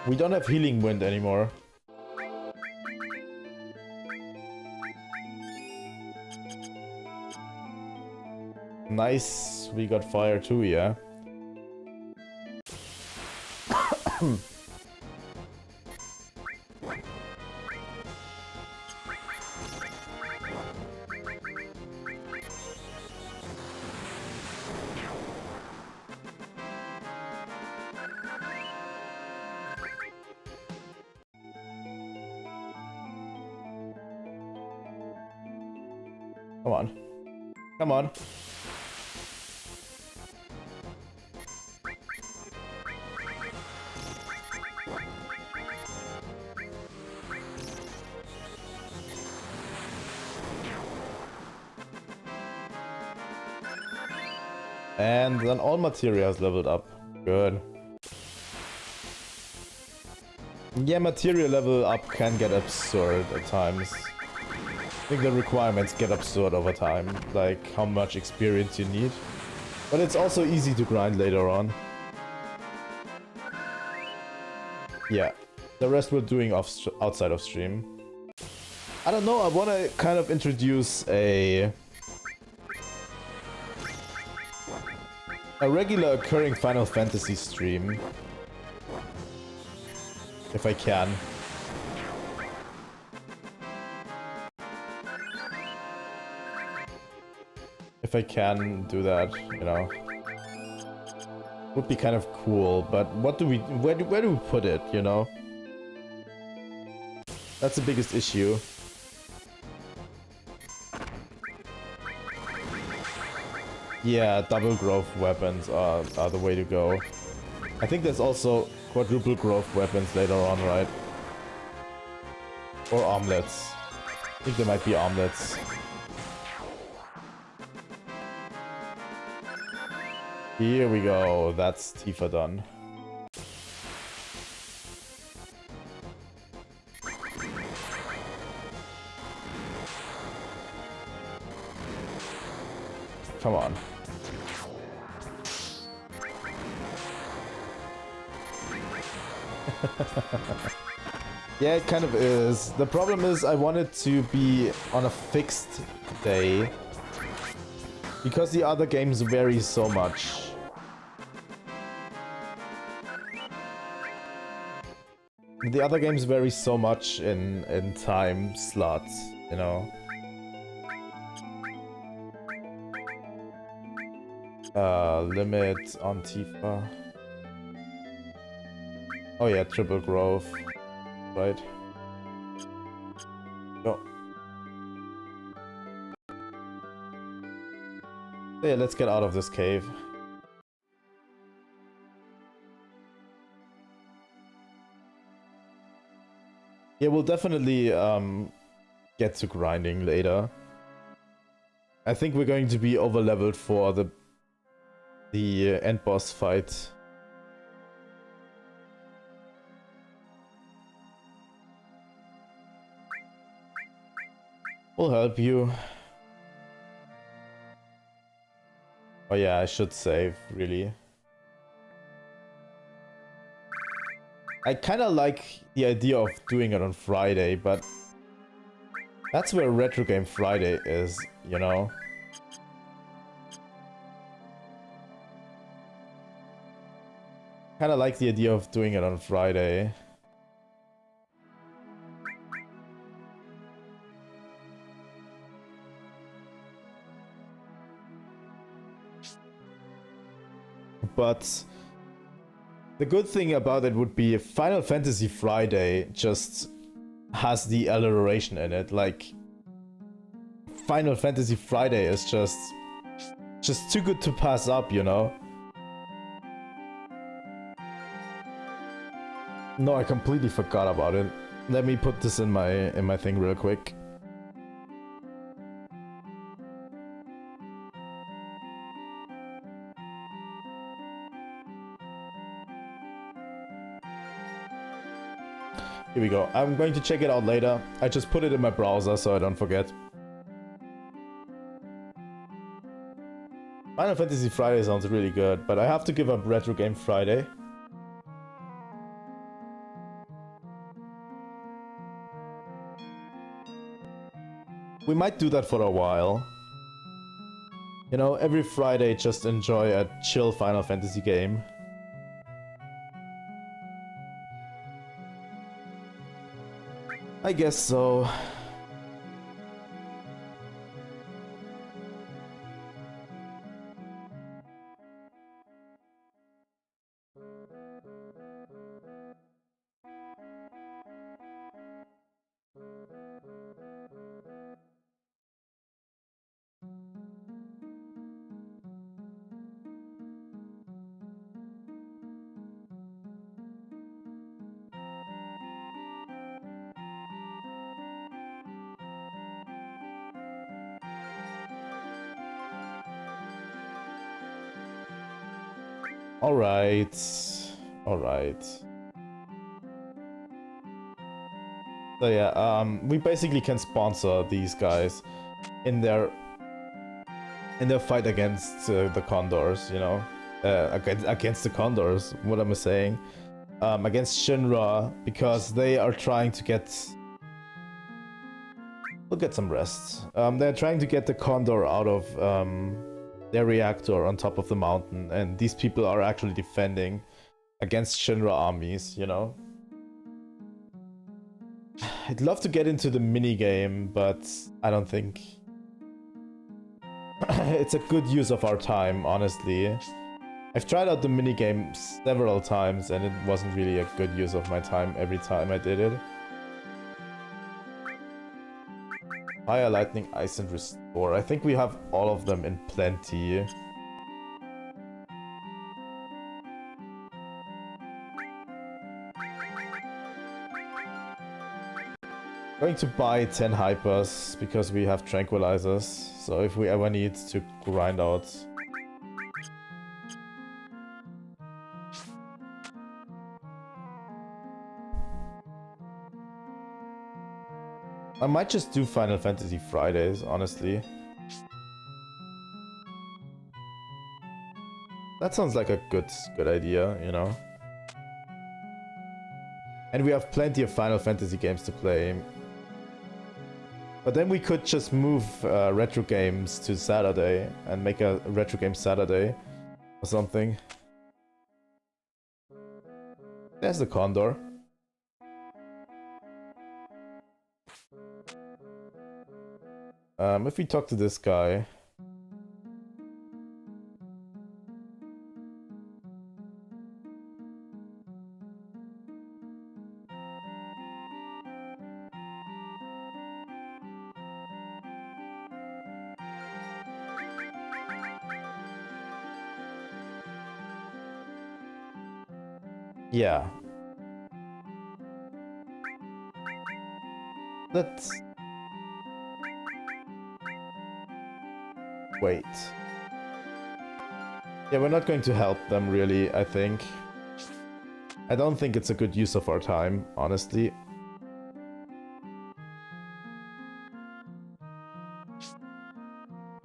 We don't have healing wind anymore. Nice, we got fire too, yeah. Come on. Come on. And then all materials leveled up. Good. Yeah, material level up can get absurd at times. I think the requirements get absurd over time, like how much experience you need. But it's also easy to grind later on. Yeah, the rest we're doing outside of stream. I don't know, I want to kind of introduce a regular occurring Final Fantasy stream. If I can. If I can do that, you know. Would be kind of cool, but what do we, where do we put it, you know? That's the biggest issue. Yeah, double growth weapons are the way to go. I think there's also quadruple growth weapons later on, right? Or armlets. I think there might be armlets. Here we go, that's Tifa done. Come on. Yeah, it kind of is. The problem is I want it to be on a fixed day. Because the other games vary so much. The other games vary so much in time slots, you know. Limit on Tifa. Oh yeah, triple growth. Right. Go. Yeah, let's get out of this cave. Yeah, we'll definitely get to grinding later. I think we're going to be over leveled for the end boss fight. We'll help you. Oh yeah, I should save, really. I kinda like the idea of doing it on Friday, but that's where Retro Game Friday is, you know? Kinda like the idea of doing it on Friday. But the good thing about it would be Final Fantasy Friday just has the alliteration in it. Like, Final Fantasy Friday is just too good to pass up, you know? No, I completely forgot about it. Let me put this in my thing real quick. Here we go. I'm going to check it out later. I just put it in my browser so I don't forget. Final Fantasy Friday sounds really good, but I have to give up Retro Game Friday. We might do that for a while. You know, every Friday just enjoy a chill Final Fantasy game. I guess so. Alright. Alright. So yeah, we basically can sponsor these guys in their fight against the Condors, you know? Against the Condors, what am I saying? Against Shinra, because they are trying to get... We'll get some rest. They're trying to get the Condor out of their reactor on top of the mountain, and these people are actually defending against Shinra armies, you know? I'd love to get into the minigame, but I don't think it's a good use of our time, honestly. I've tried out the minigame several times, and it wasn't really a good use of my time every time I did it. Fire, Lightning, Ice, and Restore. I think we have all of them in plenty. Going to buy 10 hypers because we have tranquilizers, so if we ever need to grind out. I might just do Final Fantasy Fridays, honestly. That sounds like a good idea, you know. And we have plenty of Final Fantasy games to play. But then we could just move retro games to Saturday and make a retro game Saturday or something. There's the Condor. If we talk to this guy... Yeah. Let's... Wait. Yeah, we're not going to help them, really, I think. I don't think it's a good use of our time, honestly.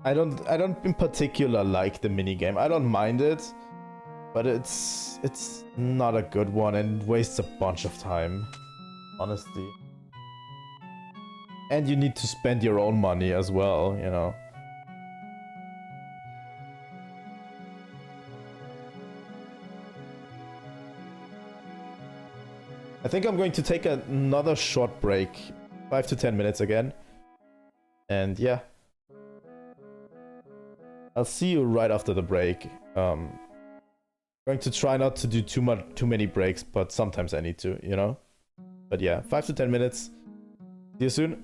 I don't in particular like the minigame. I don't mind it, but it's not a good one and wastes a bunch of time, honestly. And you need to spend your own money as well, you know. I think I'm going to take another short break, 5 to 10 minutes again. And yeah. I'll see you right after the break. Going to try not to do too many breaks, but sometimes I need to, you know? But yeah, 5 to 10 minutes. See you soon.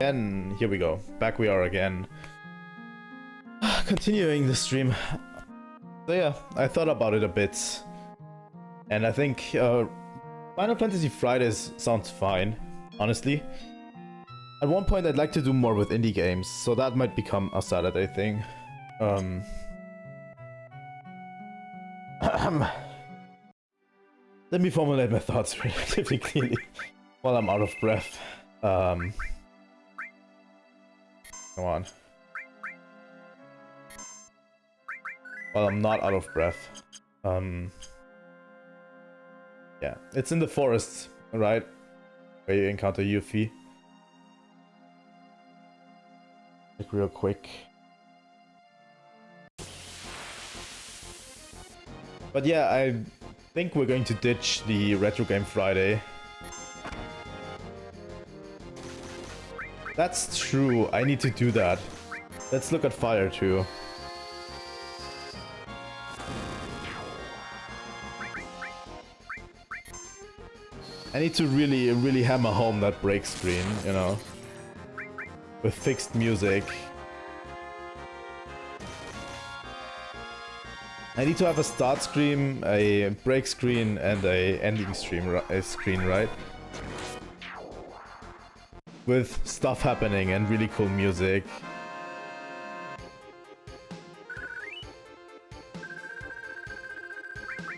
And here we go. Back we are again. Continuing the stream. So yeah, I thought about it a bit. And I think Final Fantasy Fridays sounds fine, honestly. At one point I'd like to do more with indie games, so that might become a Saturday thing. Let me formulate my thoughts relatively clearly while I'm out of breath. Come on. While I'm not out of breath. Yeah, it's in the forest, right? Where you encounter Yuffie. Like real quick. But yeah, I think we're going to ditch the Retro Game Friday. That's true, I need to do that. Let's look at Fire too. I need to really hammer home that break screen, you know, with fixed music. I need to have a start screen, a break screen, and a ending screen, right? With stuff happening and really cool music.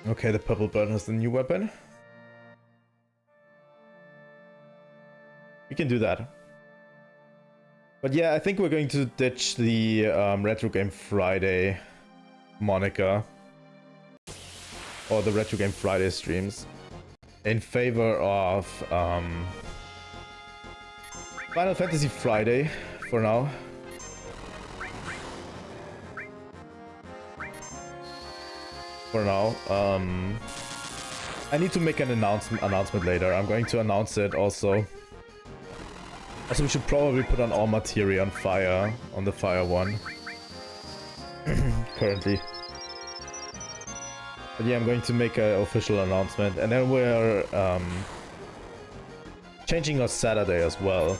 Okay, the purple bird has the new weapon. We can do that. But yeah, I think we're going to ditch the Retro Game Friday moniker. Or the Retro Game Friday streams. In favor of Final Fantasy Friday for now. For now. I need to make an announcement later. I'm going to announce it also. Also, we should probably put on all materia on fire, on the fire one. Currently. But yeah, I'm going to make an official announcement. And then we're changing our Saturday as well.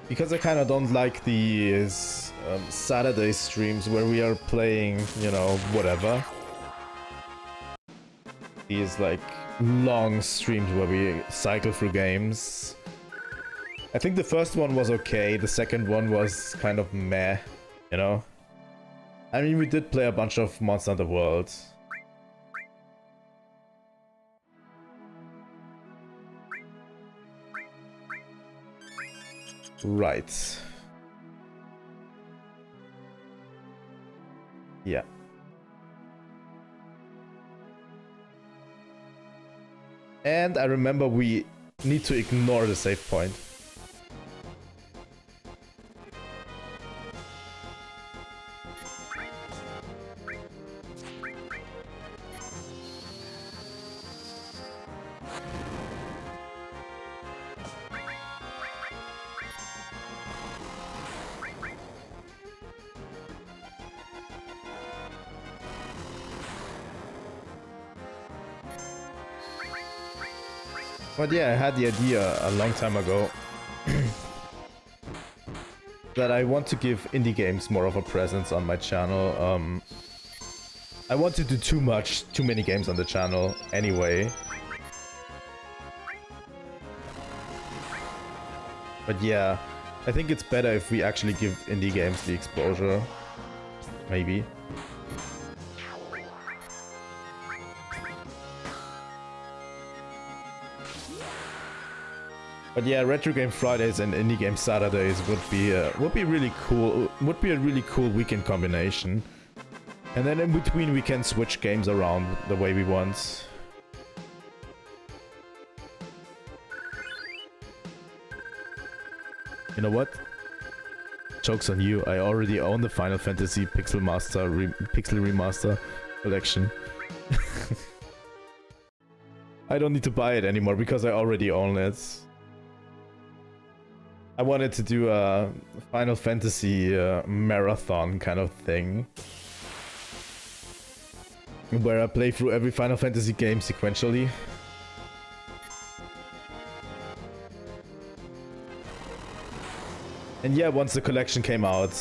Because I kind of don't like these Saturday streams where we are playing, you know, whatever. These like long streams where we cycle through games. I think the first one was okay, the second one was kind of meh, you know? I mean, we did play a bunch of Monster Hunter World. Right. Yeah. And I remember we need to ignore the save point. But yeah, I had the idea a long time ago that I want to give indie games more of a presence on my channel. I want to do too many games on the channel anyway. But yeah, I think it's better if we actually give indie games the exposure. Maybe. But yeah, Retro Game Fridays and Indie Game Saturdays would be really cool. Would be a really cool weekend combination. And then in between we can switch games around the way we want. You know what? Joke's on you. I already own the Final Fantasy Pixel Remaster collection. I don't need to buy it anymore because I already own it. I wanted to do a Final Fantasy marathon kind of thing. Where I play through every Final Fantasy game sequentially. And yeah, once the collection came out...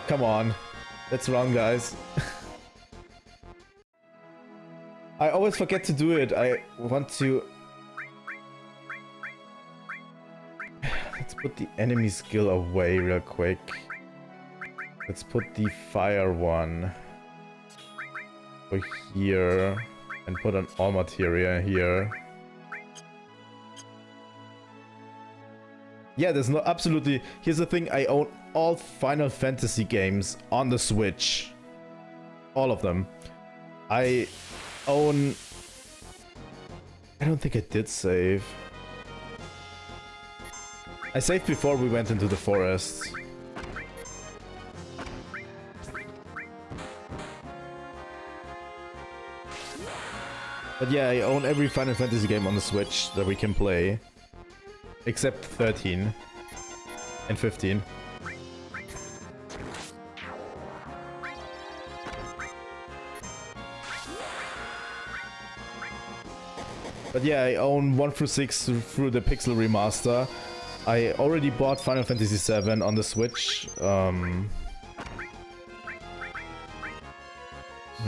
Come on. Let's run, guys. I always forget to do it. I want to... Let's put the enemy skill away real quick. Let's put the fire one over here and put an all materia here. Yeah, there's no absolutely... Here's the thing, I own all Final Fantasy games on the Switch. All of them. I own... I don't think I did save. I saved before we went into the forest. But yeah, I own every Final Fantasy game on the Switch that we can play. Except 13 and 15. But yeah, I own 1 through 6 through the Pixel Remaster. I already bought Final Fantasy VII on the Switch. Here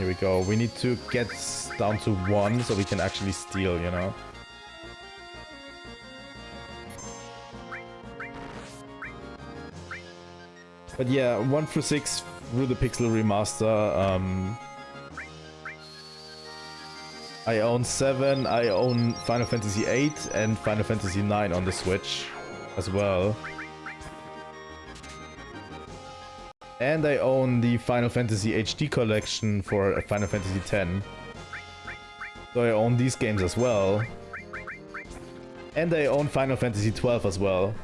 we go. We need to get down to 1 so we can actually steal, you know? But yeah, 1 through 6 through the Pixel Remaster. I own 7, I own Final Fantasy 8 and Final Fantasy 9 on the Switch as well. And I own the Final Fantasy HD collection for Final Fantasy X. So I own these games as well. And I own Final Fantasy 12 as well.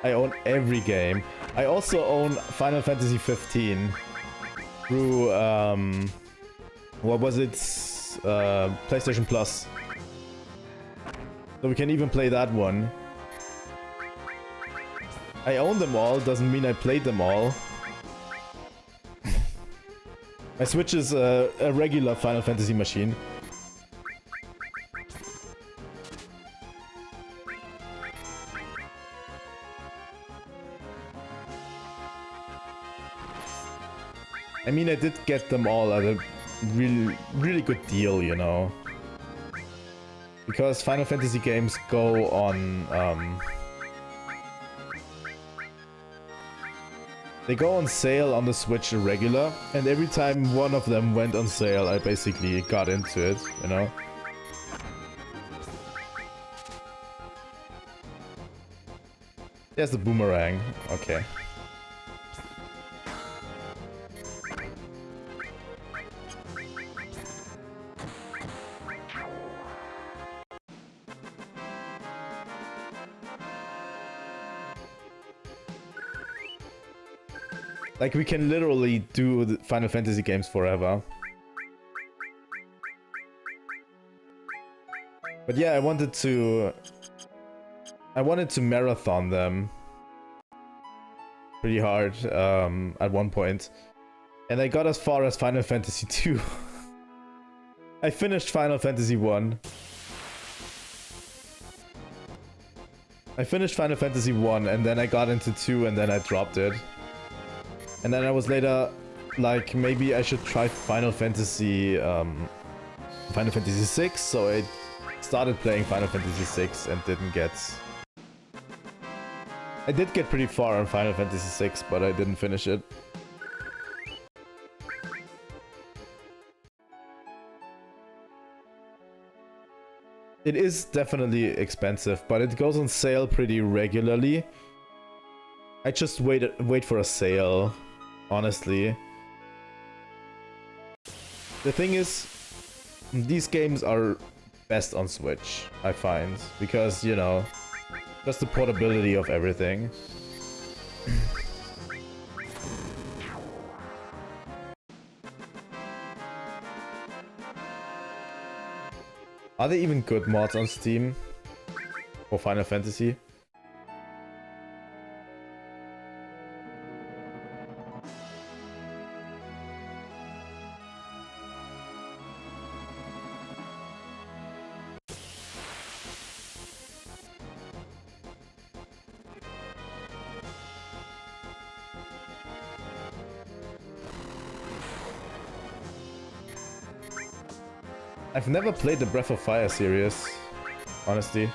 I own every game. I also own Final Fantasy 15 through, what was it? PlayStation Plus. So we can even play that one. I own them all, doesn't mean I played them all. My Switch is a regular Final Fantasy machine. I mean, I did get them all at a really good deal, you know. Because Final Fantasy games go on, they go on sale on the Switch regular, and every time one of them went on sale, I basically got into it, you know. There's the boomerang, okay. Like, we can literally do the Final Fantasy games forever. But yeah, I wanted to marathon them pretty hard at one point. And I got as far as Final Fantasy 2. I finished Final Fantasy 1. I finished Final Fantasy 1 and then I got into 2 and then I dropped it. And then I was later like, maybe I should try Final Fantasy 6, so I started playing Final Fantasy 6 and didn't get... I did get pretty far on Final Fantasy 6, but I didn't finish it. It is definitely expensive, but it goes on sale pretty regularly. I just wait for a sale. Honestly. The thing is, these games are best on Switch, I find. Because, you know, just the portability of everything. Are there even good mods on Steam for Final Fantasy? I've never played the Breath of Fire series, honestly.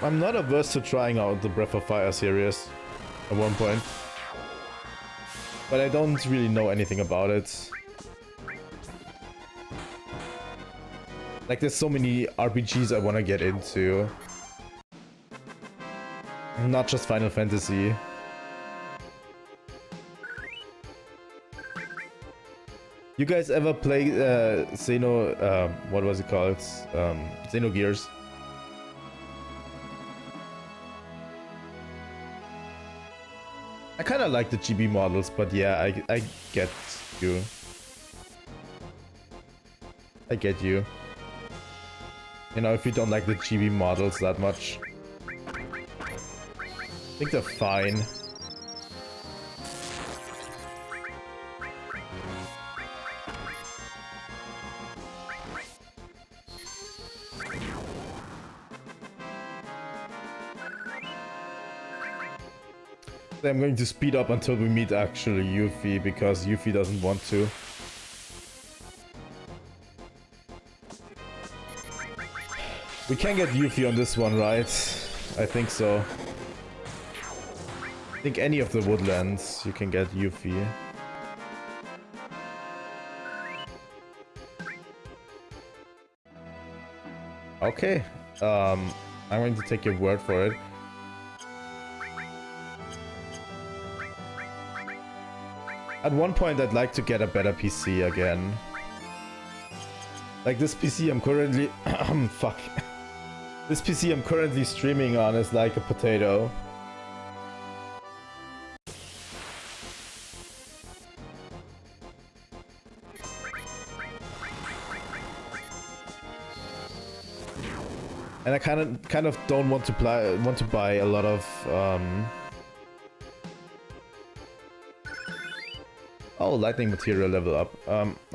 I'm not averse to trying out the Breath of Fire series at one point. But I don't really know anything about it. Like, there's so many RPGs I want to get into. Not just Final Fantasy. You guys ever play what was it called? Xenogears? I kind of like the GB models, but yeah, I get you. I get you. You know, if you don't like the GB models that much. I think they're fine. I'm going to speed up until we meet actually Yuffie, because Yuffie doesn't want to. We can get Yuffie on this one, right? I think so. I think any of the woodlands you can get Yuffie. Okay. I'm going to take your word for it. At one point, I'd like to get a better PC again. Like this PC I'm currently... fuck. This PC I'm currently streaming on is like a potato. And I kind of don't want to buy a lot of oh, lightning material level up.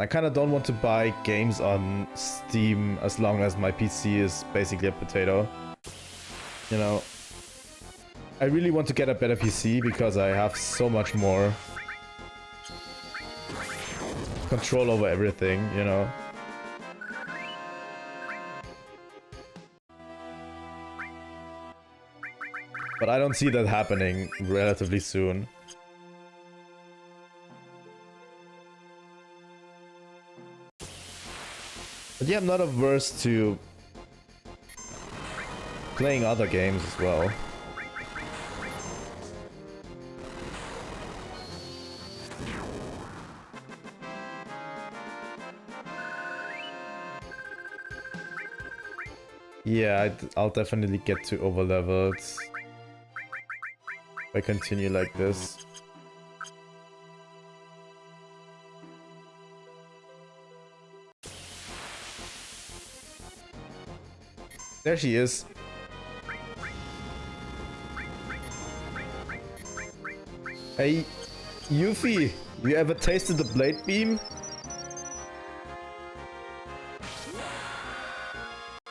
I kind of don't want to buy games on Steam as long as my PC is basically a potato. You know, I really want to get a better PC because I have so much more control over everything, you know. But I don't see that happening relatively soon. But yeah, I'm not averse to playing other games as well. Yeah, I'll definitely get to overleveled if I continue like this. There she is. Hey, Yuffie, you ever tasted the blade beam?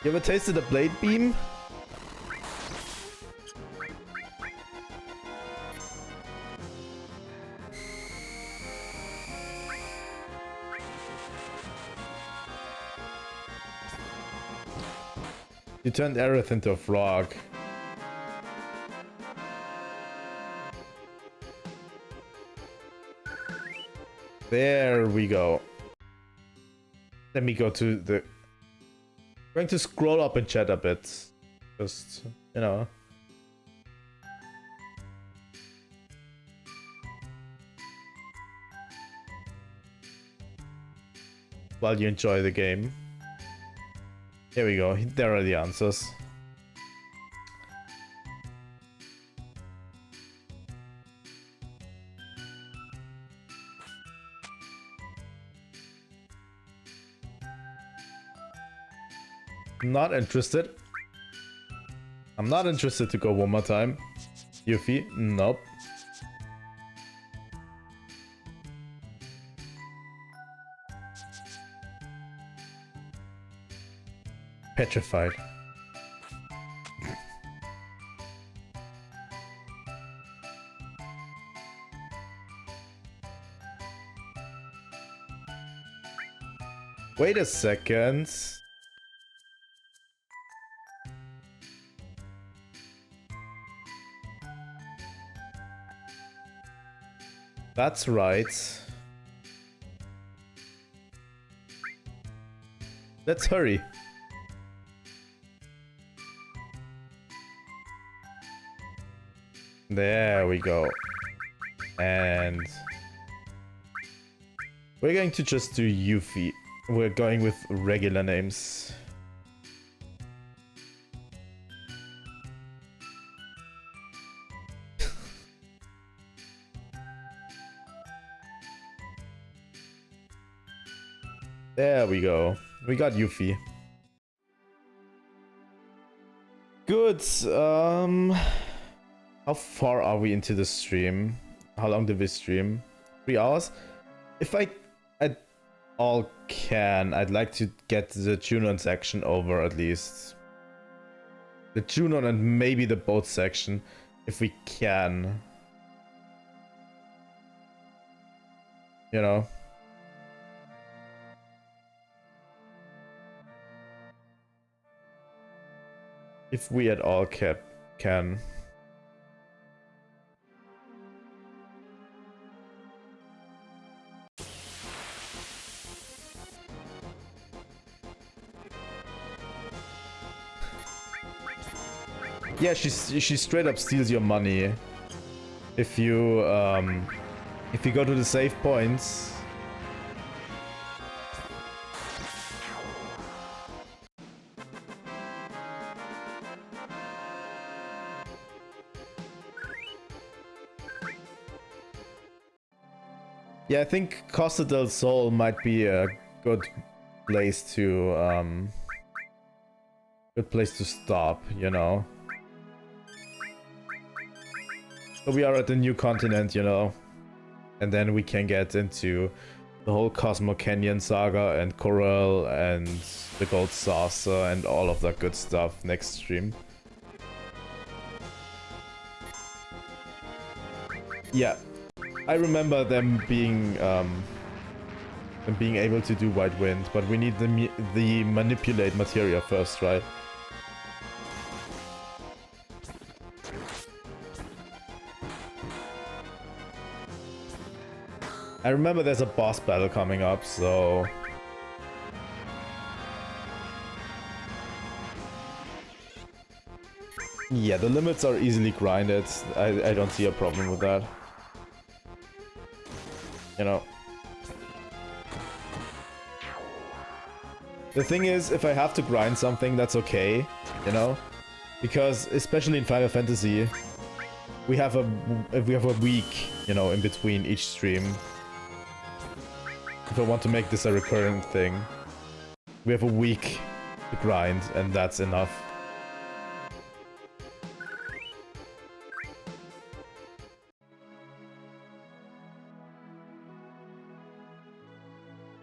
You ever tasted the blade beam? You turned Aerith into a frog. There we go. Let me go to the... I'm going to scroll up and chat a bit. Just, you know. While you enjoy the game. Here we go. There are the answers. Not interested. I'm not interested to go one more time. Yuffie? Nope. Petrified. Wait a second. That's right. Let's hurry. There we go. And we're going to just do Yuffie. We're going with regular names. There we go. We got Yuffie. Good. How far are we into the stream? How long did we stream? 3 hours? If I at all can, I'd like to get the Junon section over at least. The Junon and maybe the boat section, if we can. You know? If we at all can. Yeah, she straight up steals your money. If you go to the save points. Yeah, I think Costa del Sol might be a good place to stop, you know. So we are at the new continent, you know, and then we can get into the whole Cosmo Canyon saga and Coral and the Gold Saucer and all of that good stuff next stream. Yeah, I remember them being able to do White Wind, but we need the manipulate materia first, right? I remember there's a boss battle coming up, so... Yeah, the limits are easily grinded. I don't see a problem with that. You know. The thing is, if I have to grind something, that's okay, you know? Because, especially in Final Fantasy, we have a week, you know, in between each stream. If I want to make this a recurring thing, we have a week to grind, and that's enough.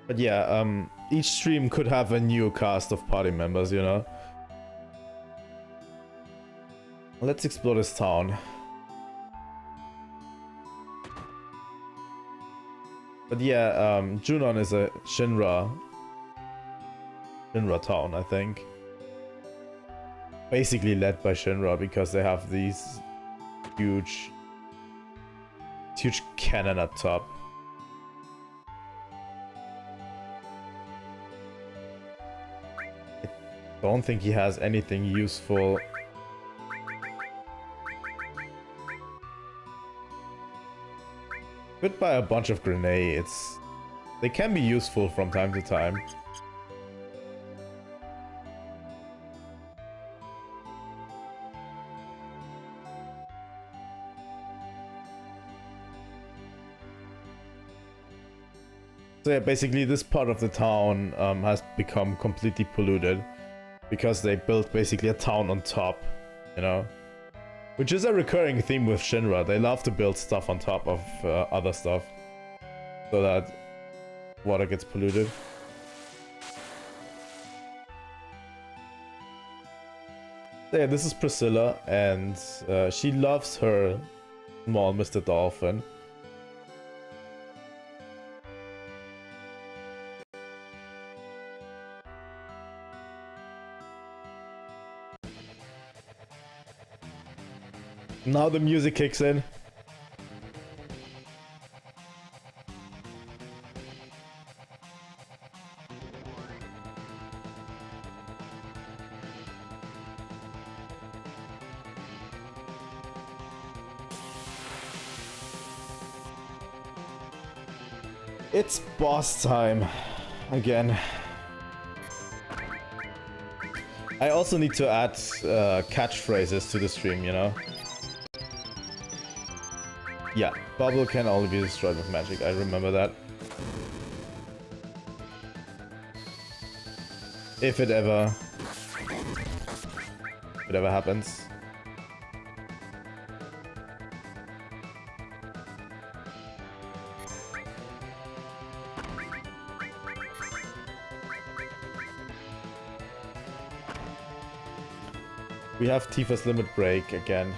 But yeah, each stream could have a new cast of party members, you know? Let's explore this town. But yeah, Junon is a Shinra town, I think. Basically led by Shinra because they have these huge cannon at top. I don't think he has anything useful. Could buy a bunch of grenades. They can be useful from time to time. So yeah, basically this part of the town has become completely polluted because they built basically a town on top, you know? Which is a recurring theme with Shinra. They love to build stuff on top of other stuff so that water gets polluted. So yeah, this is Priscilla, and she loves her small Mr. Dolphin. Now the music kicks in. It's boss time again. I also need to add catchphrases to the stream, you know? Yeah, bubble can only be destroyed with magic, I remember that. If it ever happens. We have Tifa's limit break again.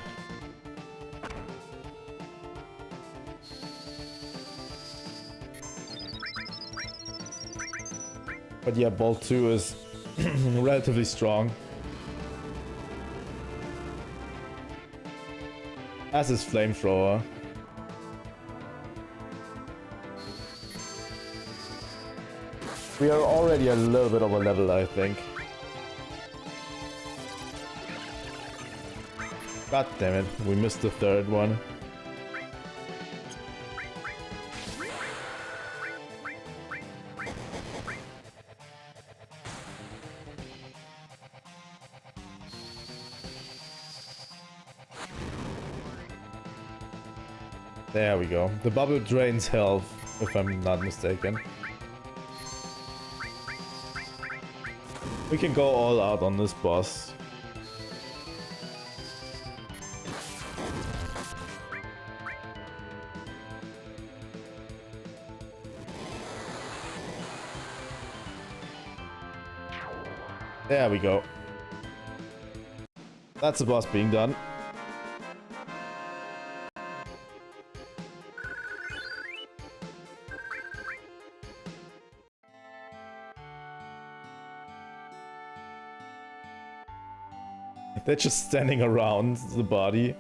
But yeah, Bolt 2 is relatively strong. As is Flamethrower. We are already a little bit over level, I think. God damn it, we missed the third one. There we go. The bubble drains health, if I'm not mistaken. We can go all out on this boss. There we go. That's the boss being done. They're just standing around the body.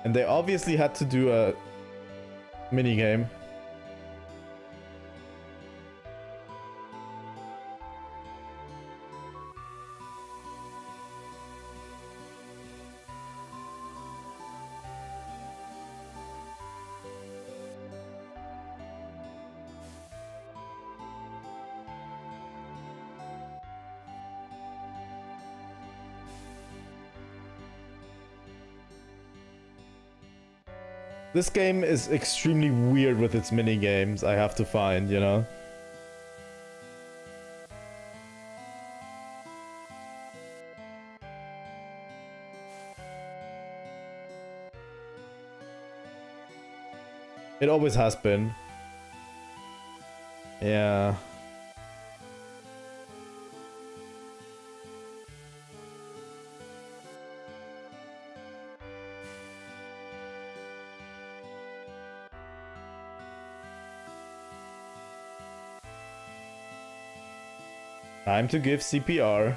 And they obviously had to do a minigame. This game is extremely weird with its minigames, I have to find, you know? It always has been. Yeah. Time to give CPR.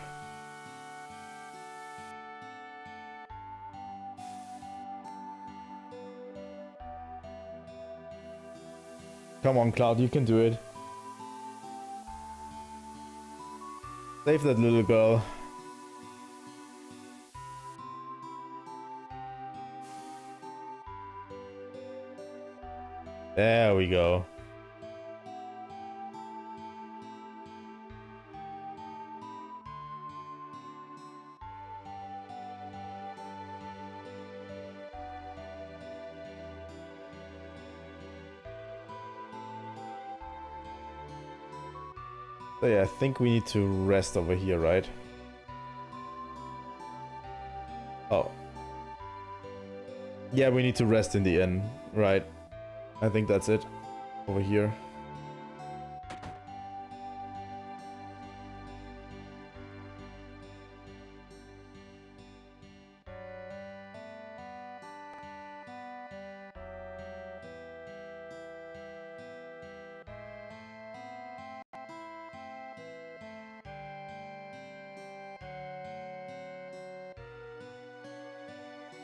Come on, Cloud, you can do it. Save that little girl. There we go. So yeah, I think we need to rest over here, right? Oh. Yeah, we need to rest in the inn, right? I think that's it. Over here.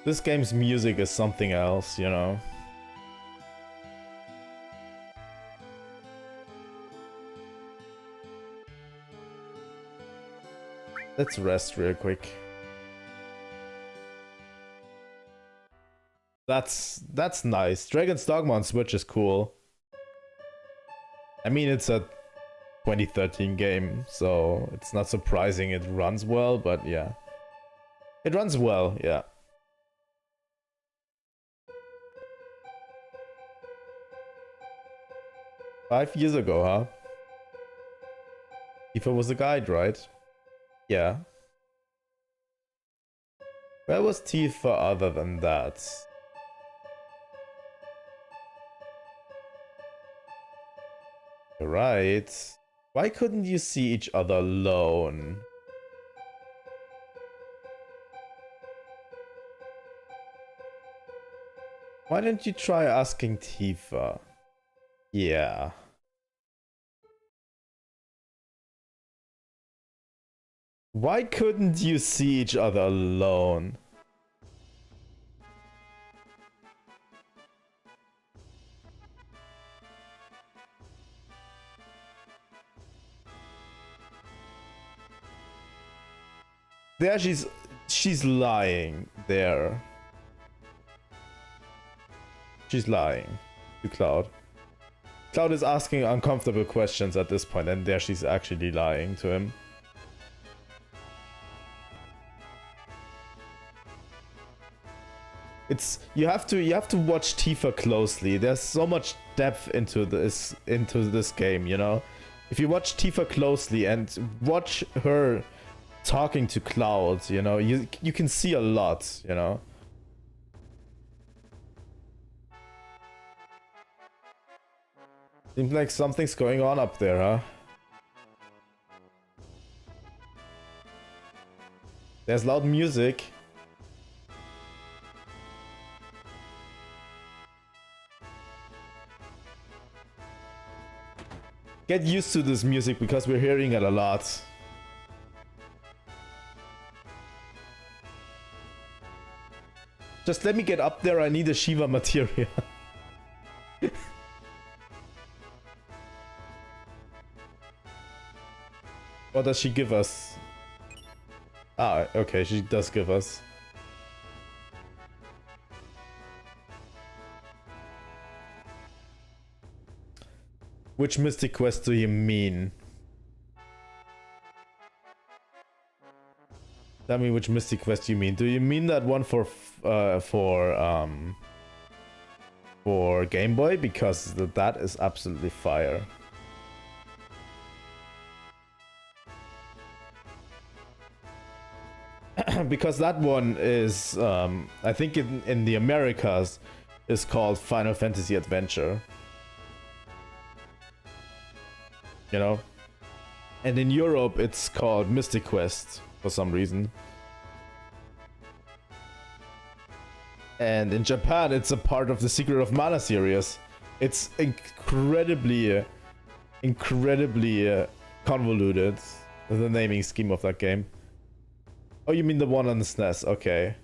This game's music is something else, you know? Let's rest real quick. That's nice. Dragon's Dogma on Switch is cool. I mean, it's a 2013 game, so it's not surprising it runs well, but yeah. It runs well, yeah. "5 years ago, huh? FIFA was a guide, right?" Yeah. Where was Tifa other than that? Right. Why couldn't you see each other alone? Why didn't you try asking Tifa? Yeah. Why couldn't you see each other alone? There she's lying there. She's lying to Cloud. Cloud is asking uncomfortable questions at this point, and there she's actually lying to him. You have to watch Tifa closely. There's so much depth into this game, you know? If you watch Tifa closely and watch her talking to Cloud, you know, you can see a lot, you know? Seems like something's going on up there, huh? There's loud music. Get used to this music because we're hearing it a lot. Just let me get up there, I need a Shiva materia. What does she give us? Ah, okay, she does give us. Which Mystic Quest do you mean? Tell me which Mystic Quest you mean. Do you mean that one for Game Boy? Because that is absolutely fire. Because that one is, I think in the Americas, is called Final Fantasy Adventure. You know? And in Europe, it's called Mystic Quest for some reason. And in Japan, it's a part of the Secret of Mana series. It's incredibly convoluted, the naming scheme of that game. Oh, you mean the one on the SNES? Okay.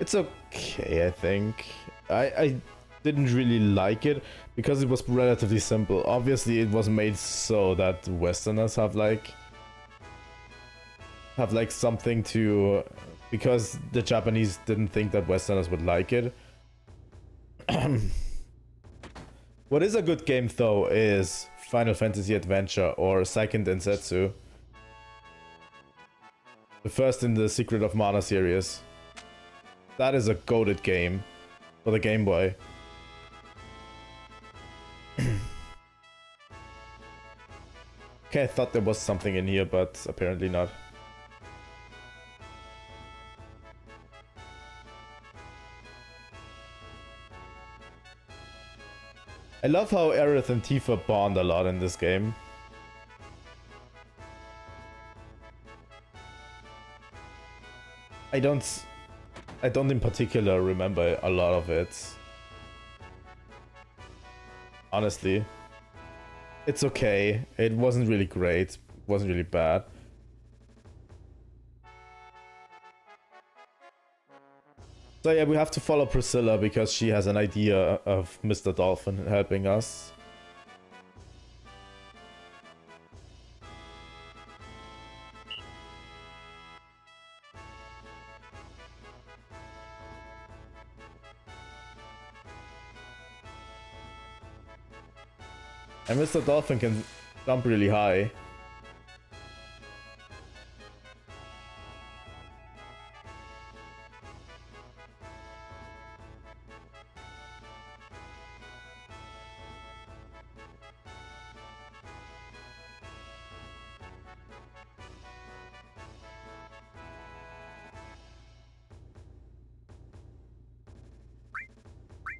It's okay, I think. I didn't really like it because it was relatively simple. Obviously, it was made so that Westerners have like something to, because the Japanese didn't think that Westerners would like it. What is a good game though is Final Fantasy Adventure or Seiken Densetsu. The first in the Secret of Mana series. That is a goated game for the Game Boy. Okay, I thought there was something in here, but apparently not. I love how Aerith and Tifa bond a lot in this game. I don't in particular remember a lot of it. Honestly. It's okay. It wasn't really great. It wasn't really bad. So yeah, we have to follow Priscilla because she has an idea of Mr. Dolphin helping us. And Mr. Dolphin can jump really high.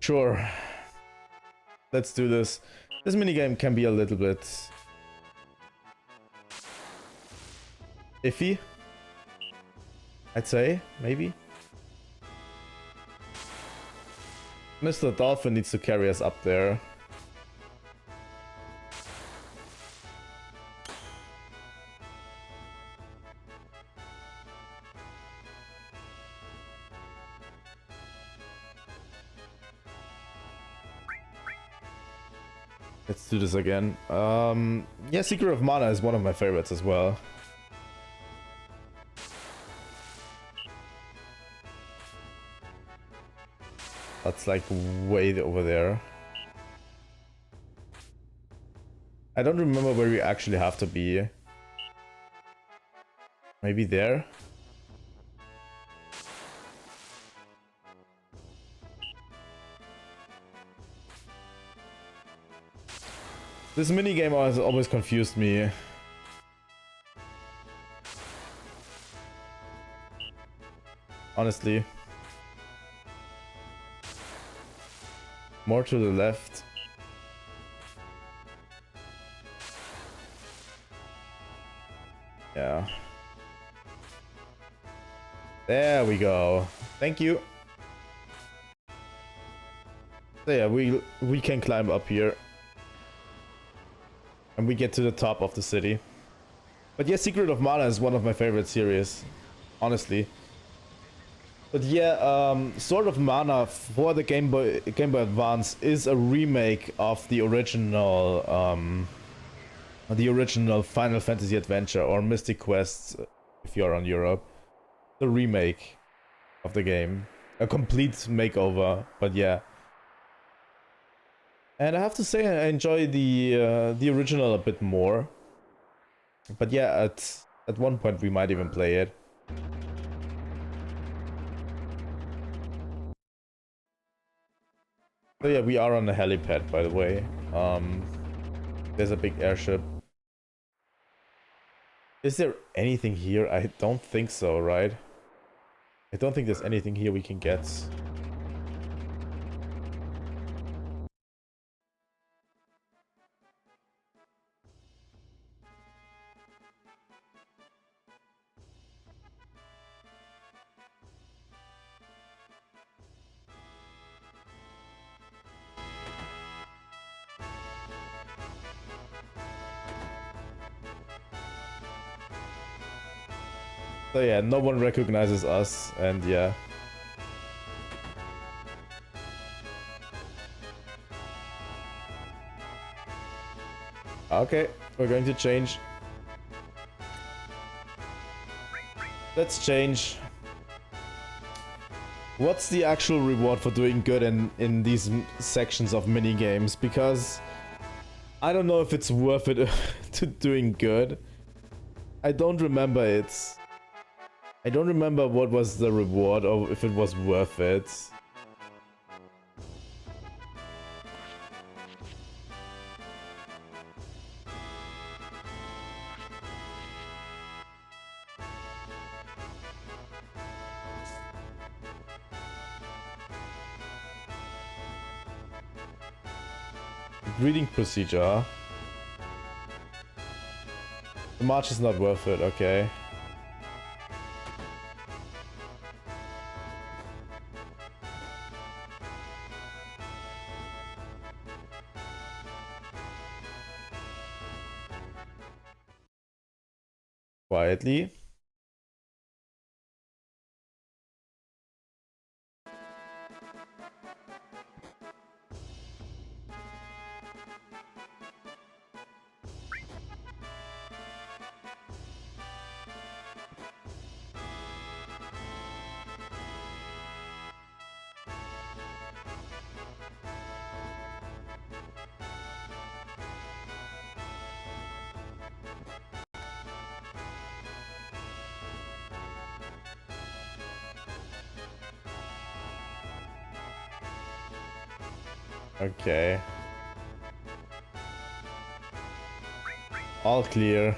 Sure. Let's do this. This minigame can be a little bit iffy, I'd say, maybe. Mr. Dolphin needs to carry us up there. Let's do this again. Yeah, Secret of Mana is one of my favorites as well. That's like way over there. I don't remember where we actually have to be. Maybe there? This minigame has always confused me. Honestly. More to the left. Yeah. There we go. Thank you. So yeah, we can climb up here. And we get to the top of the city. But yeah, Secret of Mana is one of my favorite series. Honestly. But yeah, Sword of Mana for the Game Boy Advance is a remake of the original Final Fantasy Adventure or Mystic Quest if you're on Europe. The remake of the game. A complete makeover, but yeah. And I have to say I enjoy the original a bit more. But yeah, at one point we might even play it. So yeah, we are on a helipad, by the way. There's a big airship. Is there anything here? I don't think so, right? I don't think there's anything here we can get. So yeah, no one recognizes us, and yeah. Okay, we're going to change. Let's change. What's the actual reward for doing good in these sections of mini games? Because I don't know if it's worth it to doing good. I don't remember it. I don't remember what was the reward or if it was worth it. Reading procedure. The march is not worth it, okay. Quietly. Okay. All clear.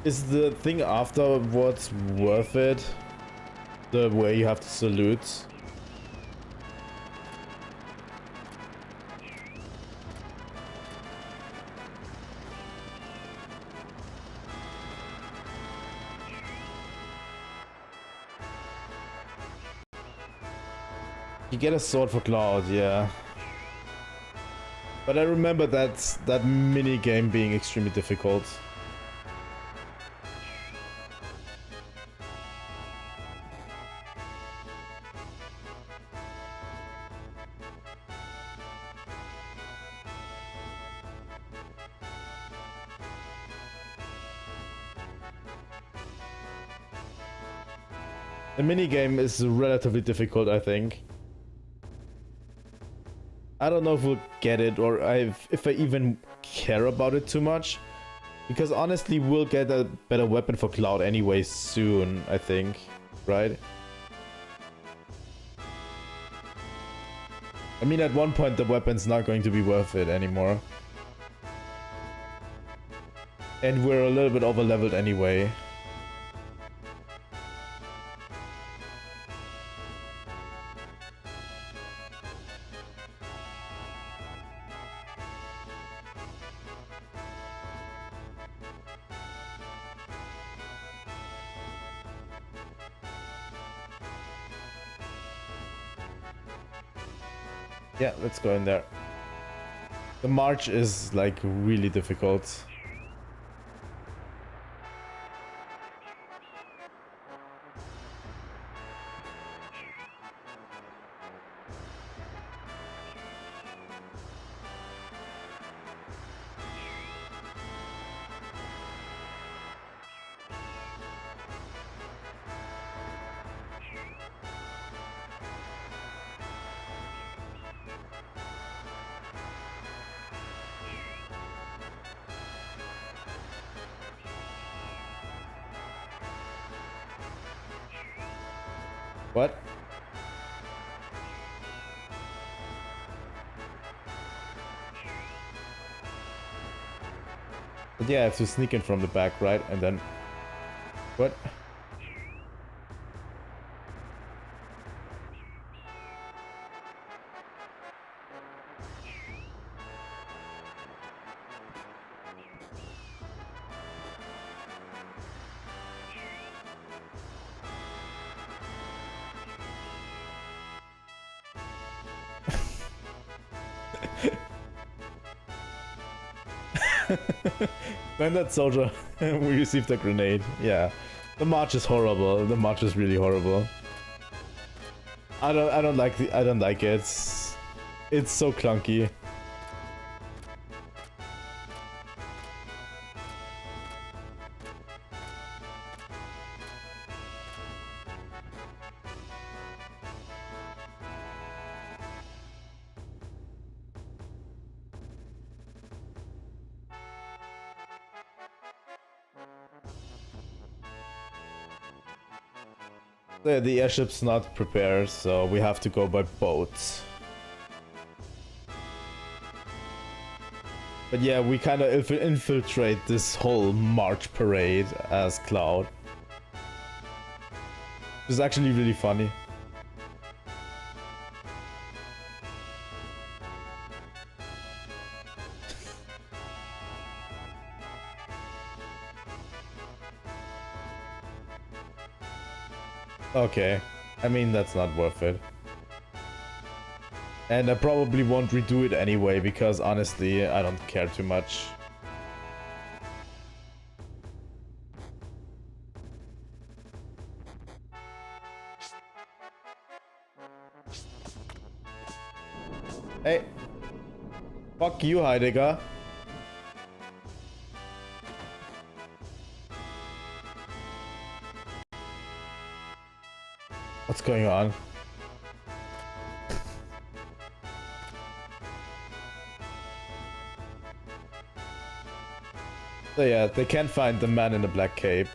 Is the thing afterwards worth it? The way you have to salute? You get a sword for Cloud, yeah. But I remember that mini game being extremely difficult. The mini game is relatively difficult, I think. I don't know if we'll get it or if I even care about it too much. Because honestly, we'll get a better weapon for Cloud anyway soon, I think. Right? I mean, at one point the weapon's not going to be worth it anymore. And we're a little bit over leveled anyway. Yeah, let's go in there. The march is like really difficult. What? But yeah, I have to sneak in from the back, right? And then... What? When that soldier we received a grenade, yeah. The march is horrible. The march is really horrible. I don't like it. It's so clunky. The airship's not prepared, so we have to go by boat. But yeah, we kind of infiltrate this whole march parade as Cloud. It's actually really funny. Okay, I mean, that's not worth it. And I probably won't redo it anyway, because honestly, I don't care too much. Hey! Fuck you, Heidegger. What's going on? So yeah, they can't find the man in the black cape.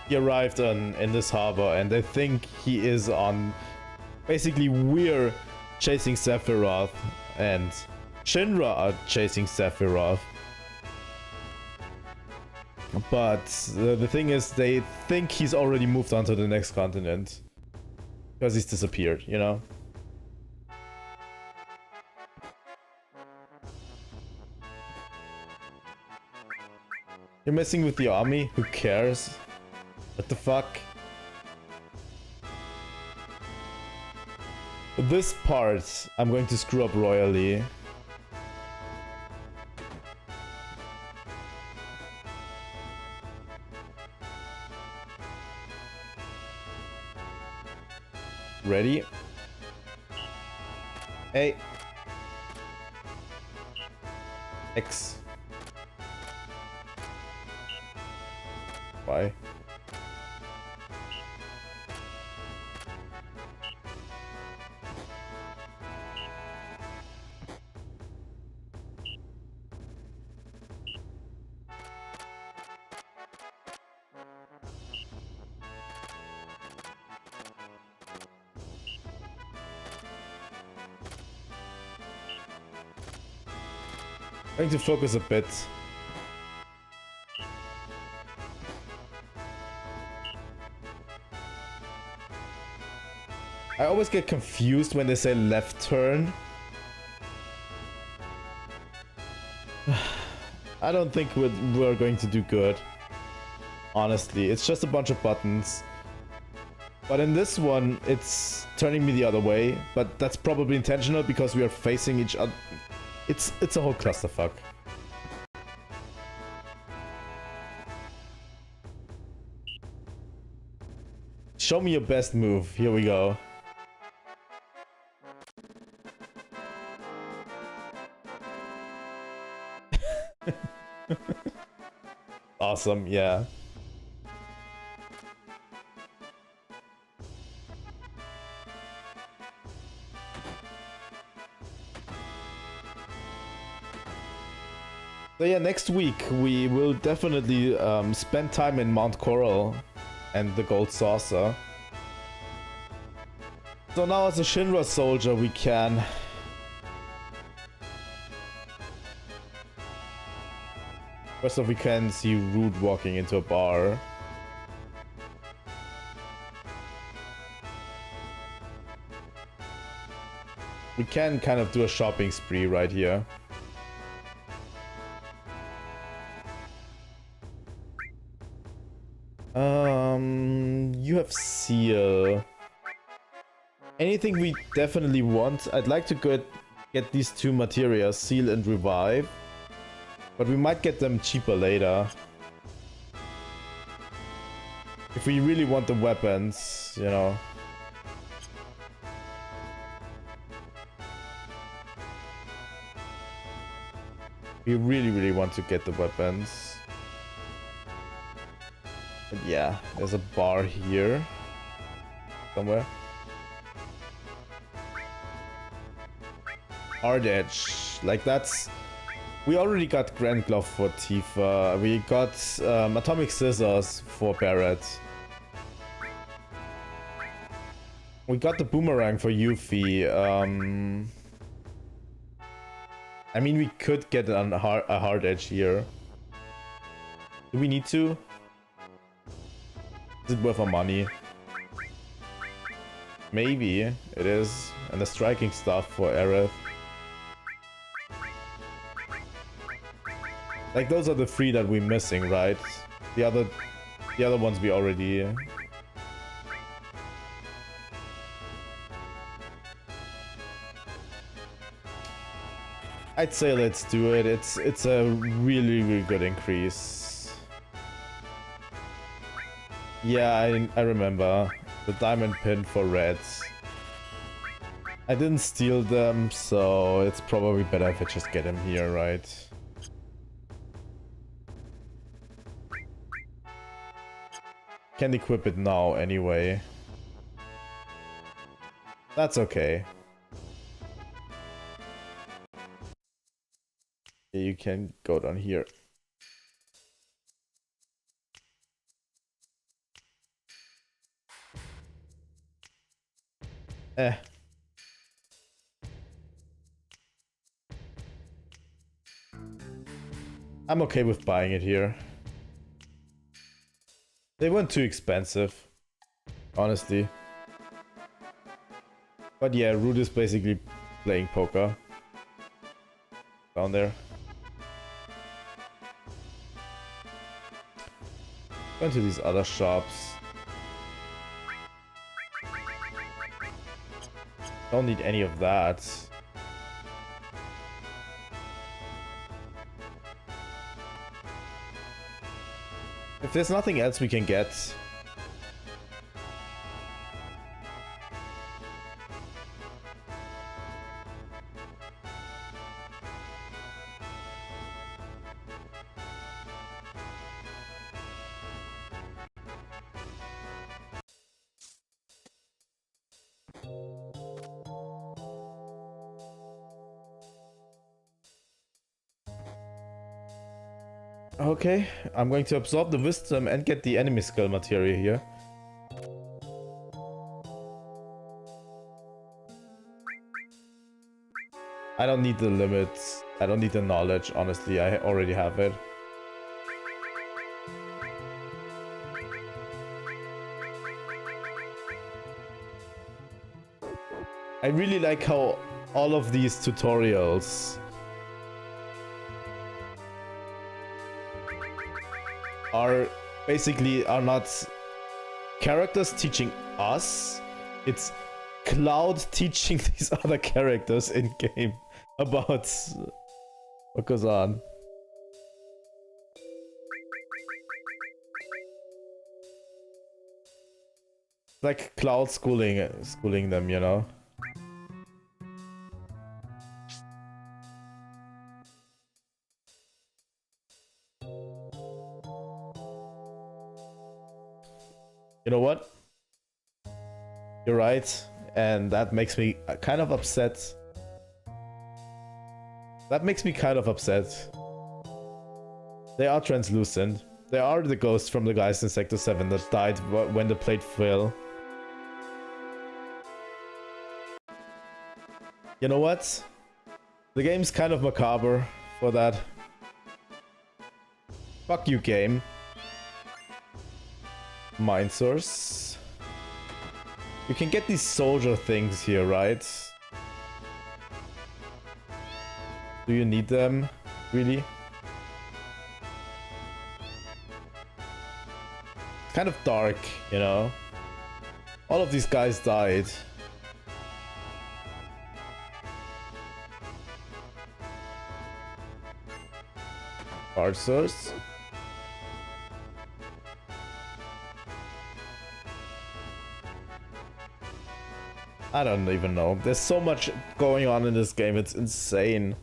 He arrived in this harbor and they think he is on... Basically, we're chasing Sephiroth and Shinra are chasing Sephiroth. But the thing is, they think he's already moved on to the next continent. Because he's disappeared, you know? You're messing with the army? Who cares? What the fuck? This part, I'm going to screw up royally. Ready? Hey. X. Y. I'm going to focus a bit. I always get confused when they say left turn. I don't think we're going to do good. Honestly, it's just a bunch of buttons. But in this one, it's turning me the other way. But that's probably intentional because we are facing each other. It's a whole clusterfuck. Show me your best move. Here we go. Awesome, yeah. So yeah, next week we will definitely spend time in Mount Coral and the Gold Saucer. So now as a Shinra soldier we can... First off, we can see Rude walking into a bar. We can kind of do a shopping spree right here. You have Seal. Anything we definitely want. I'd like to get these two materials, Seal and Revive. But we might get them cheaper later. If we really want the weapons, you know. We really want to get the weapons. But yeah, there's a bar here. Somewhere. Hard Edge. Like that's... We already got Grand Glove for Tifa. We got Atomic Scissors for Barret. We got the Boomerang for Yuffie. I mean, we could get a hard edge here. Do we need to? Is it worth our money? Maybe it is. And the striking stuff for Aerith. Like, those are the three that we're missing, right? The other ones we already... I'd say let's do it. It's a really, really good increase. Yeah, I remember. The diamond pin for reds. I didn't steal them, so it's probably better if I just get him here, right? Can't equip it now anyway. That's okay. You can go down here. I'm okay with buying it here. They weren't too expensive, honestly. But yeah, Root is basically playing poker. Down there. Going to these other shops. Don't need any of that. If there's nothing else we can get... Okay, I'm going to absorb the wisdom and get the enemy skill materia here. I don't need the limits. I don't need the knowledge, honestly. I already have it. I really like how all of these tutorials are not characters teaching us, it's Cloud teaching these other characters in game about what goes on. Like Cloud schooling them, you know. You know what? You're right, and that makes me kind of upset. That makes me kind of upset. They are translucent. They are the ghosts from the guys in Sector 7 that died when the plate fell. You know what? The game's kind of macabre for that. Fuck you, game. Mind source. You can get these soldier things here, right? Do you need them? Really? It's kind of dark, you know? All of these guys died. Card source. I don't even know. There's so much going on in this game, it's insane.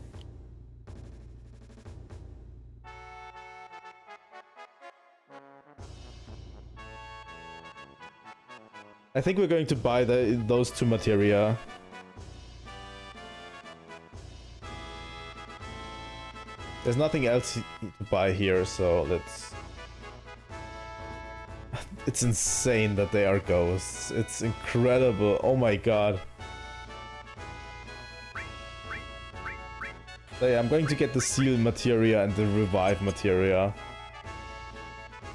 I think we're going to buy those two materia. There's nothing else to buy here, so let's... It's insane that they are ghosts. It's incredible. Oh my god. So yeah, I'm going to get the seal materia and the revive materia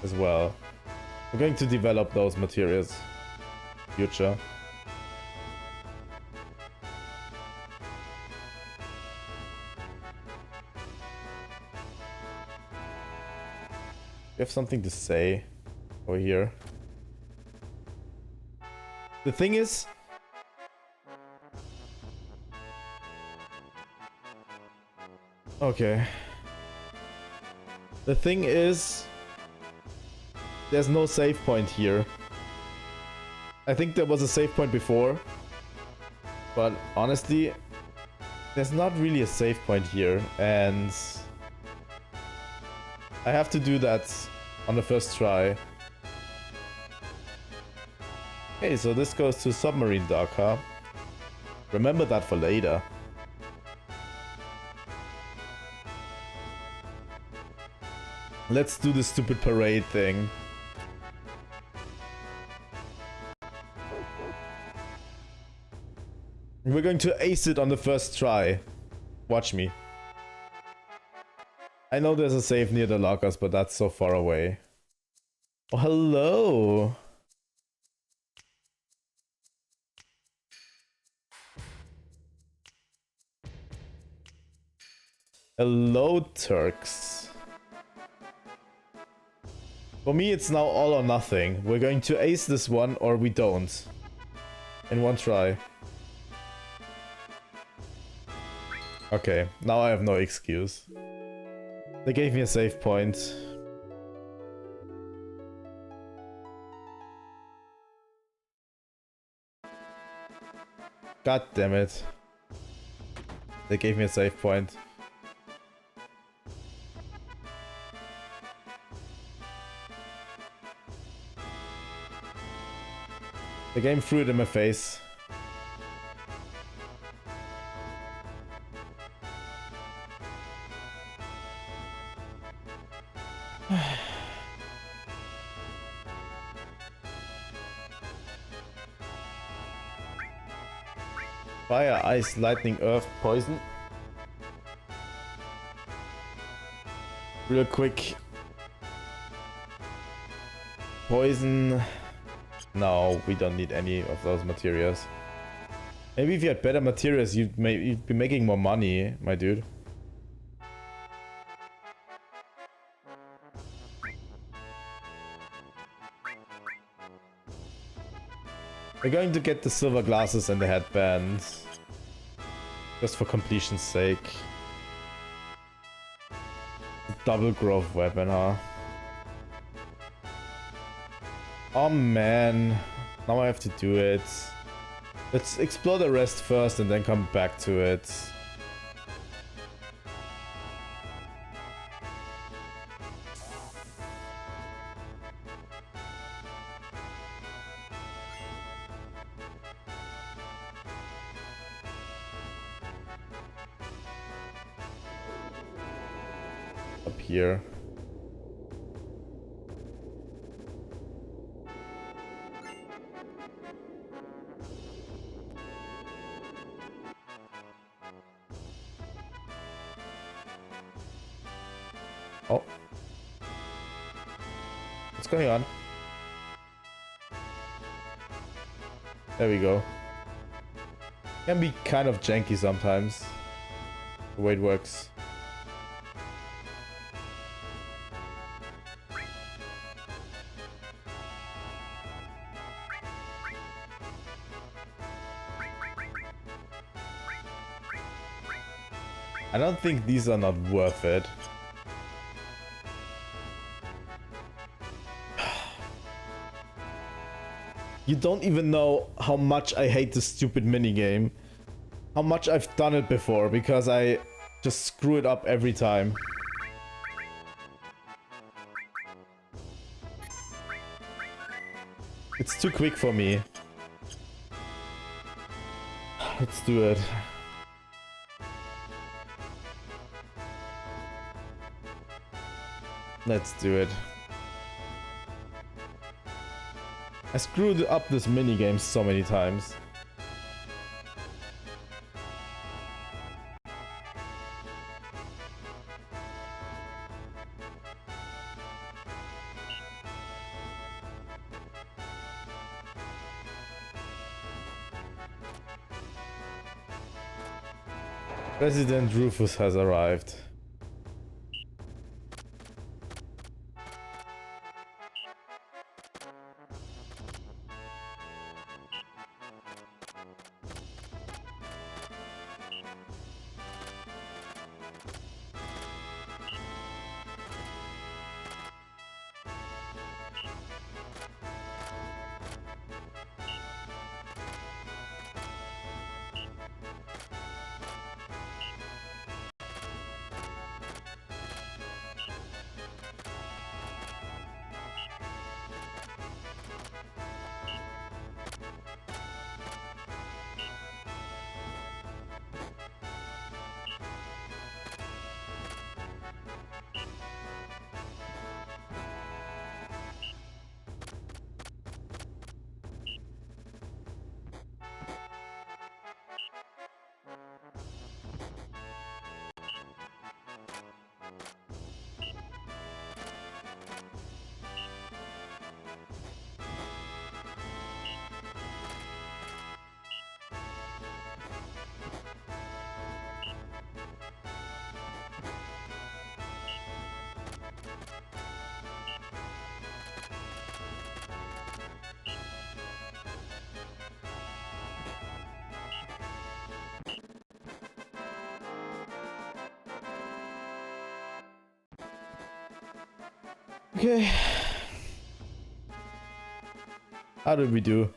as well. We're going to develop those materials. Future. You have something to say over here. The thing is, okay. The thing is, there's no save point here. I think there was a save point before, but honestly, there's not really a save point here, and I have to do that on the first try. Okay, so this goes to submarine dock, huh? Remember that for later. Let's do the stupid parade thing. We're going to ace it on the first try. Watch me. I know there's a save near the lockers, but that's so far away. Oh, hello! Hello, Turks. For me, it's now all or nothing. We're going to ace this one, or we don't. In one try. Okay, now I have no excuse. They gave me a save point. God damn it. They gave me a save point. The game threw it in my face. Fire, ice, lightning, earth, poison. Real quick. Poison. No, we don't need any of those materials. Maybe if you had better materials, you'd be making more money, my dude. We're going to get the silver glasses and the headband. Just for completion's sake. Double growth weapon, huh? Oh man. Now I have to do it. Let's explore the rest first and then come back to it. Up here. Oh. What's going on? There we go. Can be kind of janky sometimes. The way it works. I don't think these are not worth it. You don't even know how much I hate this stupid minigame. How much I've done it before, because I just screw it up every time. It's too quick for me. Let's do it. Let's do it. I screwed up this minigame so many times. President Rufus has arrived. Okay. How did we do?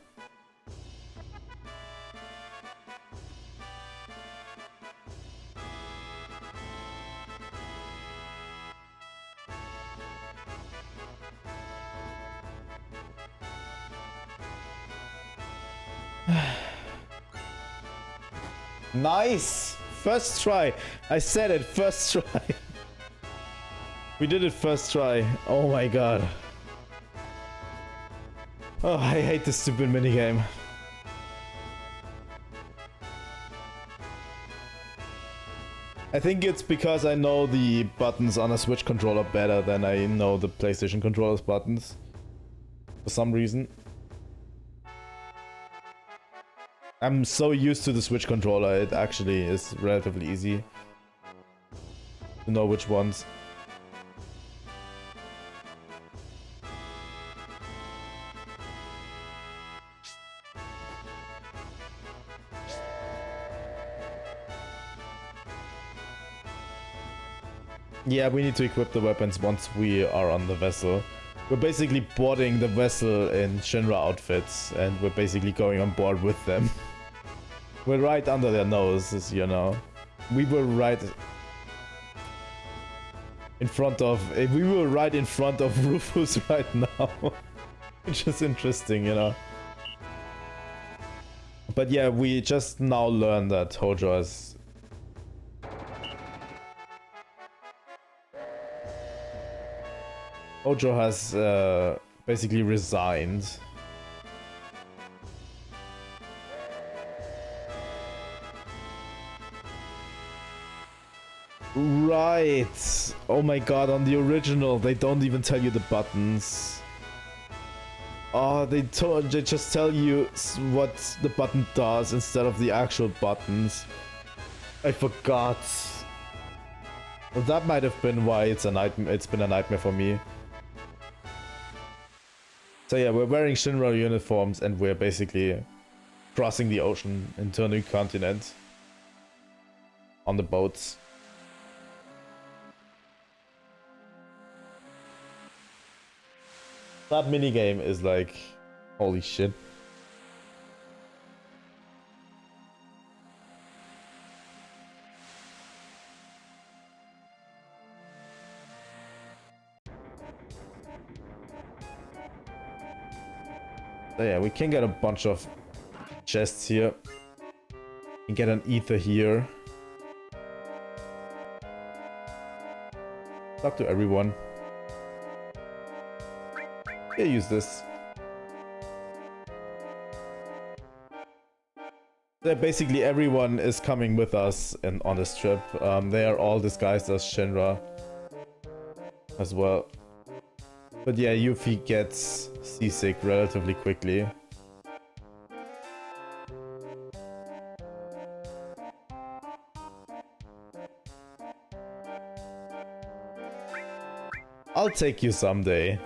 Nice! First try. I said it, first try. We did it first try. Oh my god. Oh, I hate this stupid minigame. I think it's because I know the buttons on a Switch controller better than I know the PlayStation controller's buttons. For some reason. I'm so used to the Switch controller, it actually is relatively easy to know which ones. Yeah, we need to equip the weapons once we are on the vessel. We're basically boarding the vessel in Shinra outfits, and we're basically going on board with them. We're right under their noses, you know. We were right in front of... We were right in front of Rufus right now. Which is interesting, you know. But yeah, we just now learned that Hojo has... Hojo has basically resigned. Right. Oh my god, on the original they don't even tell you the buttons. Oh, they just tell you what the button does instead of the actual buttons. I forgot. Well, that might have been why it's a nightmare. It's been a nightmare for me. So yeah, we're wearing Shinra uniforms and we're basically crossing the ocean into a new continent on the boats. That minigame is like, holy shit. So yeah, we can get a bunch of chests here. We can get an ether here. Talk to everyone. Yeah, use this. So basically everyone is coming with us and on this trip. They are all disguised as Shinra as well. But yeah, Yuffie gets seasick relatively quickly. I'll take you someday.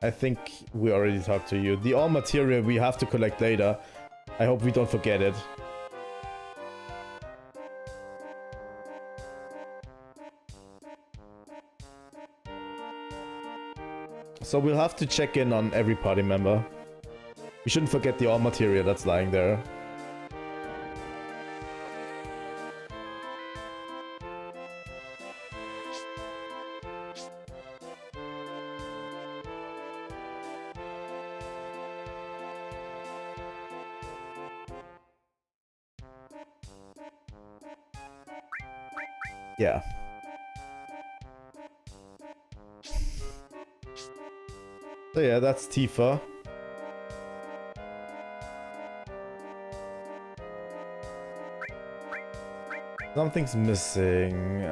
I think we already talked to you. The all material we have to collect later. I hope we don't forget it. So we'll have to check in on every party member. We shouldn't forget the all material that's lying there. Yeah. So yeah, that's Tifa. Something's missing.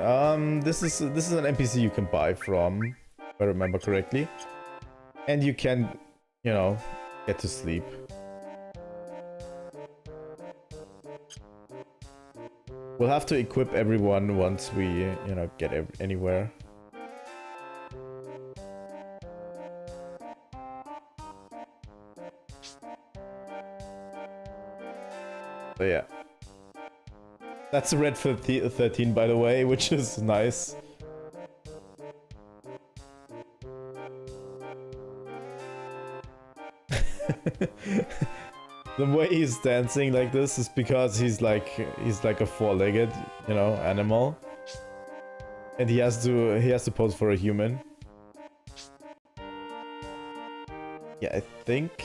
This is an NPC you can buy from, if I remember correctly. And you can, you know, get to sleep. We'll have to equip everyone once we, you know, get anywhere. So yeah. That's a red 13, by the way, which is nice. The way he's dancing like this is because he's like a four-legged, you know, animal. And he has to pose for a human. Yeah, I think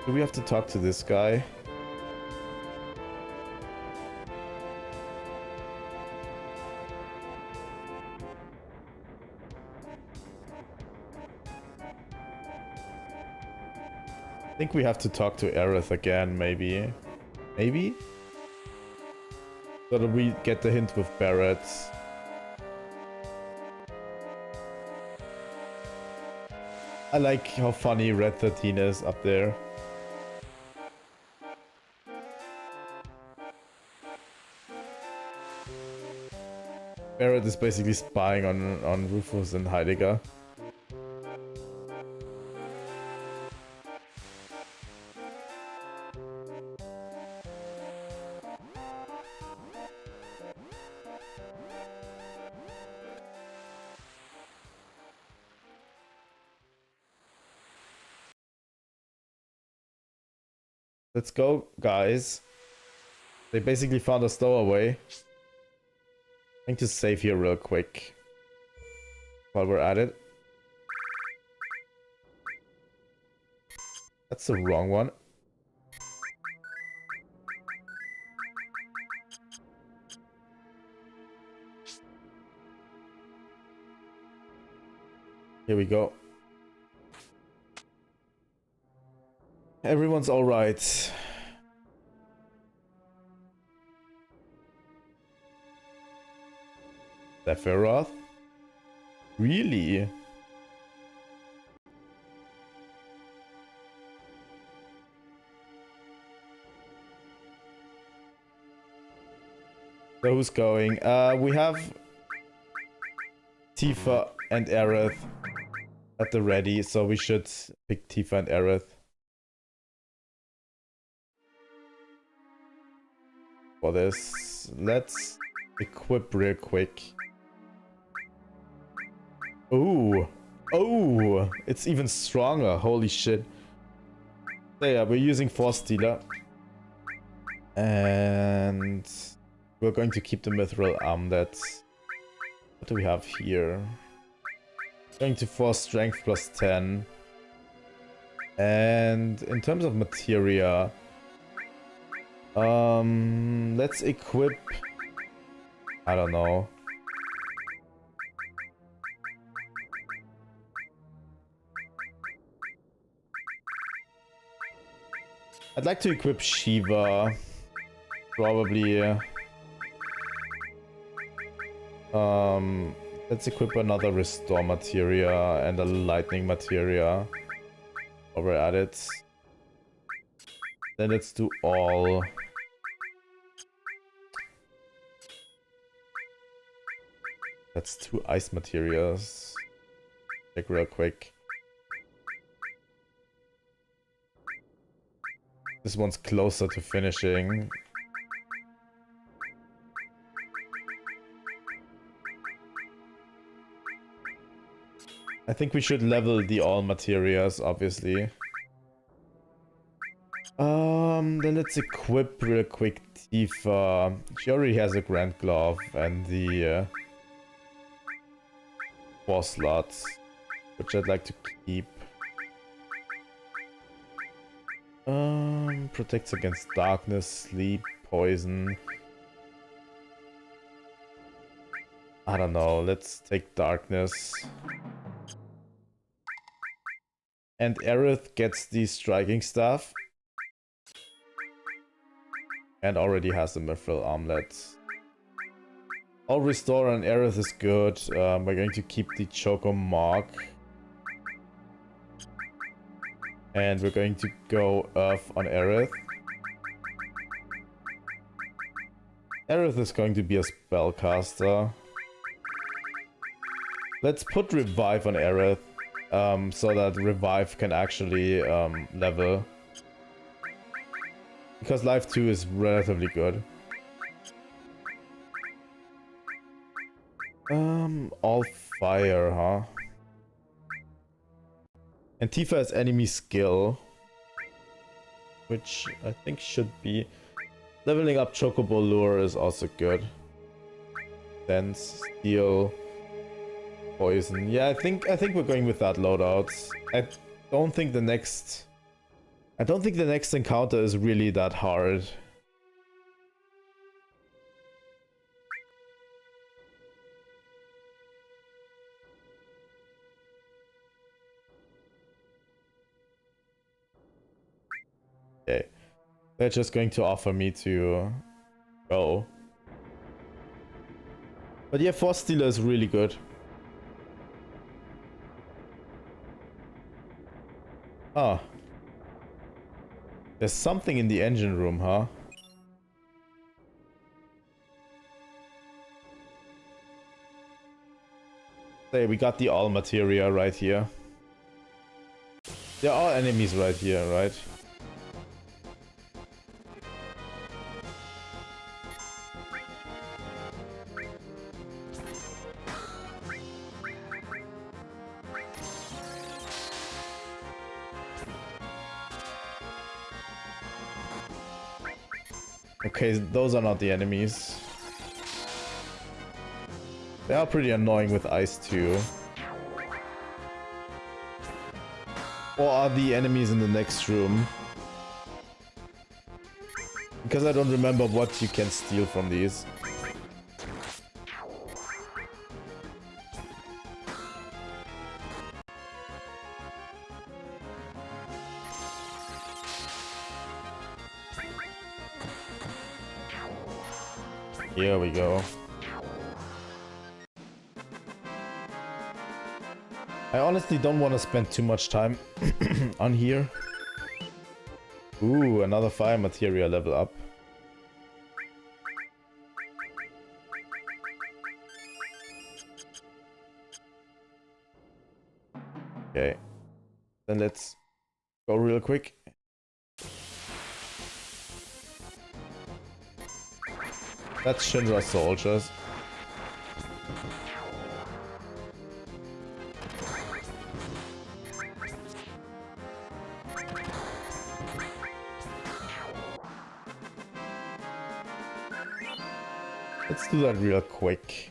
do we have to talk to this guy? I think we have to talk to Aerith again, maybe. Maybe? So that we get the hint with Barret. I like how funny Red 13 is up there. Barret is basically spying on Rufus and Heidegger. Let's go, guys. They basically found a stowaway. I need to save here real quick while we're at it. That's the wrong one. Here we go. Everyone's all right. Sephiroth? Really? So who's going? We have Tifa and Aerith at the ready, so we should pick Tifa and Aerith. For this, let's equip real quick. Ooh. Oh, it's even stronger. Holy shit. So yeah, we're using Force Stealer. And we're going to keep the Mithril Armlet. What do we have here? Going to Force Strength plus 10. And in terms of materia, let's equip, I don't know. I'd like to equip Shiva. Probably. Let's equip another restore materia and a lightning materia while we're at it. Then let's do all. That's 2 ice materials. Check real quick. This one's closer to finishing. I think we should level the all materials, obviously. Then let's equip real quick Tifa. She already has a Grand Glove and the 4 slots, which I'd like to keep. Protects against darkness, sleep, poison. I don't know, let's take darkness. And Aerith gets the striking staff. And already has the Mithril armlet. All restore on Aerith is good. We're going to keep the Choco Mark. And we're going to go Earth on Aerith. Aerith is going to be a spellcaster. Let's put Revive on Aerith. So that Revive can actually level. Because Life 2 is relatively good. All fire, huh? And Tifa has enemy skill. Which I think should be... Leveling up Chocobo Lure is also good. Sense, Steel, Poison. Yeah, I think we're going with that loadout. I don't think the next encounter is really that hard. Okay. They're just going to offer me to go. But yeah, Force Stealer is really good. Ah. There's something in the engine room, huh? Hey, we got the all materia right here. There are enemies right here, right? Okay, those are not the enemies. They are pretty annoying with ice too. Or are the enemies in the next room? Because I don't remember what you can steal from these. Here we go. I honestly don't want to spend too much time on here. Ooh, another fire material level up. Okay. Then let's go real quick. That's Shinra's soldiers. Let's do that real quick.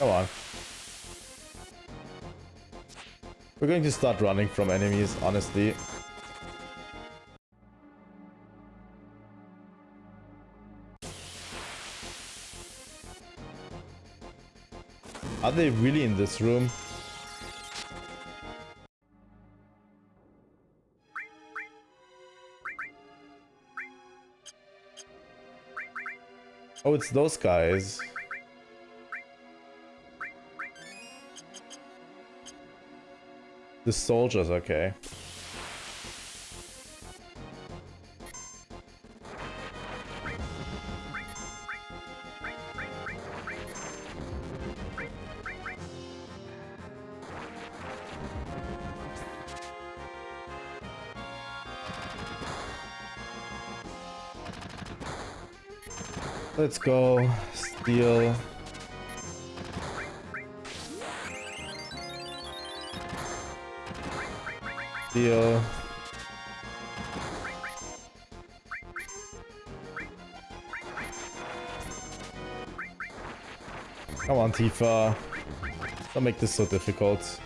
Come on. We're going to start running from enemies, honestly. Are they really in this room? Oh, it's those guys. The soldiers, okay. Let's go. Steal. Steal. Come on, Tifa. Don't make this so difficult.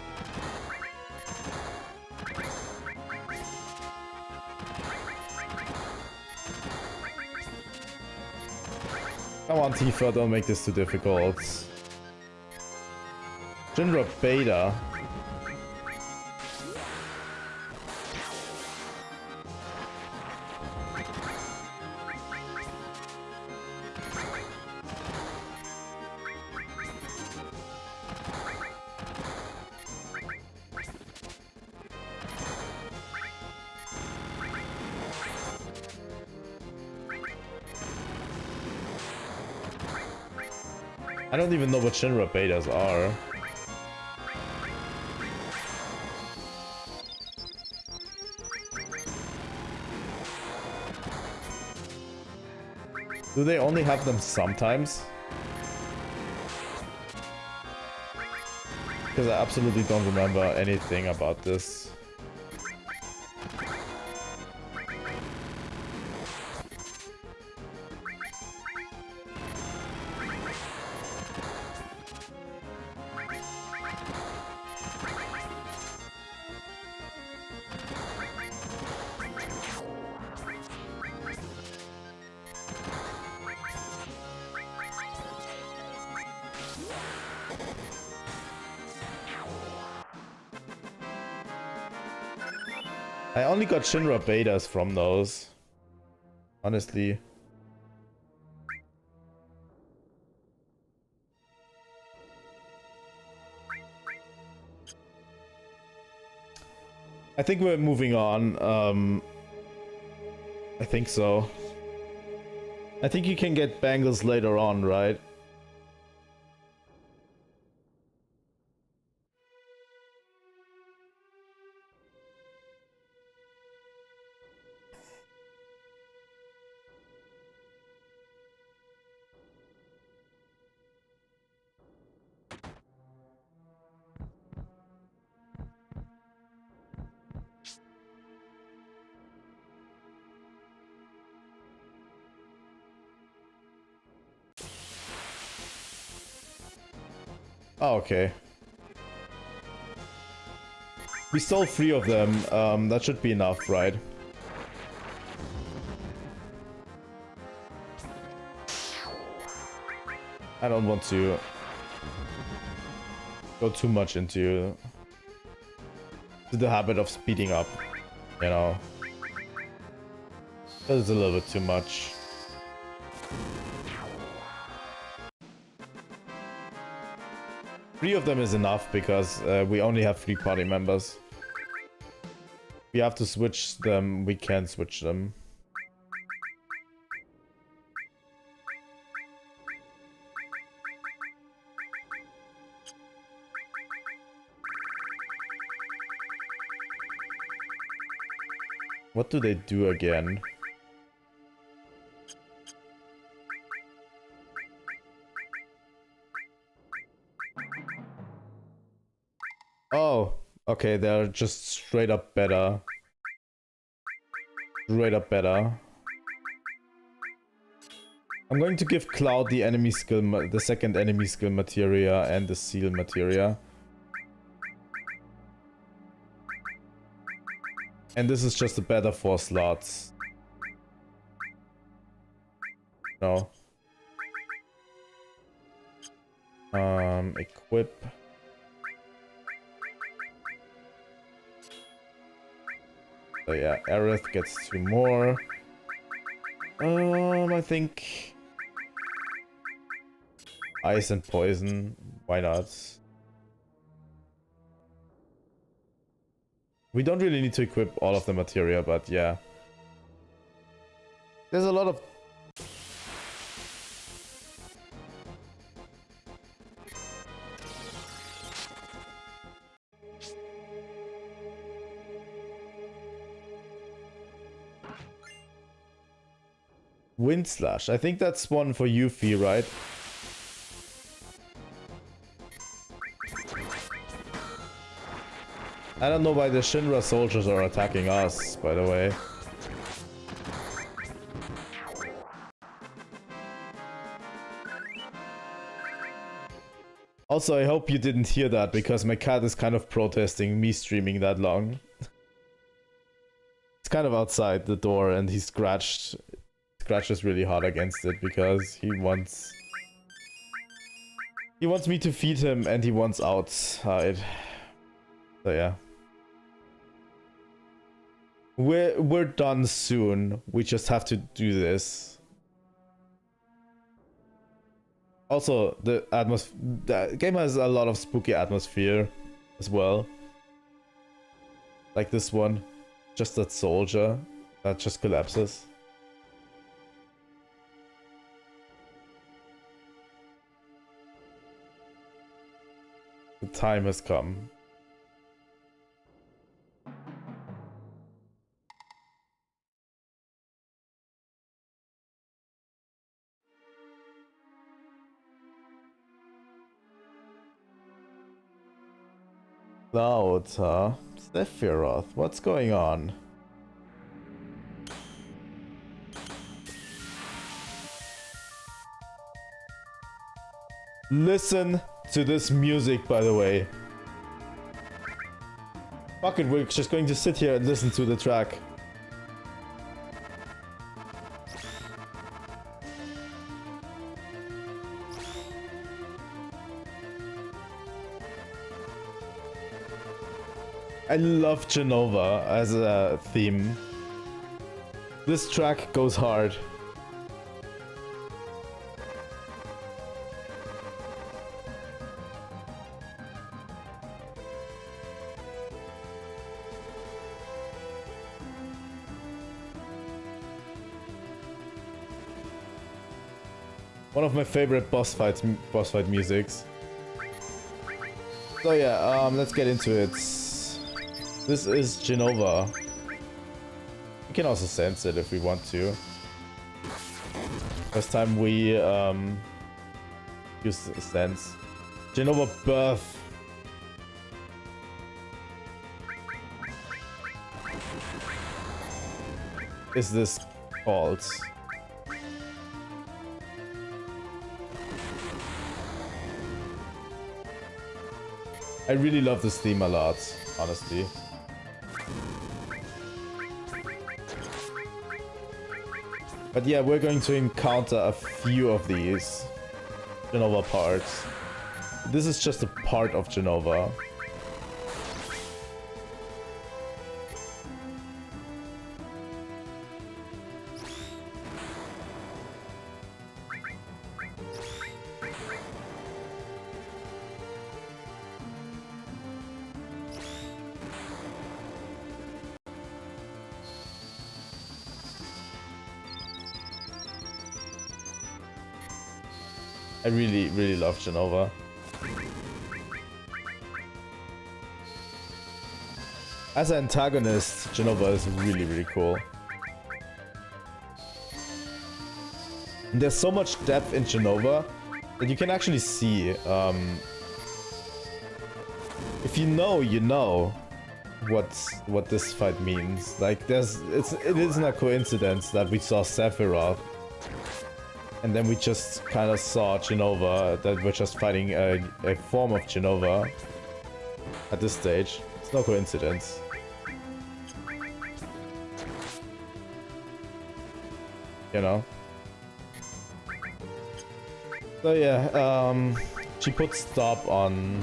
Come on, Tifa, don't make this too difficult. Shinra Beta. I don't even know what Shinra betas are. Do they only have them sometimes? Because I absolutely don't remember anything about this. I only got Shinra betas from those. Honestly. I think we're moving on. I think so. I think you can get bangles later on, right? Oh, okay. We stole 3 of them. That should be enough, right? I don't want to go too much into the habit of speeding up, you know. That is a little bit too much. Three of them is enough because we only have 3 party members. We have to switch them, we can switch them. What do they do again? Oh, okay, they're just straight up better. Straight up better. I'm going to give Cloud the enemy skill, the second enemy skill materia and the seal materia. And this is just a better 4 slots. No. Equip. So yeah, Aerith gets 2 more. I think Ice and poison. Why not? We don't really need to equip all of the materia, but yeah. There's a lot of... Wind Slash. I think that's one for Yuffie, right? I don't know why the Shinra soldiers are attacking us, by the way. Also, I hope you didn't hear that, because my cat is kind of protesting me streaming that long. It's kind of outside the door, and he scratches really hard against it, because he wants me to feed him, and he wants outside. So yeah. We're done soon. We just have to do this. Also, the game has a lot of spooky atmosphere as well. Like this one. Just that soldier that just collapses. The time has come. Cloud, huh? Sephiroth, what's going on? Listen to this music, by the way. Fuck it, we're just going to sit here and listen to the track. I love Genova as a theme. This track goes hard. One of my favorite boss fight musics. So yeah, let's get into it. This is Genova. We can also sense it if we want to. First time we use sense. Genova Birth. Is this called? I really love this theme a lot, honestly. But yeah, we're going to encounter a few of these Genova parts. This is just a part of Genova. I really love Genova. As an antagonist, Genova is really cool. And there's so much depth in Genova that you can actually see. If you know what this fight means. Like it isn't a coincidence that we saw Sephiroth. And then we just kind of saw Genova, that we're just fighting a form of Genova at this stage. It's no coincidence. You know? So yeah, she put stop on...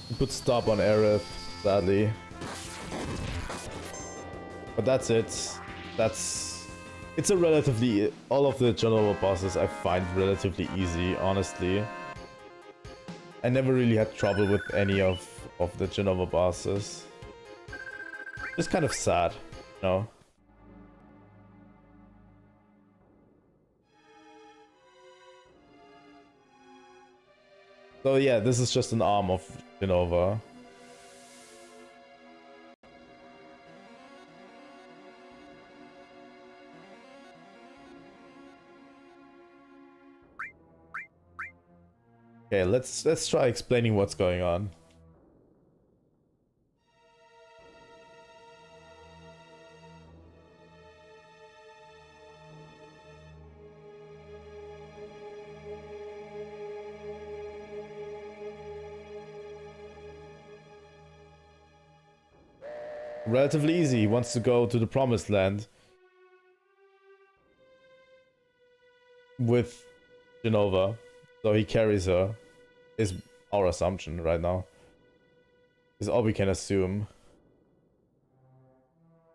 She put stop on Aerith, sadly. But that's it. That's It's a relatively... all of the Genova bosses I find relatively easy, honestly. I never really had trouble with any of the Genova bosses. It's kind of sad, you know? So yeah, this is just an arm of Genova. Okay, let's try explaining what's going on. Relatively easy. He wants to go to the promised land with Genova, so he carries her. Is our assumption right now. Is all we can assume.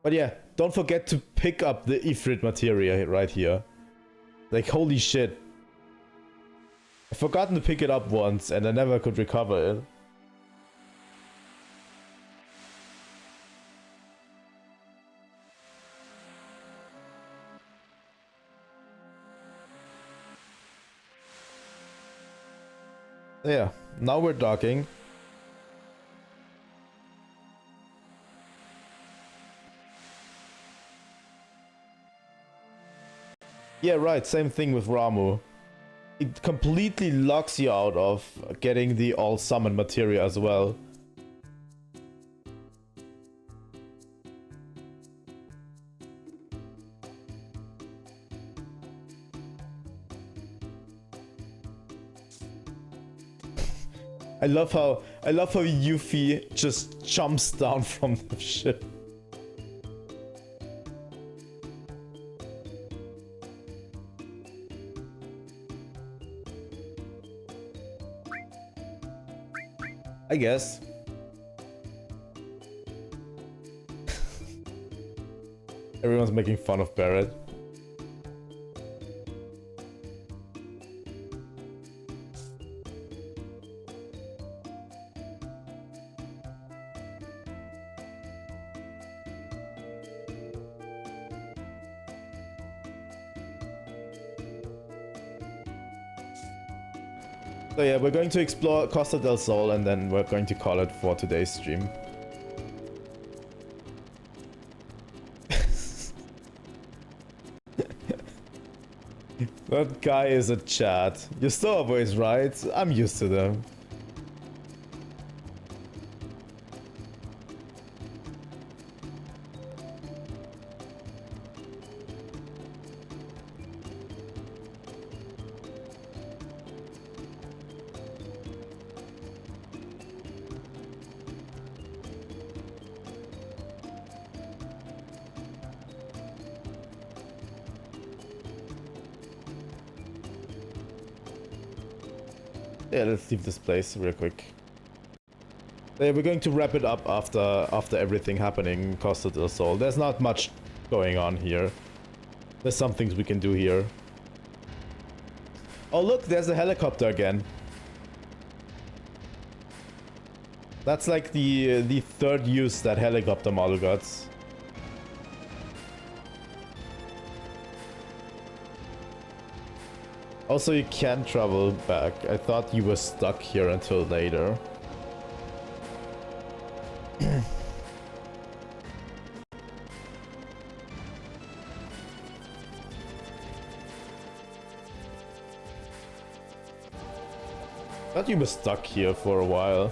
But yeah, don't forget to pick up the Ifrit materia right here. Like, holy shit. I've forgotten to pick it up once and I never could recover it. Yeah, now we're docking. Yeah, right, same thing with Ramu. It completely locks you out of getting the all summon materia as well. I love how Yuffie just jumps down from the ship. I guess. Everyone's making fun of Barrett. So yeah, we're going to explore Costa del Sol and then we're going to call it for today's stream. That guy is a chat. You're still boys, right? I'm used to them. Yeah, let's leave this place real quick. Yeah, we're going to wrap it up after everything happening in Costa del Sol. There's not much going on here. There's some things we can do here. Oh look, there's a helicopter again. That's like the third use that helicopter model got. Also, you can travel back. I thought you were stuck here until later. Thought you were stuck here for a while.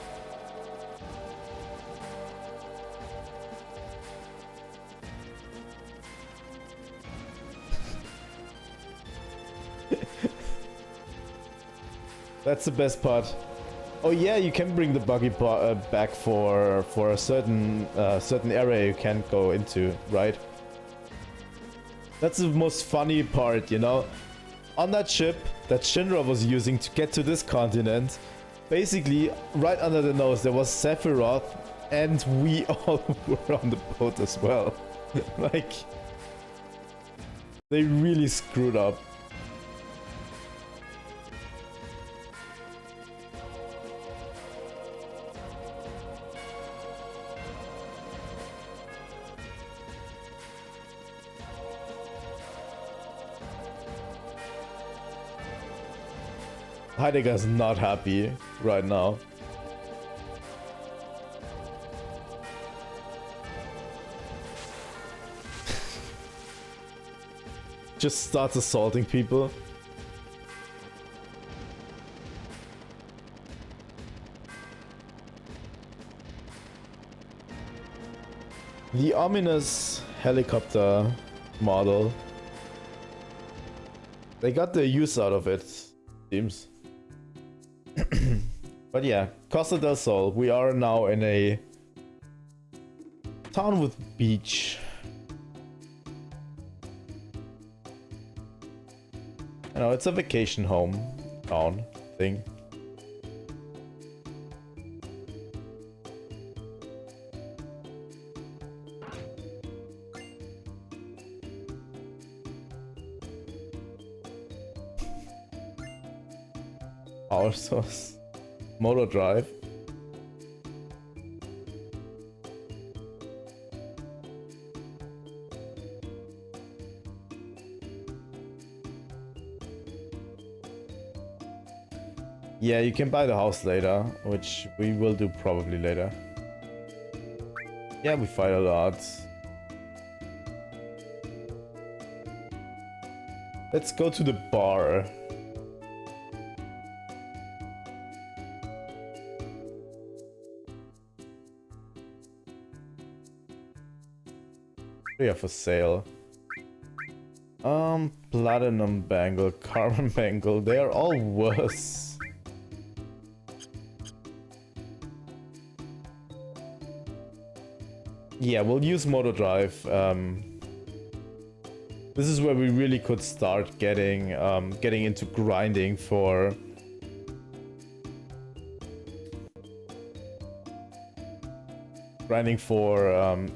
That's the best part. Oh yeah, you can bring the buggy back for a certain area you can't go into, right? That's the most funny part, you know? On that ship that Shinra was using to get to this continent, basically right under the nose there was Sephiroth, and we all were on the boat as well. Like... They really screwed up. Heidegger's not happy right now. Just starts assaulting people. The ominous helicopter model. They got the use out of it, seems. But yeah, Costa del Sol. We are now in a town with beach. You know, it's a vacation home town thing. Power source. Motor drive. Yeah, you can buy the house later, which we will do probably later. Yeah, we fight a lot. Let's go to the bar. They are for sale. Platinum bangle, carbon bangle, they are all worse. Yeah, we'll use motor drive. This is where we really could start getting into grinding for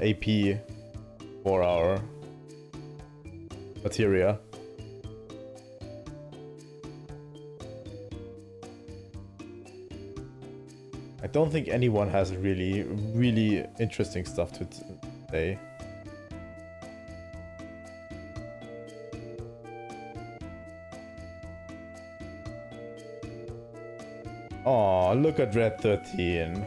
AP for our materia. I don't think anyone has really interesting stuff to say. Aw, look at Red 13.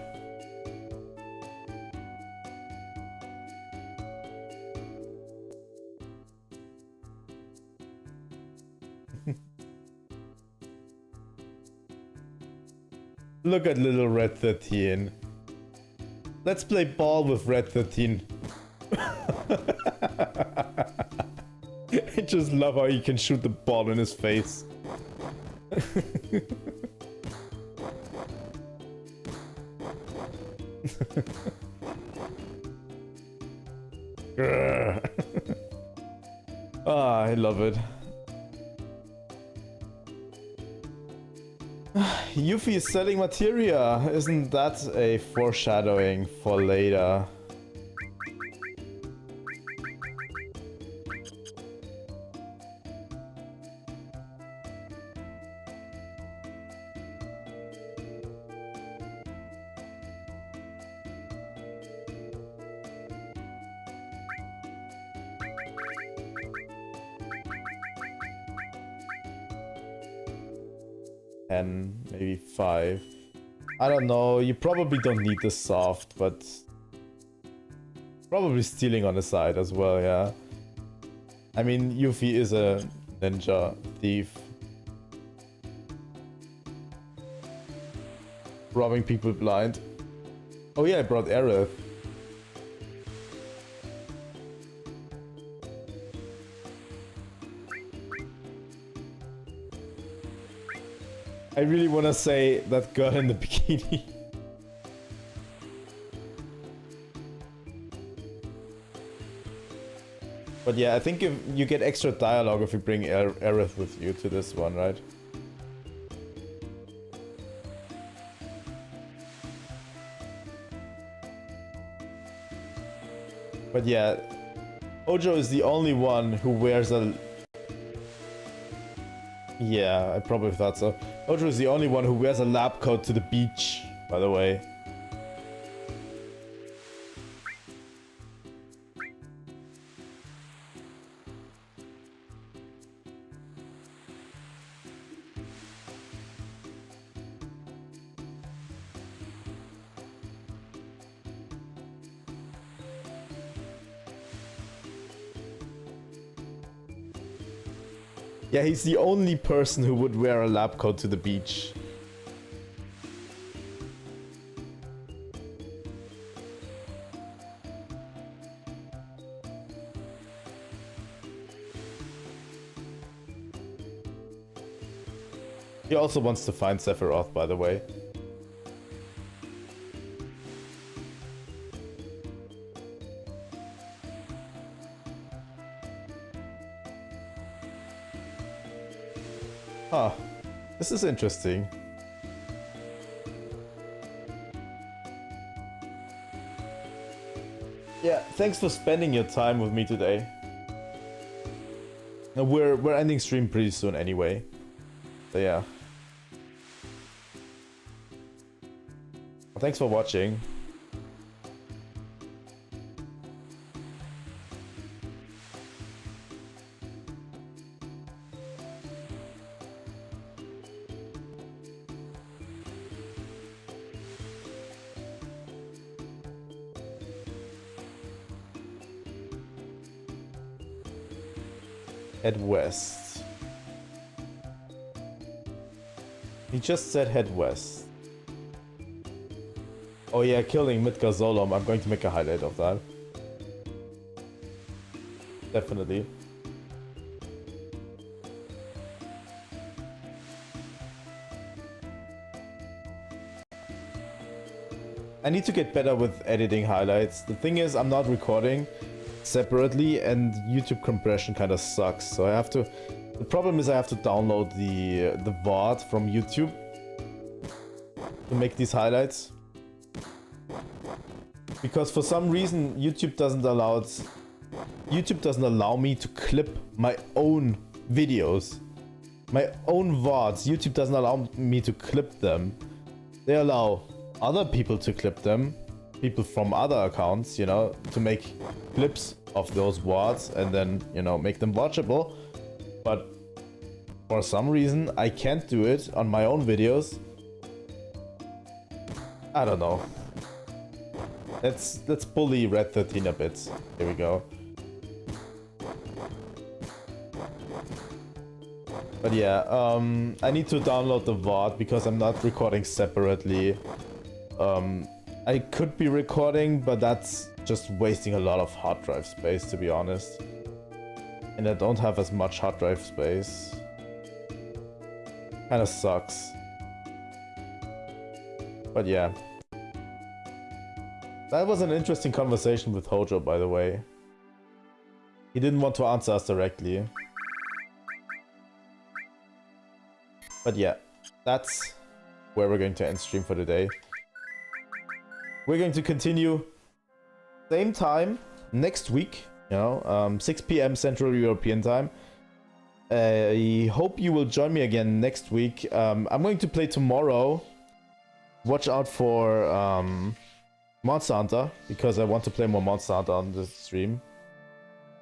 Look at little Red 13. Let's play ball with Red 13. I just love how you can shoot the ball in his face. Ah, I love it. Yuffie is selling materia. Isn't that a foreshadowing for later? Maybe 5. I don't know, you probably don't need the soft, but probably stealing on the side as well, yeah. I mean, Yuffie is a ninja thief. Robbing people blind. Oh yeah, I brought Aerith. I really want to say that girl in the bikini. But yeah, I think if you get extra dialogue if you bring Aerith with you to this one, right? But yeah, Ojo is the only one who wears a Yeah, I probably thought so. Hojo is the only one who wears a lab coat to the beach, by the way. Yeah, he's the only person who would wear a lab coat to the beach. He also wants to find Sephiroth, by the way. Huh. This is interesting. Yeah, thanks for spending your time with me today. Now we're ending stream pretty soon anyway. So yeah. Well, thanks for watching. Head west. He just said head west. Oh yeah, killing Midgar Zolom. I'm going to make a highlight of that. Definitely. I need to get better with editing highlights. The thing is, I'm not recording separately and YouTube compression kind of sucks. So I have to... The problem is I have to download the VOD from YouTube to make these highlights. Because for some reason YouTube doesn't allow me to clip my own videos. My own VODs. YouTube doesn't allow me to clip them. They allow other people to clip them. People from other accounts, you know, to make clips of those VODs and then, you know, make them watchable. But for some reason I can't do it on my own videos. I don't know. Let's bully Red 13 a bit. Here we go. But yeah, I need to download the VOD because I'm not recording separately. I could be recording, but that's just wasting a lot of hard drive space, to be honest. And I don't have as much hard drive space. Kinda sucks. But yeah. That was an interesting conversation with Hojo, by the way. He didn't want to answer us directly. But yeah, that's where we're going to end stream for today. We're going to continue same time next week, you know, 6 PM Central European time. I hope you will join me again next week. I'm going to play tomorrow. Watch out for Monster Hunter, because I want to play more Monster Hunter on this stream.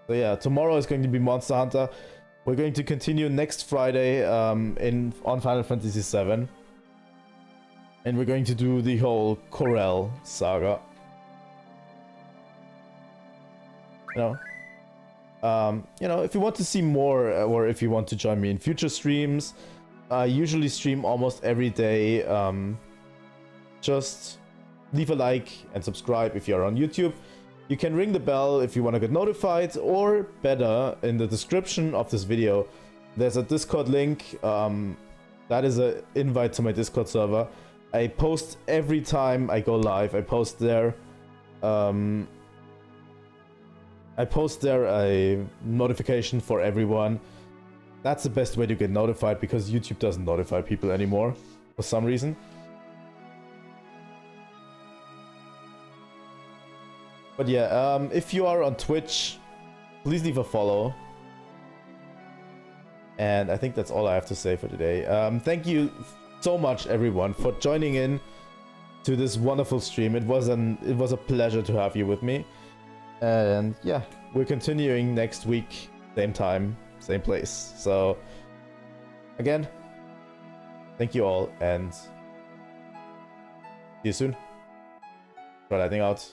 So yeah, tomorrow is going to be Monster Hunter. We're going to continue next Friday on Final Fantasy VII. And we're going to do the whole Corel saga. You know, if you want to see more, or if you want to join me in future streams, I usually stream almost every day. Just leave a like and subscribe if you're on YouTube. You can ring the bell if you want to get notified, or better, in the description of this video, there's a Discord link. That is an invite to my Discord server. I post every time I go live. I post there a notification for everyone. That's the best way to get notified, because YouTube doesn't notify people anymore for some reason. But yeah, if you are on Twitch, please leave a follow. And I think that's all I have to say for today. Thank you so much, everyone, for joining in to this wonderful stream. It was a pleasure to have you with me. And yeah, we're continuing next week, same time, same place. So again, thank you all, and see you soon. Trilightning out.